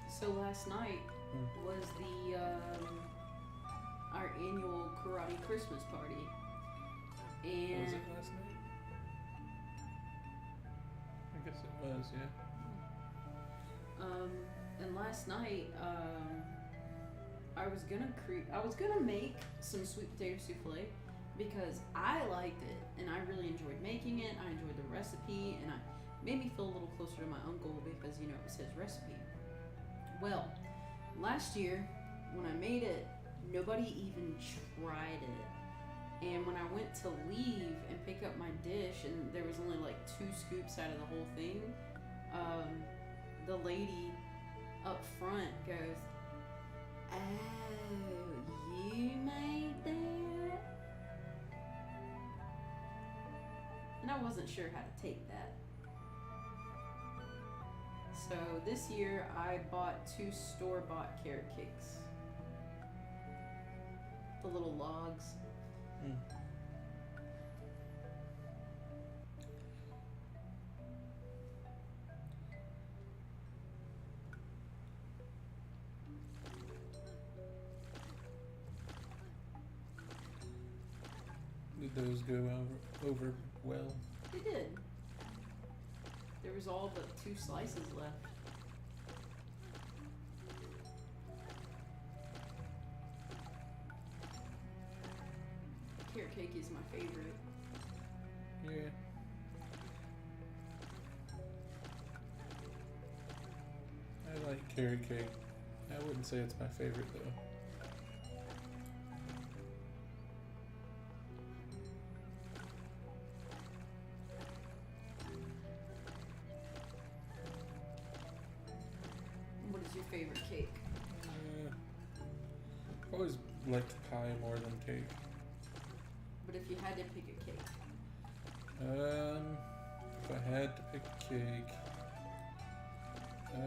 So last night was the our annual karate Christmas party, and Was it last night? I guess it was, yeah. and last night I was gonna make some sweet potato souffle because I liked it and I really enjoyed making it. I enjoyed the recipe, and it made me feel a little closer to my uncle because, you know, it says recipe. Well, last year when I made it, nobody even tried it. And when I went to leave and pick up my dish, and there was only like 2 scoops out of the whole thing, the lady up front goes, Oh, you made that? And I wasn't sure how to take that. So this year I bought 2 store-bought carrot cakes. The little logs. Mm. Did those go over well? They did. There was all but 2 slices left. Carrot cake is my favorite. Yeah. I like carrot cake. I wouldn't say it's my favorite though. What is your favorite cake? I always liked pie more than cake. But if you had to pick a cake. If I had to pick a cake, I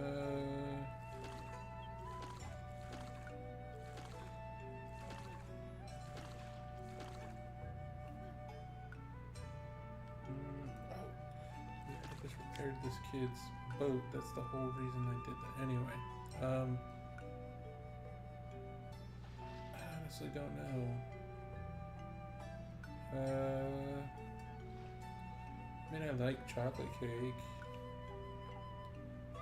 just repaired this kid's boat. That's the whole reason I did that. Anyway, I honestly don't know. I mean, I like chocolate cake. I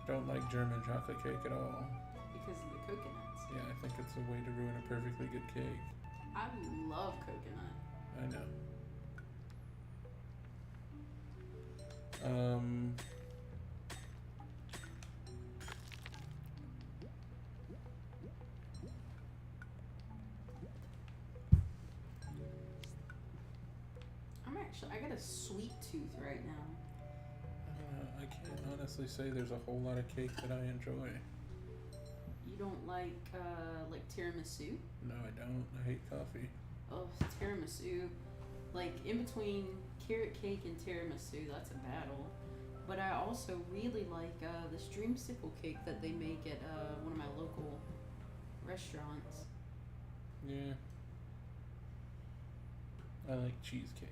don't like German chocolate cake at all. Because of the coconuts. Yeah, I think it's a way to ruin a perfectly good cake. I love coconut. I know. I got a sweet tooth right now. I can't honestly say there's a whole lot of cake that I enjoy. You don't like tiramisu? No, I don't. I hate coffee. Oh, tiramisu. Like, in between carrot cake and tiramisu, that's a battle. But I also really like the dreamsicle cake that they make at one of my local restaurants. Yeah. I like cheesecake.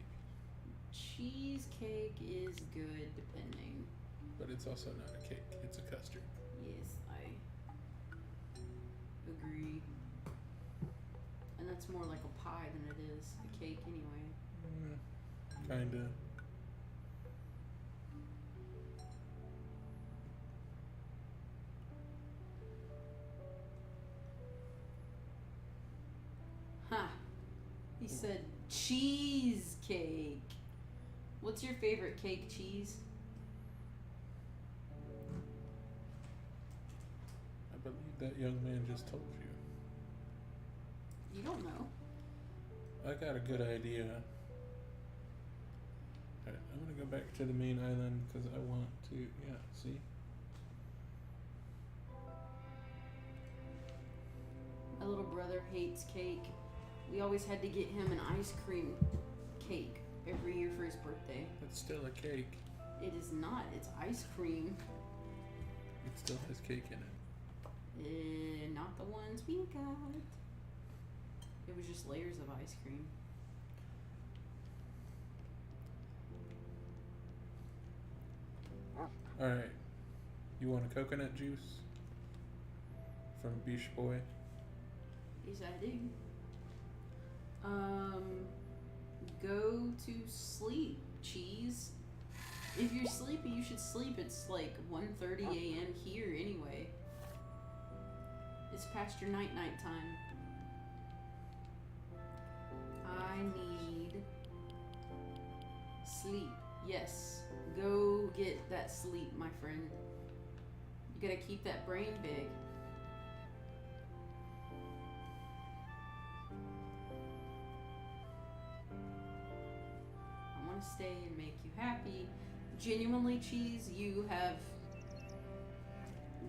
Cheesecake is good, depending. But it's also not a cake. It's a custard. Yes, I agree. And that's more like a pie than it is a cake anyway. Kinda. Ha! He said cheesecake. What's your favorite cake, Cheese? I believe that young man just told you. You don't know. I got a good idea. Alright, I'm gonna go back to the main island because I want to, yeah, see? My little brother hates cake. We always had to get him an ice cream cake every year for his birthday. It's still a cake. It is not. It's ice cream. It still has cake in it. Not the ones we got. It was just layers of ice cream. Alright. You want a coconut juice? From Beach Boy? Yes, I do. Go to sleep, Cheese. If you're sleepy, you should sleep. It's like 1:30 a.m. here anyway. It's past your night time. I need sleep. Yes. Go get that sleep, my friend. You gotta keep that brain big. I want to stay and make you happy. Genuinely, Cheese, you have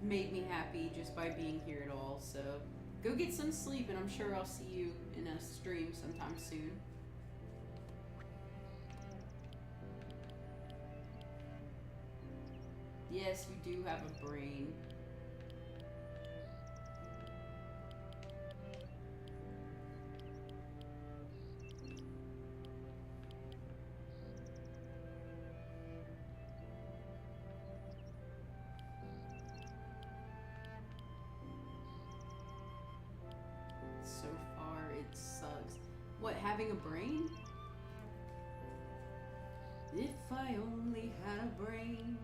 made me happy just by being here at all. So Go get some sleep, and I'm sure I'll see you in a stream sometime soon. Yes, you do have a brain. So far, it sucks. What, having a brain? If I only had a brain.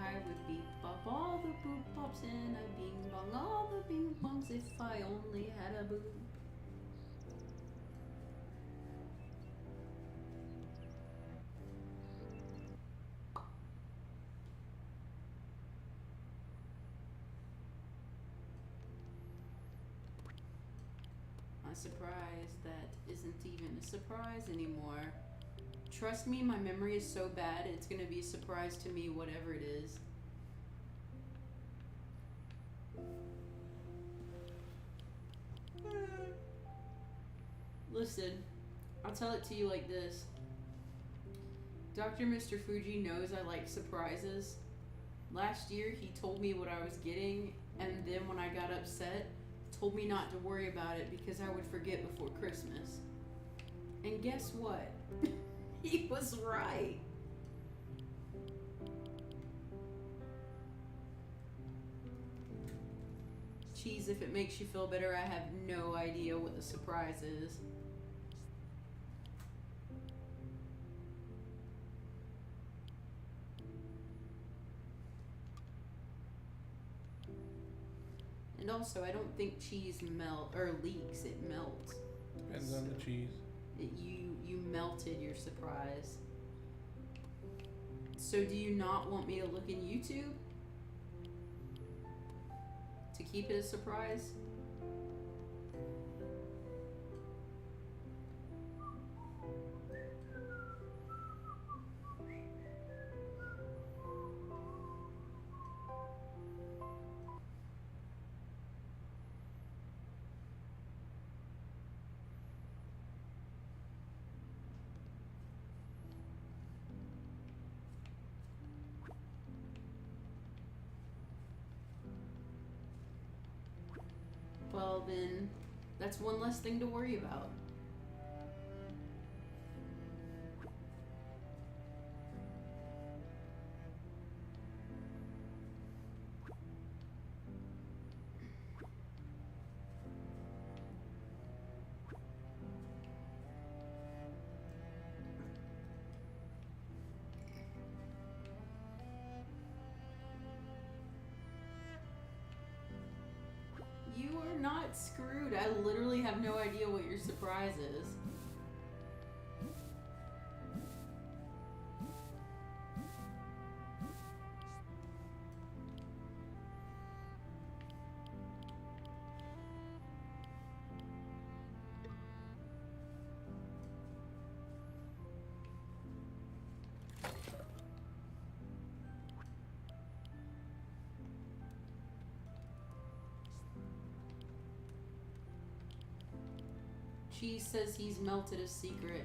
I would beep bop all the boop bops and I'd bing bong all the bing bongs if I only had a boop. I'm surprised that isn't even a surprise anymore. Trust me, my memory is so bad, it's gonna be a surprise to me, whatever it is. Listen, I'll tell it to you like this. Dr. Mr. Fuji knows I like surprises. Last year, he told me what I was getting, and then when I got upset, told me not to worry about it because I would forget before Christmas. And guess what? He was right. Cheese, if it makes you feel better, I have no idea what the surprise is. And also, I don't think cheese leaks, it melts. Depends on the cheese. You melted your surprise. So do you not want me to look in YouTube? To keep it a surprise? Well, then, that's one less thing to worry about. You are not screwed. I literally have no idea what your surprise is. Cheese says he's melted a secret.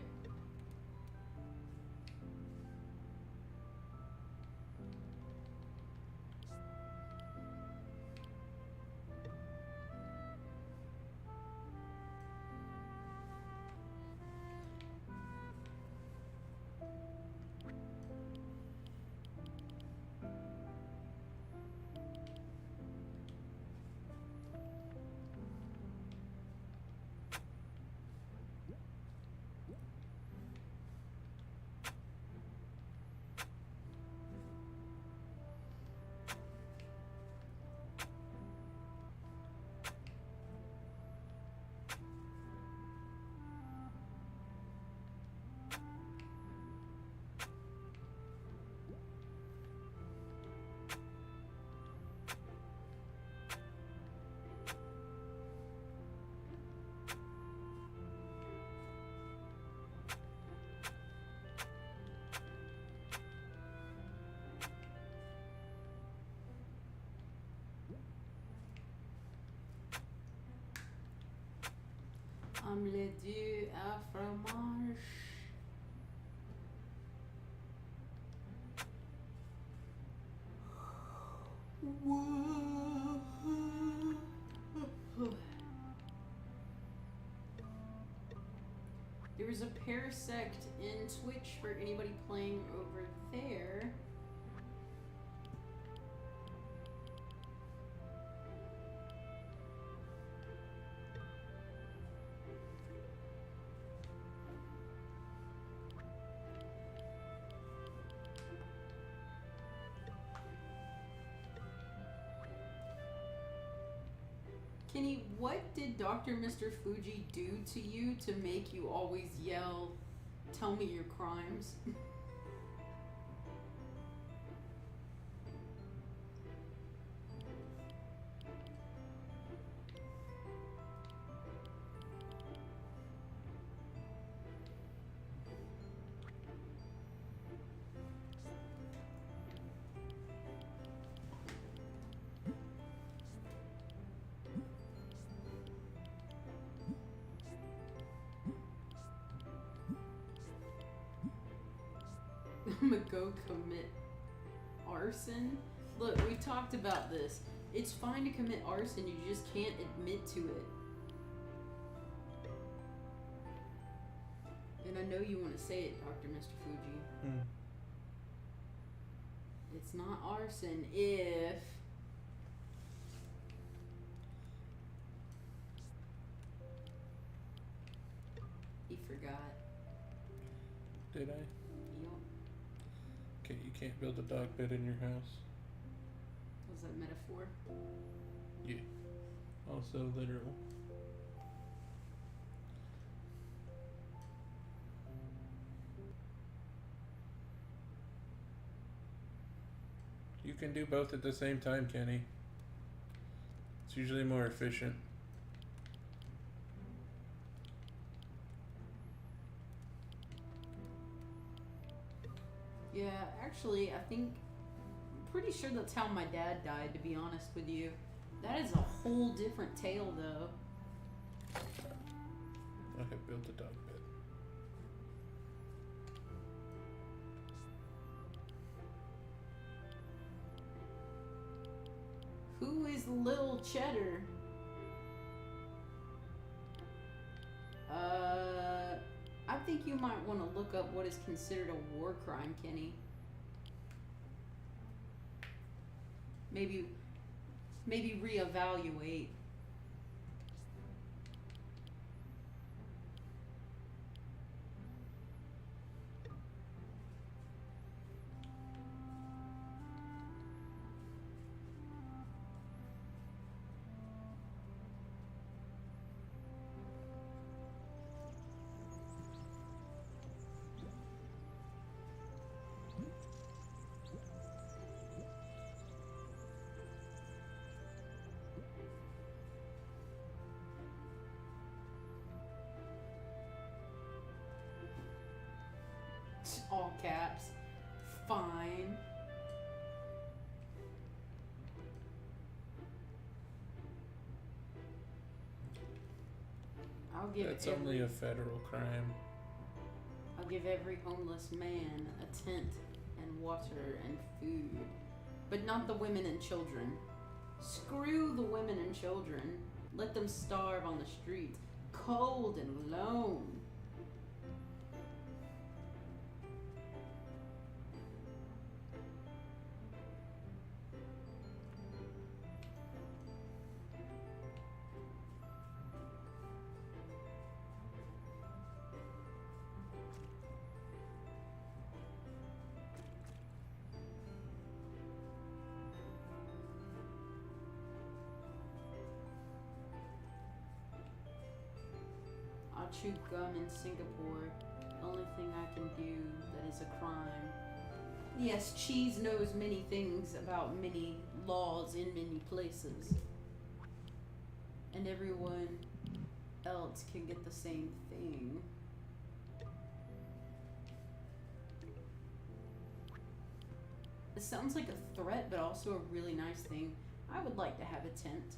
Omelette du à fromage. There was a parasect in Twitch for anybody playing over there. Kenny, what did Dr. Mr. Fuji do to you to make you always yell, "Tell me your crimes"? I'm gonna go commit arson. Look, we've talked about this. It's fine to commit arson, you just can't admit to it. And I know you want to say it, Dr. Mr. Fuji. It's not arson if... He forgot. Did I? Yup. Okay, you can't build a dog bed in your house. Was that metaphor? Yeah. Also literal. You can do both at the same time, Kenny. It's usually more efficient. Yeah, actually, I'm pretty sure that's how my dad died, to be honest with you. That is a whole different tale, though. I have built a dog bed. Who is Lil Cheddar? I think you might want to look up what is considered a war crime, Kenny. Maybe reevaluate. All caps. Fine. I'll give That's only a federal crime. I'll give every homeless man a tent and water and food. But not the women and children. Screw the women and children. Let them starve on the streets, cold and alone. I'll chew gum in Singapore. The only thing I can do that is a crime. Yes, cheese knows many things about many laws in many places. And everyone else can get the same thing. It sounds like a threat, but also a really nice thing. I would like to have a tent.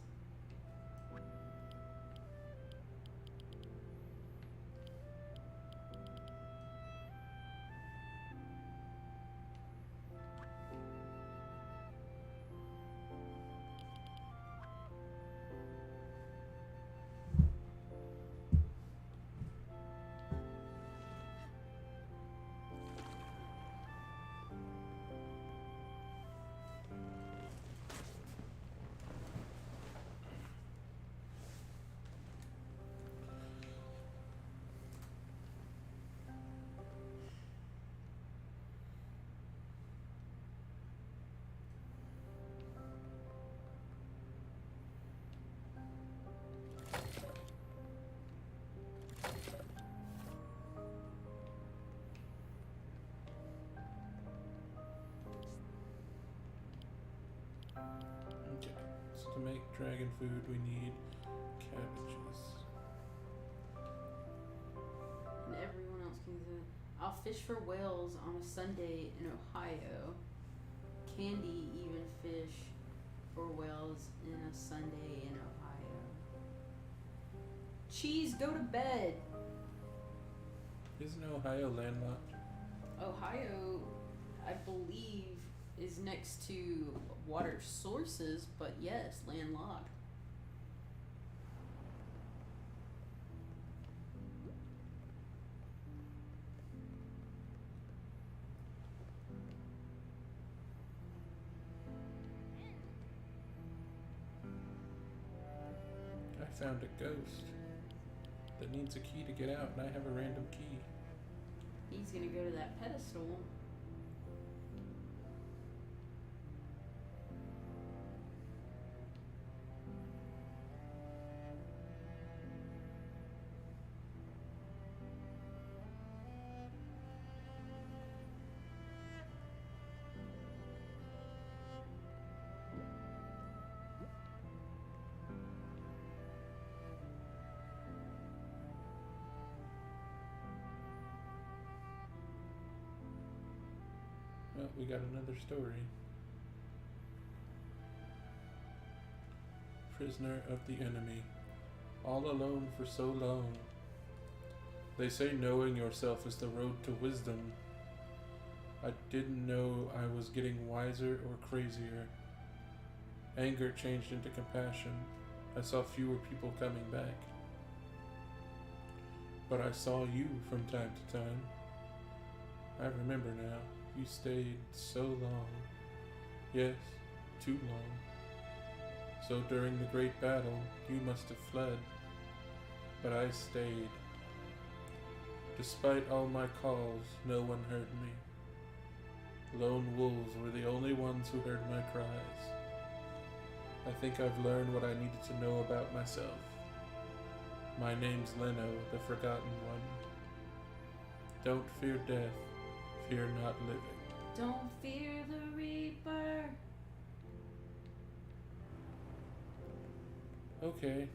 To make dragon food, we need cabbages. And everyone else can do it. I'll fish for whales on a Sunday in Ohio. Candy even fish for whales in a Sunday in Ohio. Cheese, go to bed. Isn't Ohio landlocked? Ohio, I believe, is next to water sources, but yes, landlocked. I found a ghost that needs a key to get out, and I have a random key. He's gonna go to that pedestal. Well, we got another story. Prisoner of the enemy, all alone for so long. They say knowing yourself is the road to wisdom. I didn't know I was getting wiser or crazier. Anger changed into compassion. I saw fewer people coming back. But I saw you from time to time. I remember now. You stayed so long. Yes, too long. So during the great battle, you must have fled. But I stayed. Despite all my calls, no one heard me. Lone wolves were the only ones who heard my cries. I think I've learned what I needed to know about myself. My name's Leno, the Forgotten One. Don't fear death, fear not living. Don't fear the Reaper. Okay,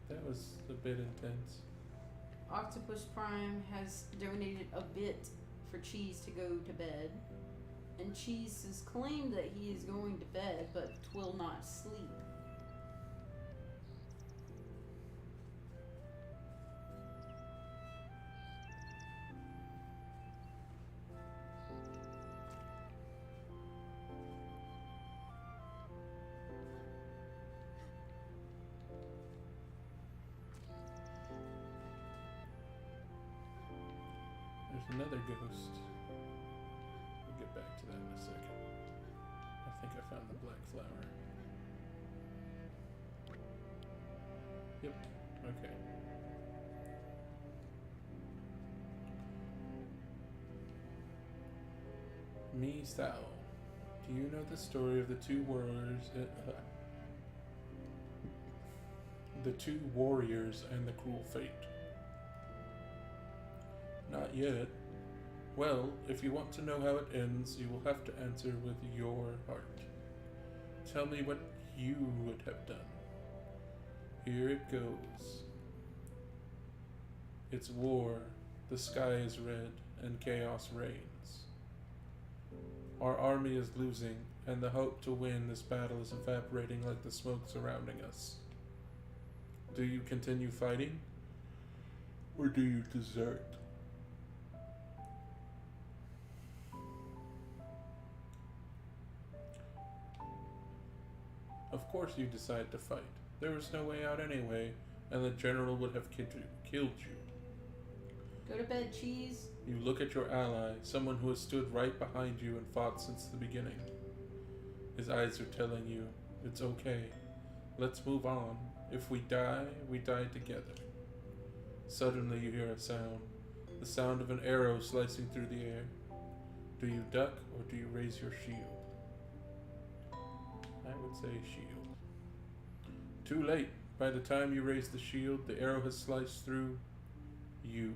that was a bit intense. Octopus Prime has donated a bit for Cheese to go to bed. And Cheese has claimed that he is going to bed, but will not sleep. There's another ghost. We'll get back to that in a second. I think I found the black flower. Yep, okay. Me Sao. Do you know the story of the two warriors? The two warriors and the cruel fate? Not yet. Well, if you want to know how it ends, you will have to answer with your heart. Tell me what you would have done. Here it goes. It's war, the sky is red, and chaos reigns. Our army is losing, and the hope to win this battle is evaporating like the smoke surrounding us. Do you continue fighting? Or do you desert? Of course you decide to fight. There was no way out anyway, and the general would have killed you. Go to bed, Cheese. You look at your ally, someone who has stood right behind you and fought since the beginning. His eyes are telling you, it's okay. Let's move on. If we die together. Suddenly you hear a sound. The sound of an arrow slicing through the air. Do you duck or do you raise your shield? I would say shield. Too late. By the time you raise the shield, the arrow has sliced through you.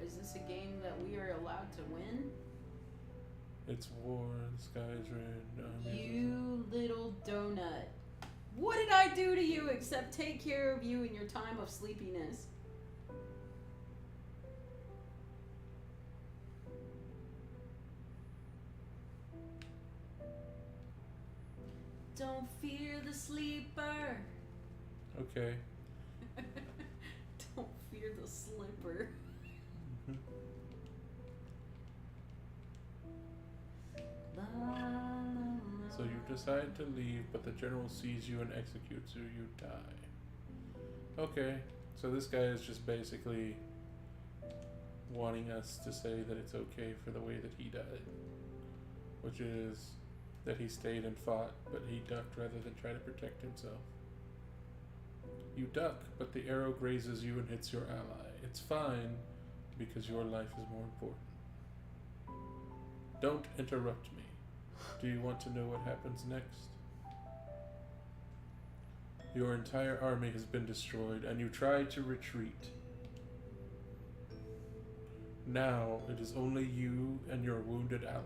Is this this a game that we are allowed to win? It's war, the sky is red. You little donut. What did I do to you except take care of you in your time of sleepiness? Don't fear the sleeper. Okay. Don't fear the slipper. La, la, la. So you decide to leave, but the general sees you and executes you. You die. Okay. So this guy is just basically wanting us to say that it's okay for the way that he died, which is that he stayed and fought, but he ducked rather than try to protect himself. You duck, but the arrow grazes you and hits your ally. It's fine, because your life is more important. Don't interrupt me. Do you want to know what happens next? Your entire army has been destroyed, and you try to retreat. Now it is only you and your wounded ally.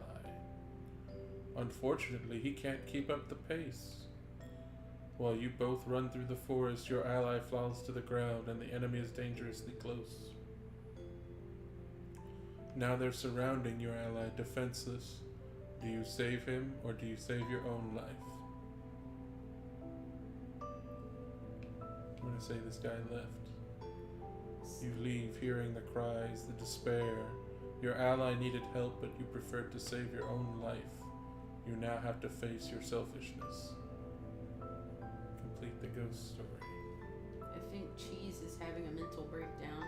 Unfortunately, he can't keep up the pace. While you both run through the forest, your ally falls to the ground and the enemy is dangerously close. Now they're surrounding your ally, defenseless. Do you save him or do you save your own life? I'm gonna say this guy left. You leave hearing the cries, the despair. Your ally needed help, but you preferred to save your own life. You now have to face your selfishness. Complete the ghost story. I think Cheese is having a mental breakdown.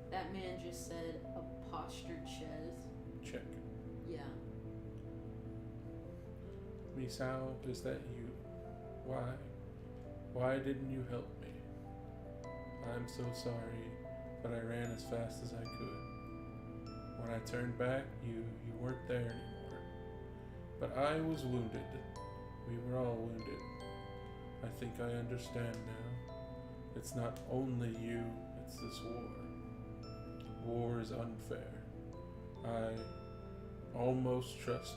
That man just said a postured chaise. Check. Yeah. Misao, is that you? Why? Why didn't you help me? I'm so sorry, but I ran as fast as I could. When I turned back, you weren't there anymore. But I was wounded. We were all wounded. I think I understand now. It's not only you, it's this war. War is unfair. I almost trust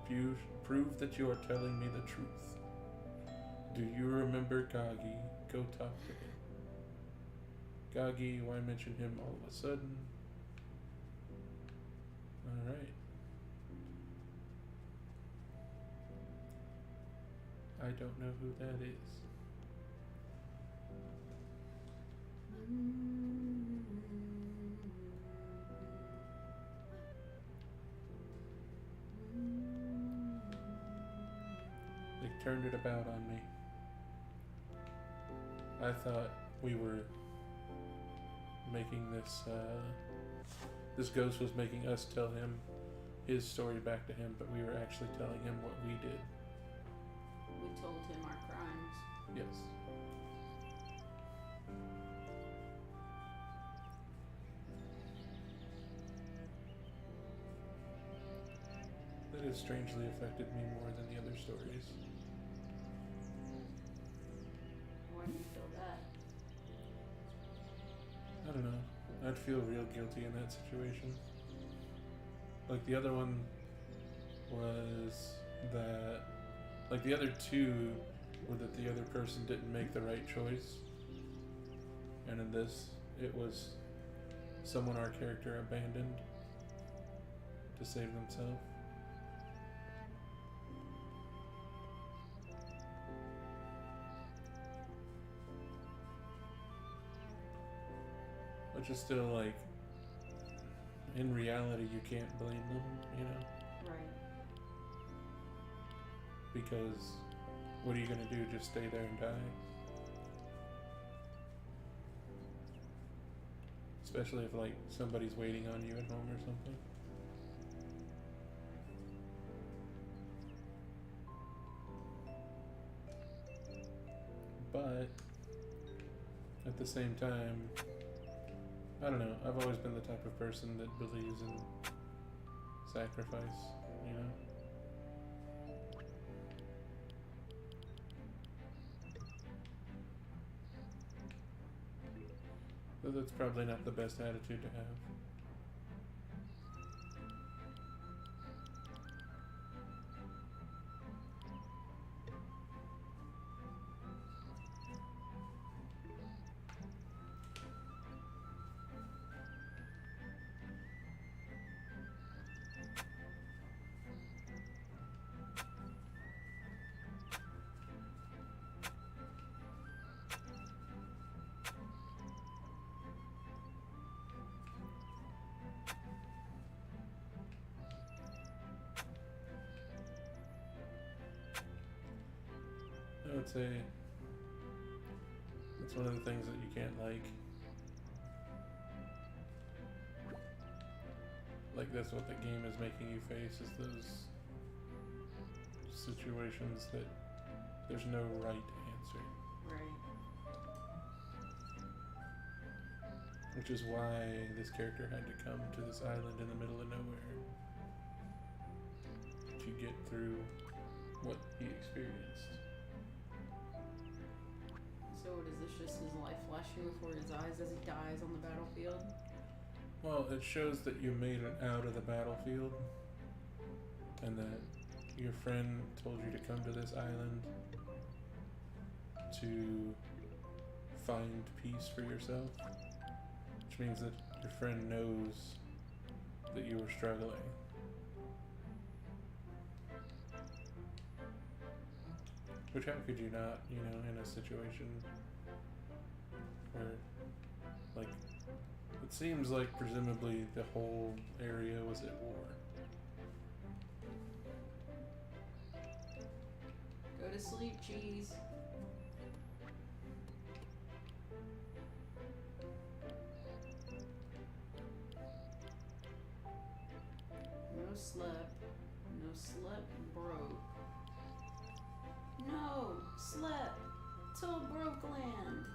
you. Prove that you are telling me the truth. Do you remember Gagi? Go talk to him. Gagi, why mention him all of a sudden? Alright. I don't know who that is. They turned it about on me. I thought we were making this, this ghost was making us tell him his story back to him, but we were actually telling him what we did. We told him our crimes. Yes. That has strangely affected me more than the other stories. Why do you feel that? I don't know. I'd feel real guilty in that situation. Like the other one was that, like the other two were that the other person didn't make the right choice. And in this, it was someone our character abandoned to save themselves. Which is still like, in reality, you can't blame them, you know? Right. Because what are you gonna do? Just stay there and die? Especially if like somebody's waiting on you at home or something. But at the same time, I don't know, I've always been the type of person that believes in sacrifice, you know? But that's probably not the best attitude to have. I would say that's one of the things that you can't like. Like that's what the game is making you face, is those situations that there's no right answer. Right. Which is why this character had to come to this island in the middle of nowhere to get through what he experienced. So is this just his life flashing before his eyes as he dies on the battlefield? Well, it shows that you made it out of the battlefield and that your friend told you to come to this island to find peace for yourself, which means that your friend knows that you were struggling. Which, how could you not, in a situation where, like, it seems like presumably the whole area was at war. Go to sleep, Cheese. No slept. No slept broke. No, slept till broke land.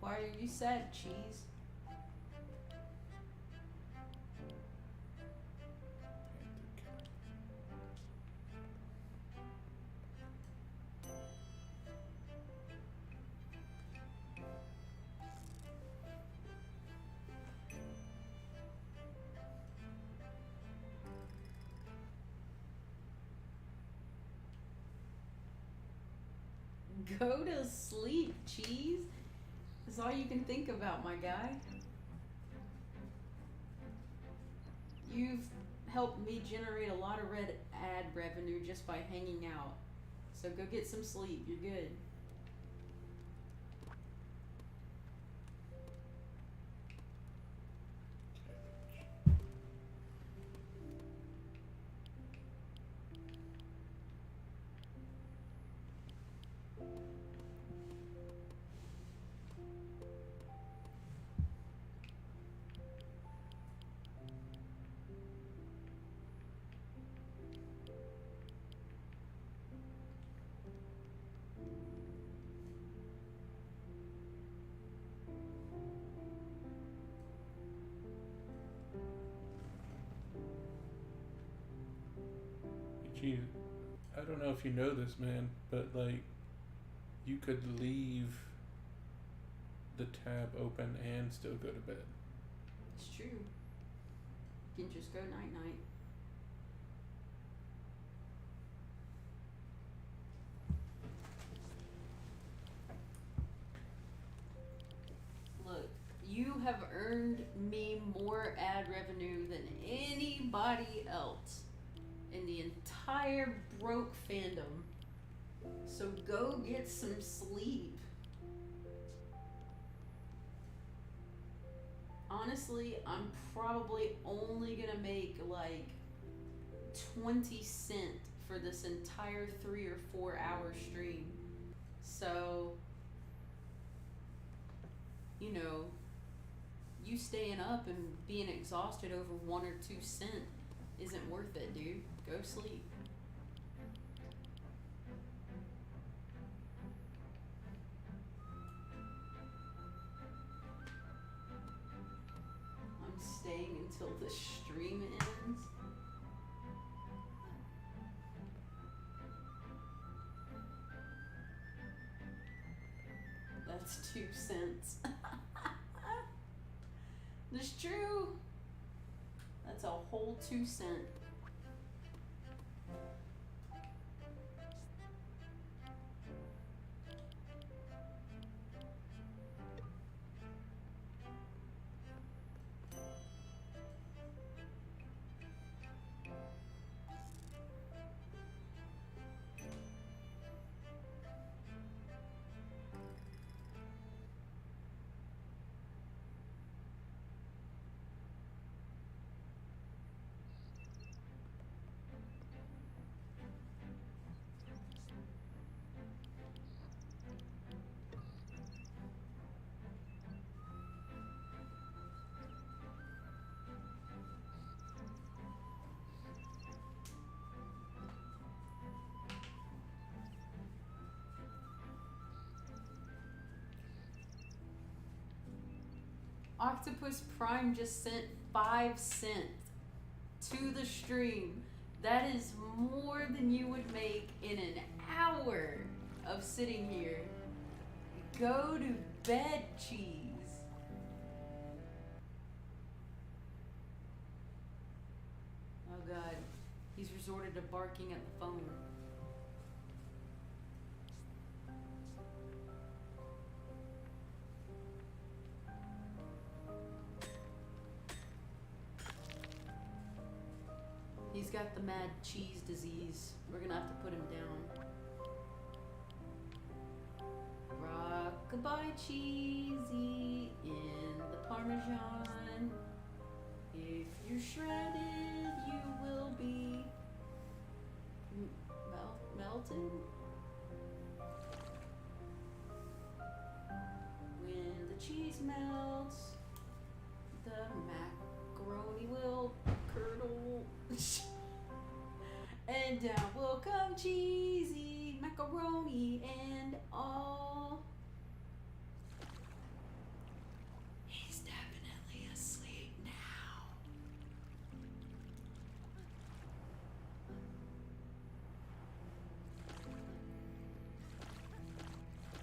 Why are you sad, Cheese? Go to sleep, Cheese. That's all you can think about, my guy. You've helped me generate a lot of ad revenue just by hanging out. So go get some sleep. You're good. Gee, I don't know if you know this, man, but like, you could leave the tab open and still go to bed. It's true. You can just go night-night. Look, you have earned me more ad revenue than anybody else in the entire Broke fandom. So go get some sleep. Honestly, I'm probably only gonna make like 20 cents for this entire 3 or 4 hour stream. So, you know, you staying up and being exhausted over 1 or 2 cents isn't worth it, dude. Go sleep. I'm staying until the stream ends. That's 2 cents. That's true. That's a whole 2 cents. Octopus Prime just sent 5 cents to the stream. That is more than you would make in an hour of sitting here. Go to bed, cheese. Oh God, he's resorted to barking at the phone. He's got the mad cheese disease. We're gonna have to put him down. Rockabye cheesy in the Parmesan. If you're shredded, you will be melted. When the cheese melts, the macaroni will curdle. And down will come cheesy macaroni and all. He's definitely asleep now.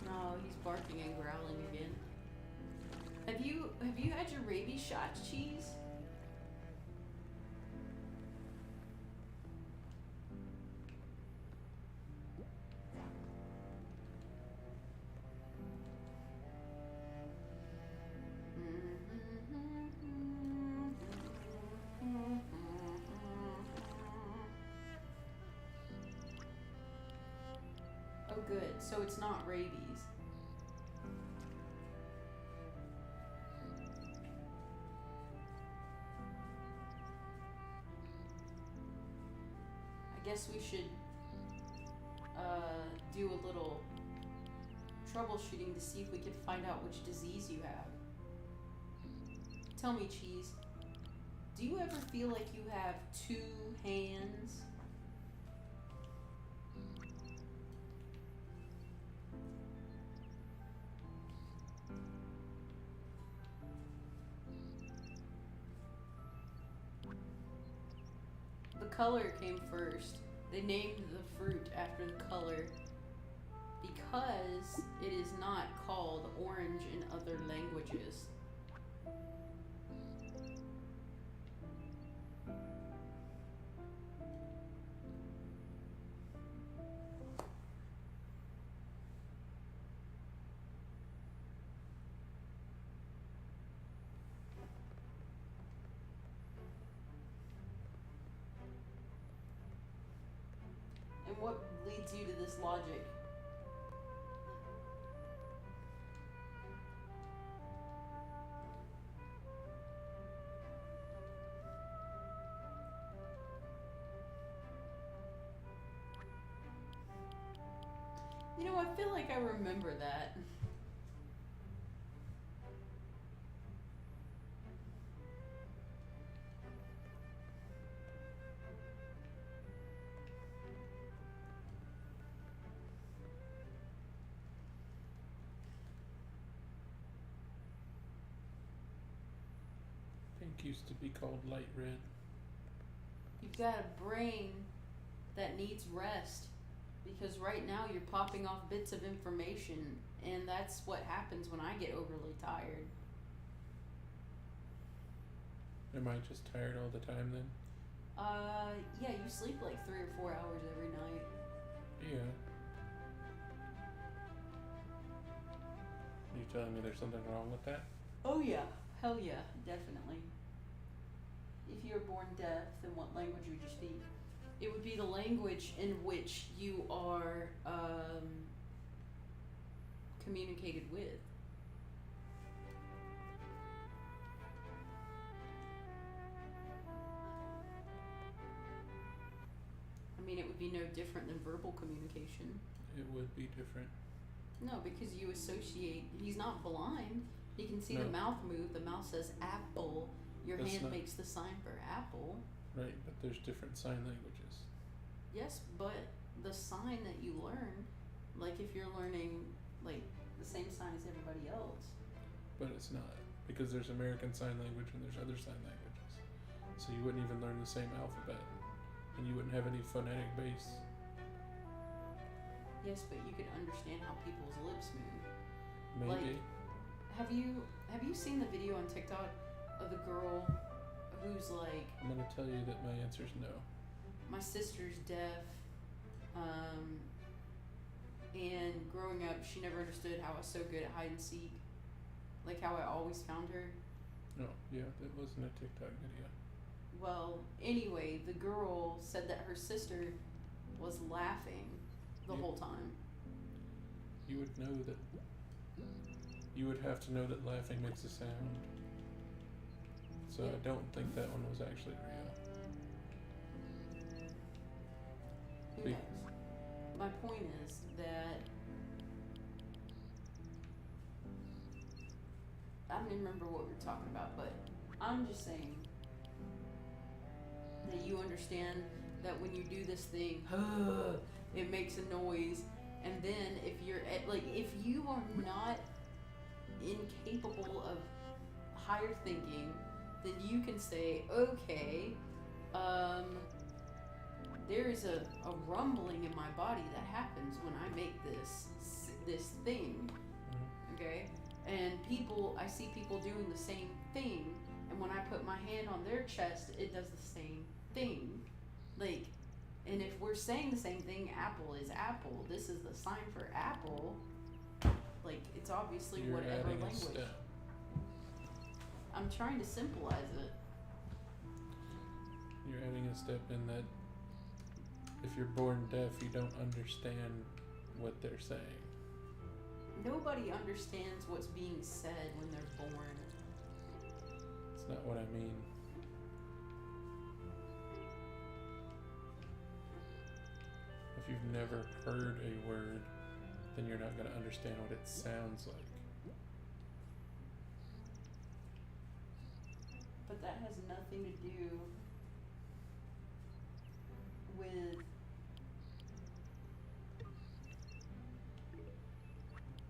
No, he's barking and growling again. Have you had your rabies shots, cheese? Oh good, so it's not rabies. I guess we should do a little troubleshooting to see if we can find out which disease you have. Tell me, cheese, do you ever feel like you have 2 hands? The color came first. They named the fruit after the color because it is not called orange in other languages. And what leads you to this logic? You know, I feel like I remember that. Pink used to be called light red. You've got a brain that needs rest because right now you're popping off bits of information, and that's what happens when I get overly tired. Am I just tired all the time then? Yeah, you sleep like 3 or 4 hours every night. Yeah. You telling me there's something wrong with that? Oh yeah, hell yeah, definitely. If you were born deaf, then what language would you speak? It would be the language in which you are communicated with. I mean, it would be no different than verbal communication. It would be different. No, because you associate. He's not blind. He can see No. the mouth move. The mouth says apple. Your That's hand not- makes the sign for apple. Right, but there's different sign languages. Yes, but the sign that you learn, like if you're learning like the same sign as everybody else. But it's not. Because there's American Sign Language and there's other sign languages. So you wouldn't even learn the same alphabet. And you wouldn't have any phonetic base. Yes, but you could understand how people's lips move. Maybe. Like, have you seen the video on TikTok of the girl who's like, I'm gonna tell you that my answer is no. my sister's deaf, and growing up she never understood how I was so good at hide and seek, like how I always found her. No, yeah, that wasn't a TikTok video. Well, anyway, the girl said that her sister was laughing the Yeah. whole time. You would know that. You would have to know that laughing makes a sound. So Yeah. I don't think that one was actually real. Who Be- knows? My point is that I don't even remember what we were talking about, but I'm just saying that you understand that when you do this thing, it makes a noise, and then if you're at, like, if you are not incapable of higher thinking, then you can say, okay, there is a rumbling in my body that happens when I make this thing, okay? And I see people doing the same thing, and when I put my hand on their chest, it does the same thing. Like, and if we're saying the same thing, apple is apple, this is the sign for apple, like, it's obviously You're whatever adding a language. step. I'm trying to symbolize it. You're adding a step in that if you're born deaf, you don't understand what they're saying. Nobody understands what's being said when they're born. It's not what I mean. If you've never heard a word, then you're not going to understand what it sounds like. But that has nothing to do with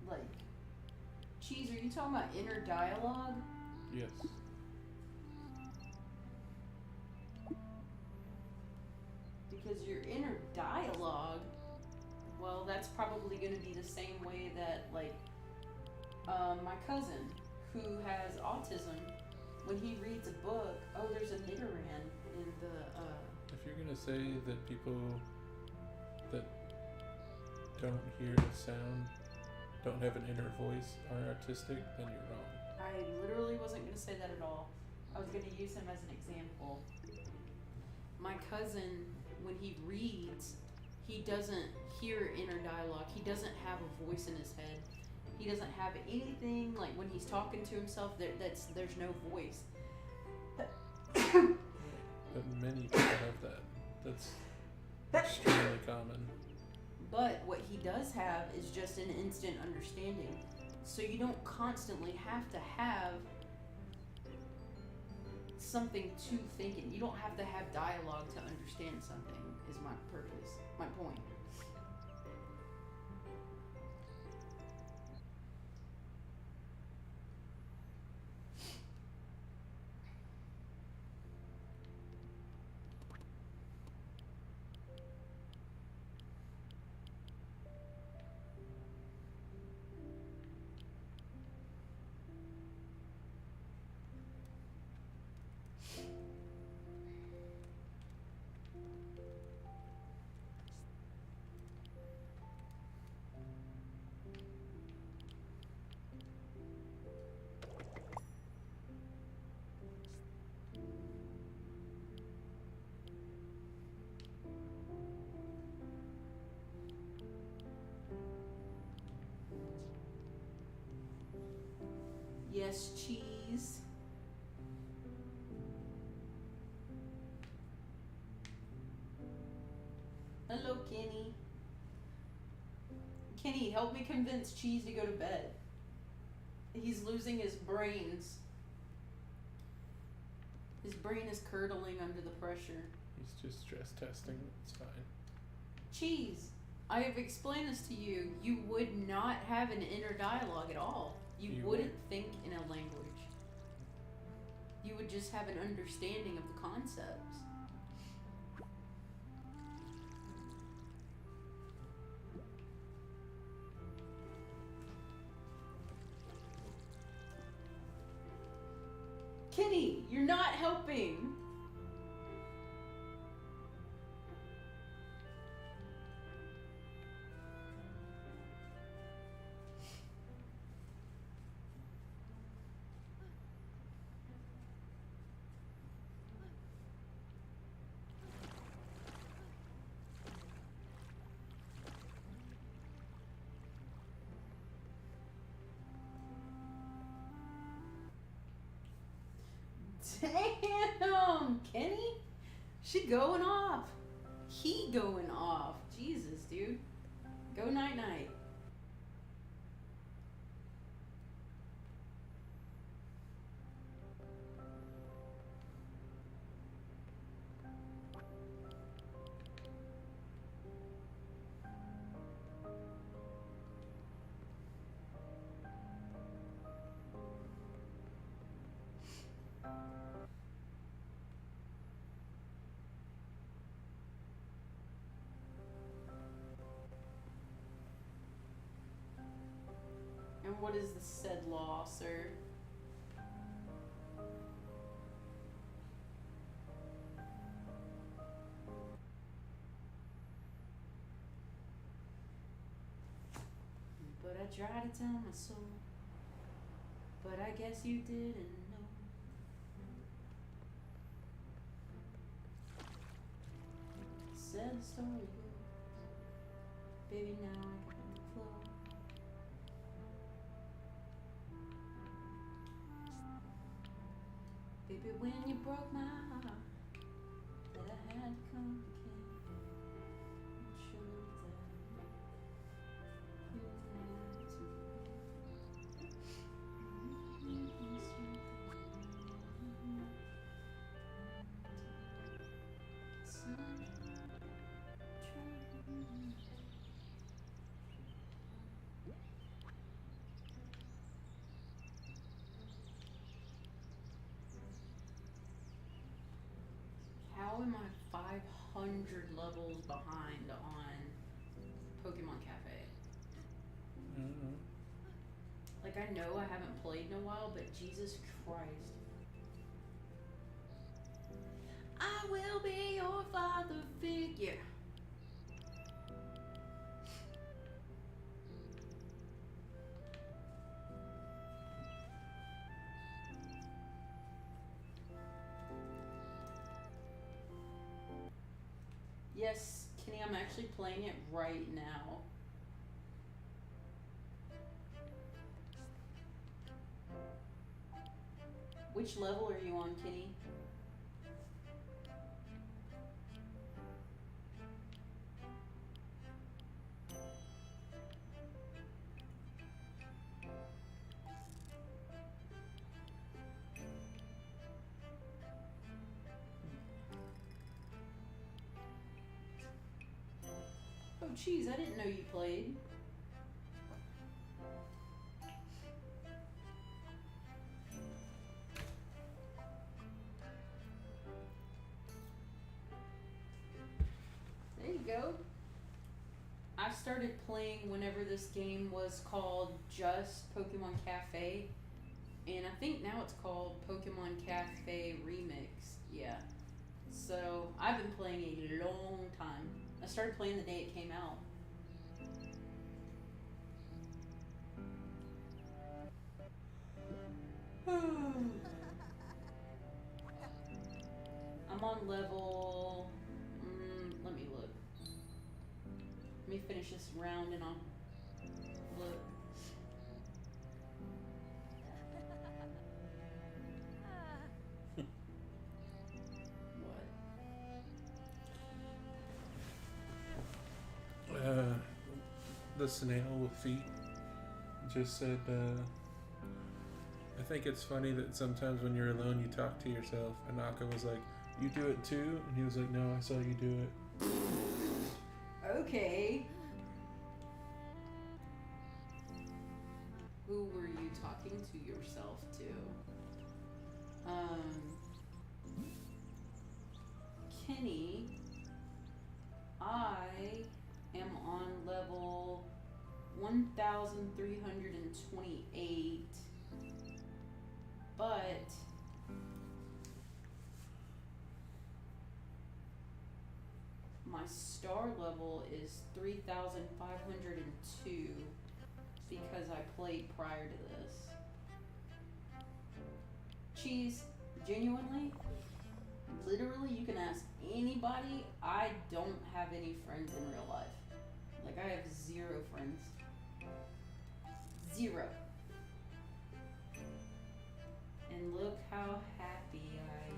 like, Cheese, are you talking about inner dialogue? Yes. Because your inner dialogue, well, that's probably going to be the same way that, like, my cousin who has autism, when he reads a book, oh, there's a Nidoran in the, If you're going to say that people that don't hear the sound, don't have an inner voice, are autistic, then you're wrong. I literally wasn't going to say that at all. I was going to use him as an example. My cousin, when he reads, he doesn't hear inner dialogue. He doesn't have a voice in his head. He doesn't have anything, like when he's talking to himself, there's no voice. But many people have that. That's extremely common. But what he does have is just an instant understanding. So you don't constantly have to have something to think in. You don't have to have dialogue to understand something, is my purpose, my point. Yes, cheese. Hello, Kenny. Kenny, help me convince Cheese to go to bed. He's losing his brains. His brain is curdling under the pressure. He's just stress testing. It's fine. Cheese, I have explained this to you. You would not have an inner dialogue at all. You wouldn't think in a language. You would just have an understanding of the concepts. Kenny, you're not helping. Damn, Kenny. She going off. He going off. Jesus, dude. Go night night. And what is the said law, sir? But I try to tell my soul, but I guess you didn't know. Said the story goes, baby, now I got the flow. Baby, when you broke my heart, that I had to come again and show you that you had to How am I 500 levels behind on Pokemon Cafe? Like, I know I haven't played in a while, but Jesus Christ. I will be your father figure. Yes, Kenny, I'm actually playing it right now. Which level are you on, Kenny? Cheese, I didn't know you played. There you go. I started playing whenever this game was called just Pokemon Cafe, and I think now it's called Pokemon Cafe Remix. Yeah. So I've been playing a long time. I started playing the day it came out. I'm on level. Let me look. Let me finish this round and I'll look. What? The snail with feet just said, I think it's funny that sometimes when you're alone you talk to yourself. And Aka was like, you do it too? And he was like, no, I saw you do it. Okay. Who were you talking to yourself to? Kenny, I am on level 1,328, but my star level is 3,502 because I played prior to this. Cheese, genuinely, literally, you can ask anybody. I don't have any friends in real life. Like, I have 0 friends. 0. And look how happy I am.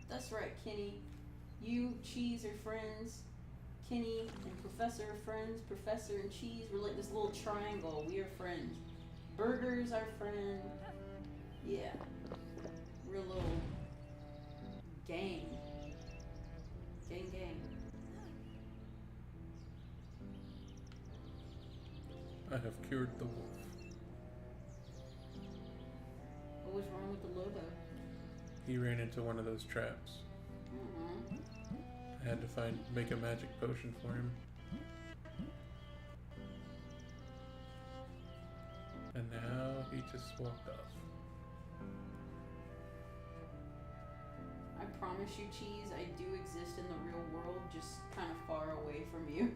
That's right, Kenny. You, Cheese, are friends. Kenny and Professor are friends. Professor and Cheese, we're like this little triangle. We are friends. Burger's our friend. Yeah. We're a little gang. Gang, gang. I have cured the wolf. What was wrong with the logo? He ran into one of those traps. I had to make a magic potion for him. And now he just walked off. I promise you, Cheese, I do exist in the real world, just kind of far away from you.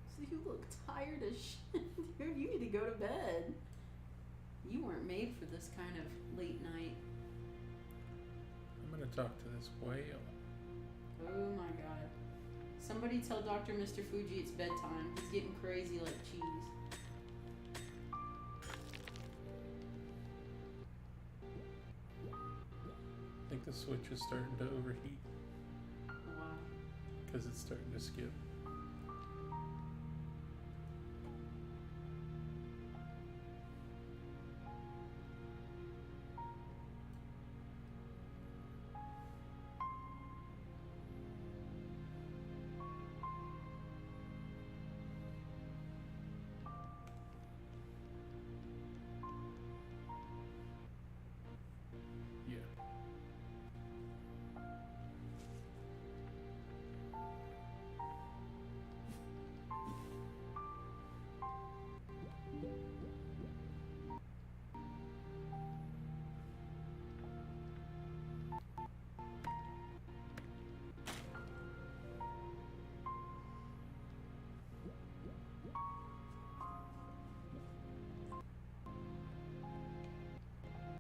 So you look tired as shit. Dude, you need to go to bed. You weren't made for this kind of late night. I'm gonna talk to this whale. Oh my god. Somebody tell Dr. Mr. Fuji it's bedtime. He's getting crazy like cheese. I think the switch is starting to overheat Wow. because it's starting to skip. Yeah.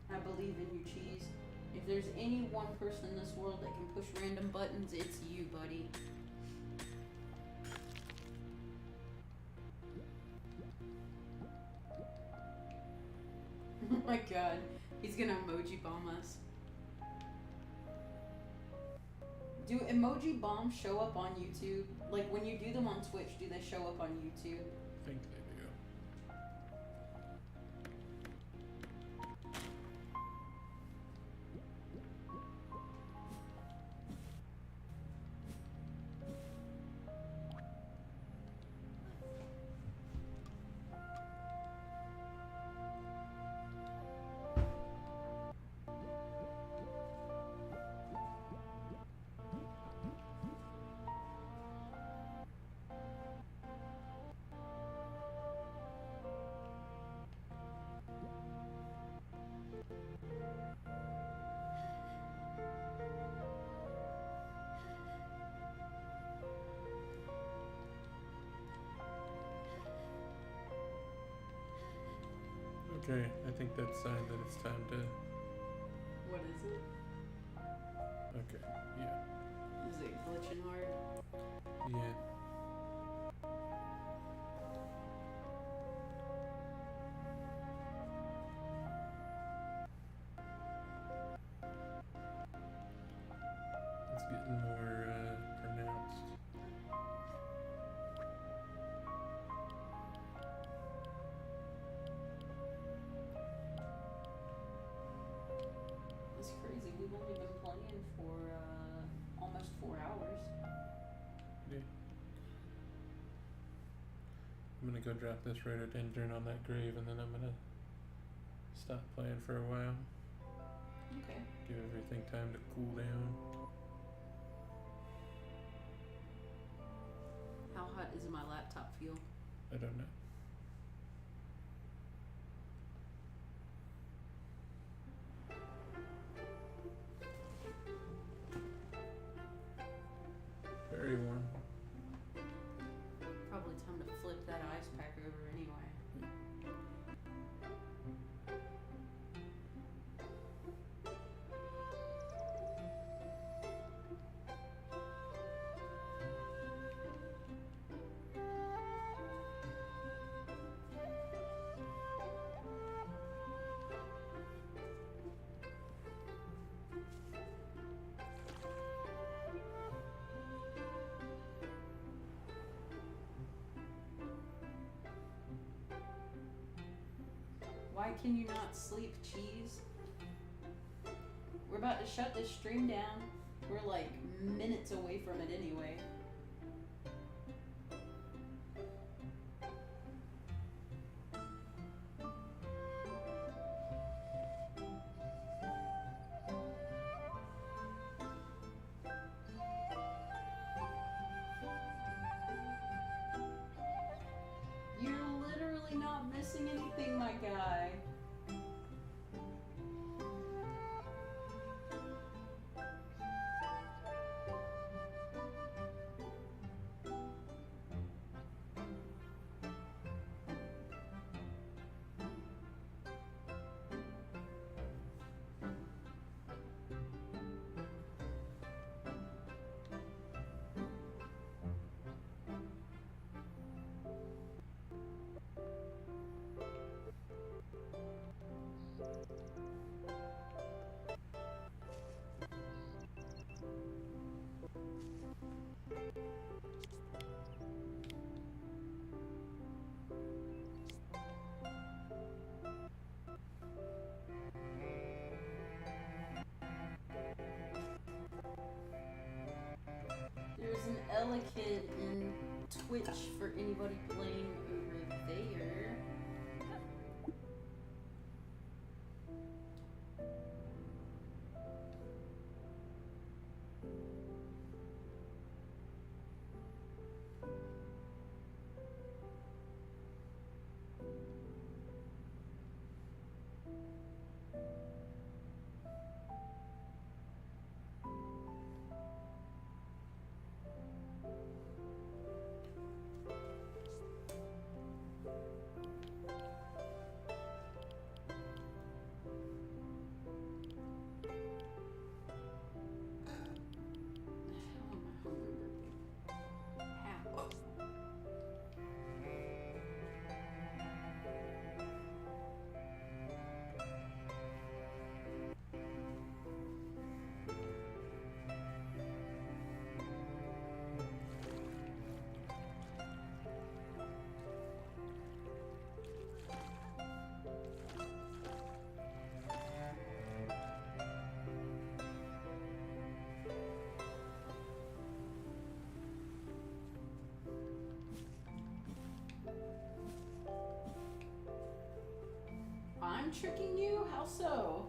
I believe in you, Cheese. If there's any one person in this world that can push random buttons, it's you, buddy. Oh my god. He's gonna emoji bomb us. Do emoji bombs show up on YouTube? Like when you do them on Twitch, do they show up on YouTube? I think they do. Okay, I think that's sign that it's time to. What is it? Okay, yeah. Is it glitching hard? Yeah. It's getting more pronounced. It's crazy. We've only been playing for almost 4 hours. Yeah. I'm gonna go drop this rhododendron on that grave and then I'm gonna stop playing for a while. Okay. Give everything time to cool down. How hot does my laptop feel? I don't know. Very warm. Probably time to flip that ice pack over anyway. Why can you not sleep, Cheese? We're about to shut this stream down. We're like minutes away from it anyway. You're literally not missing anything, my guy. There's an Ella Kid in Twitch for anybody playing over there. I'm tricking you? How so?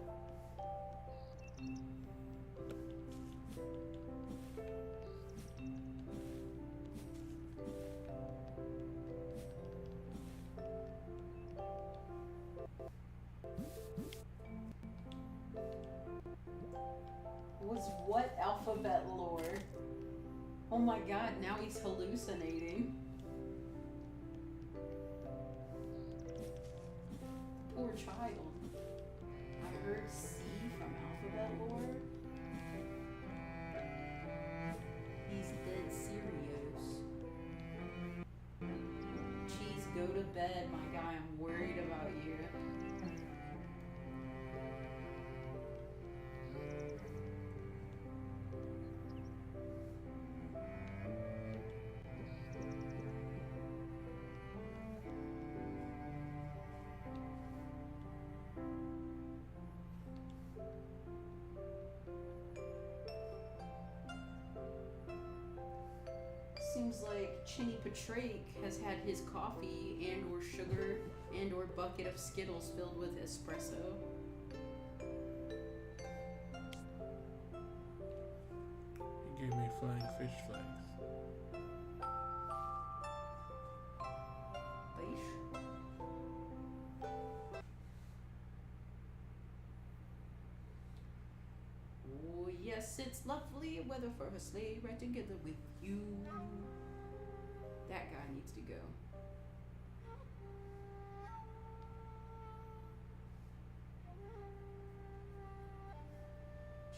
Was what alphabet lore? Oh my god, now he's hallucinating. Poor child. I heard C from alphabet lore. He's dead serious. Cheese, go to bed, my guy. I'm worried about you. Seems like Chinny Patrake has had his coffee and or sugar and or bucket of Skittles filled with espresso. He gave me flying fish flags. Fish? Oh yes, it's lovely weather for a sleigh ride together with you. That guy needs to go.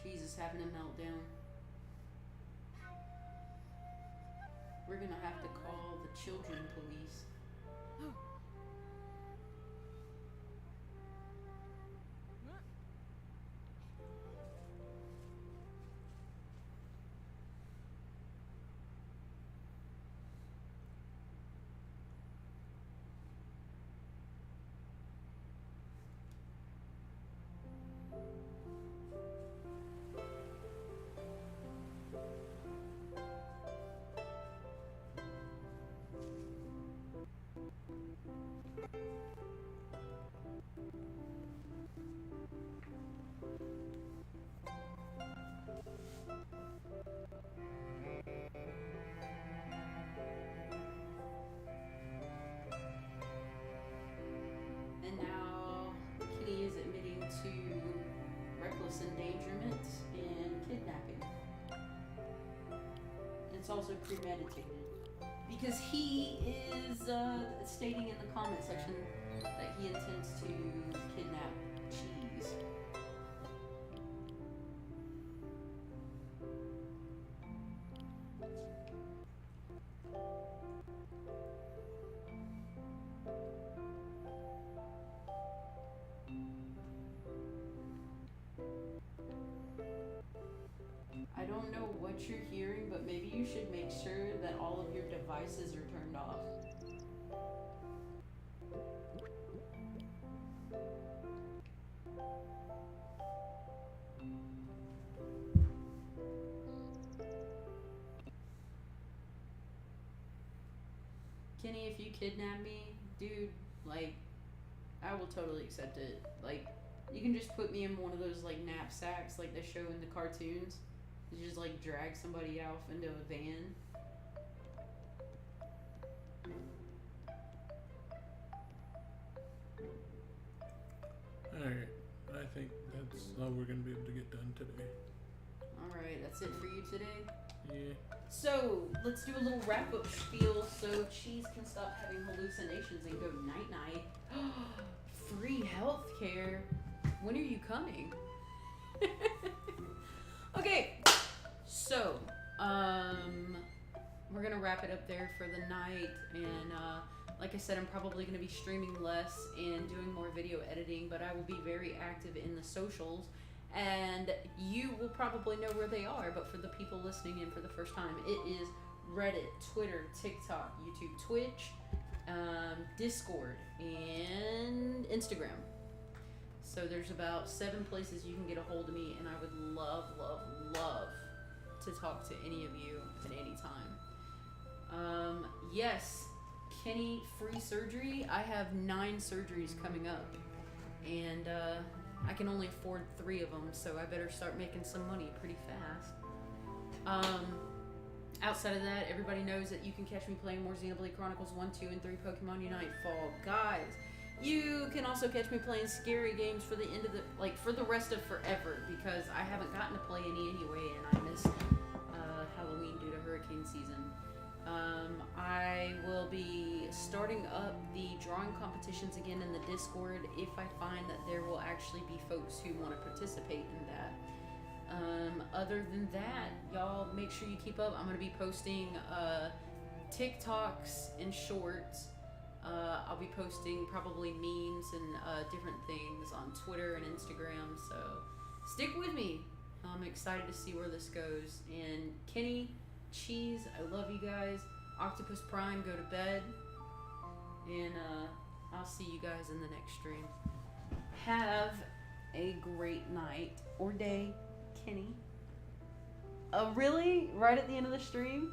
Jesus, having a meltdown. We're gonna have to call the children police. And now Kitty is admitting to reckless endangerment and kidnapping. It's also premeditated. Because he is stating in the comment section that he intends to kidnap Cheese. I don't know what you're hearing, but maybe you should make sure that all of your devices are turned off. Kenny, if you kidnap me, dude, like, I will totally accept it. Like, you can just put me in one of those, like, knapsacks like they show in the cartoons. You just, like, drag somebody out into a van. Alright, I think that's all we're gonna be able to get done today. Alright, that's it for you today? Yeah. So, let's do a little wrap-up spiel so Cheese can stop having hallucinations and go night-night. Free healthcare. When are you coming? Okay, so, we're gonna wrap it up there for the night, and, like I said, I'm probably gonna be streaming less and doing more video editing, but I will be very active in the socials, and you will probably know where they are, but for the people listening in for the first time, it is Reddit, Twitter, TikTok, YouTube, Twitch, Discord, and Instagram. So there's about 7 places you can get a hold of me, and I would love, love, love to talk to any of you at any time. Yes, Kenny, free surgery. I have 9 surgeries coming up. and I can only afford 3 of them, so I better start making some money pretty fast. Outside of that, everybody knows that you can catch me playing more Xenoblade Chronicles 1, 2, and 3, Pokemon Unite, Fall Guys. You can also catch me playing scary games for the end of for the rest of forever, because I haven't gotten to play any anyway, and I missed Halloween due to hurricane season. I will be starting up the drawing competitions again in the Discord if I find that there will actually be folks who want to participate in that. Other than that, y'all make sure you keep up. I'm going to be posting TikToks and shorts. I'll be posting probably memes and different things on Twitter and Instagram, so stick with me. I'm excited to see where this goes. And Kenny, Cheese, I love you guys. Octopus Prime, go to bed. And I'll see you guys in the next stream. Have a great night or day, Kenny. Really? Right at the end of the stream?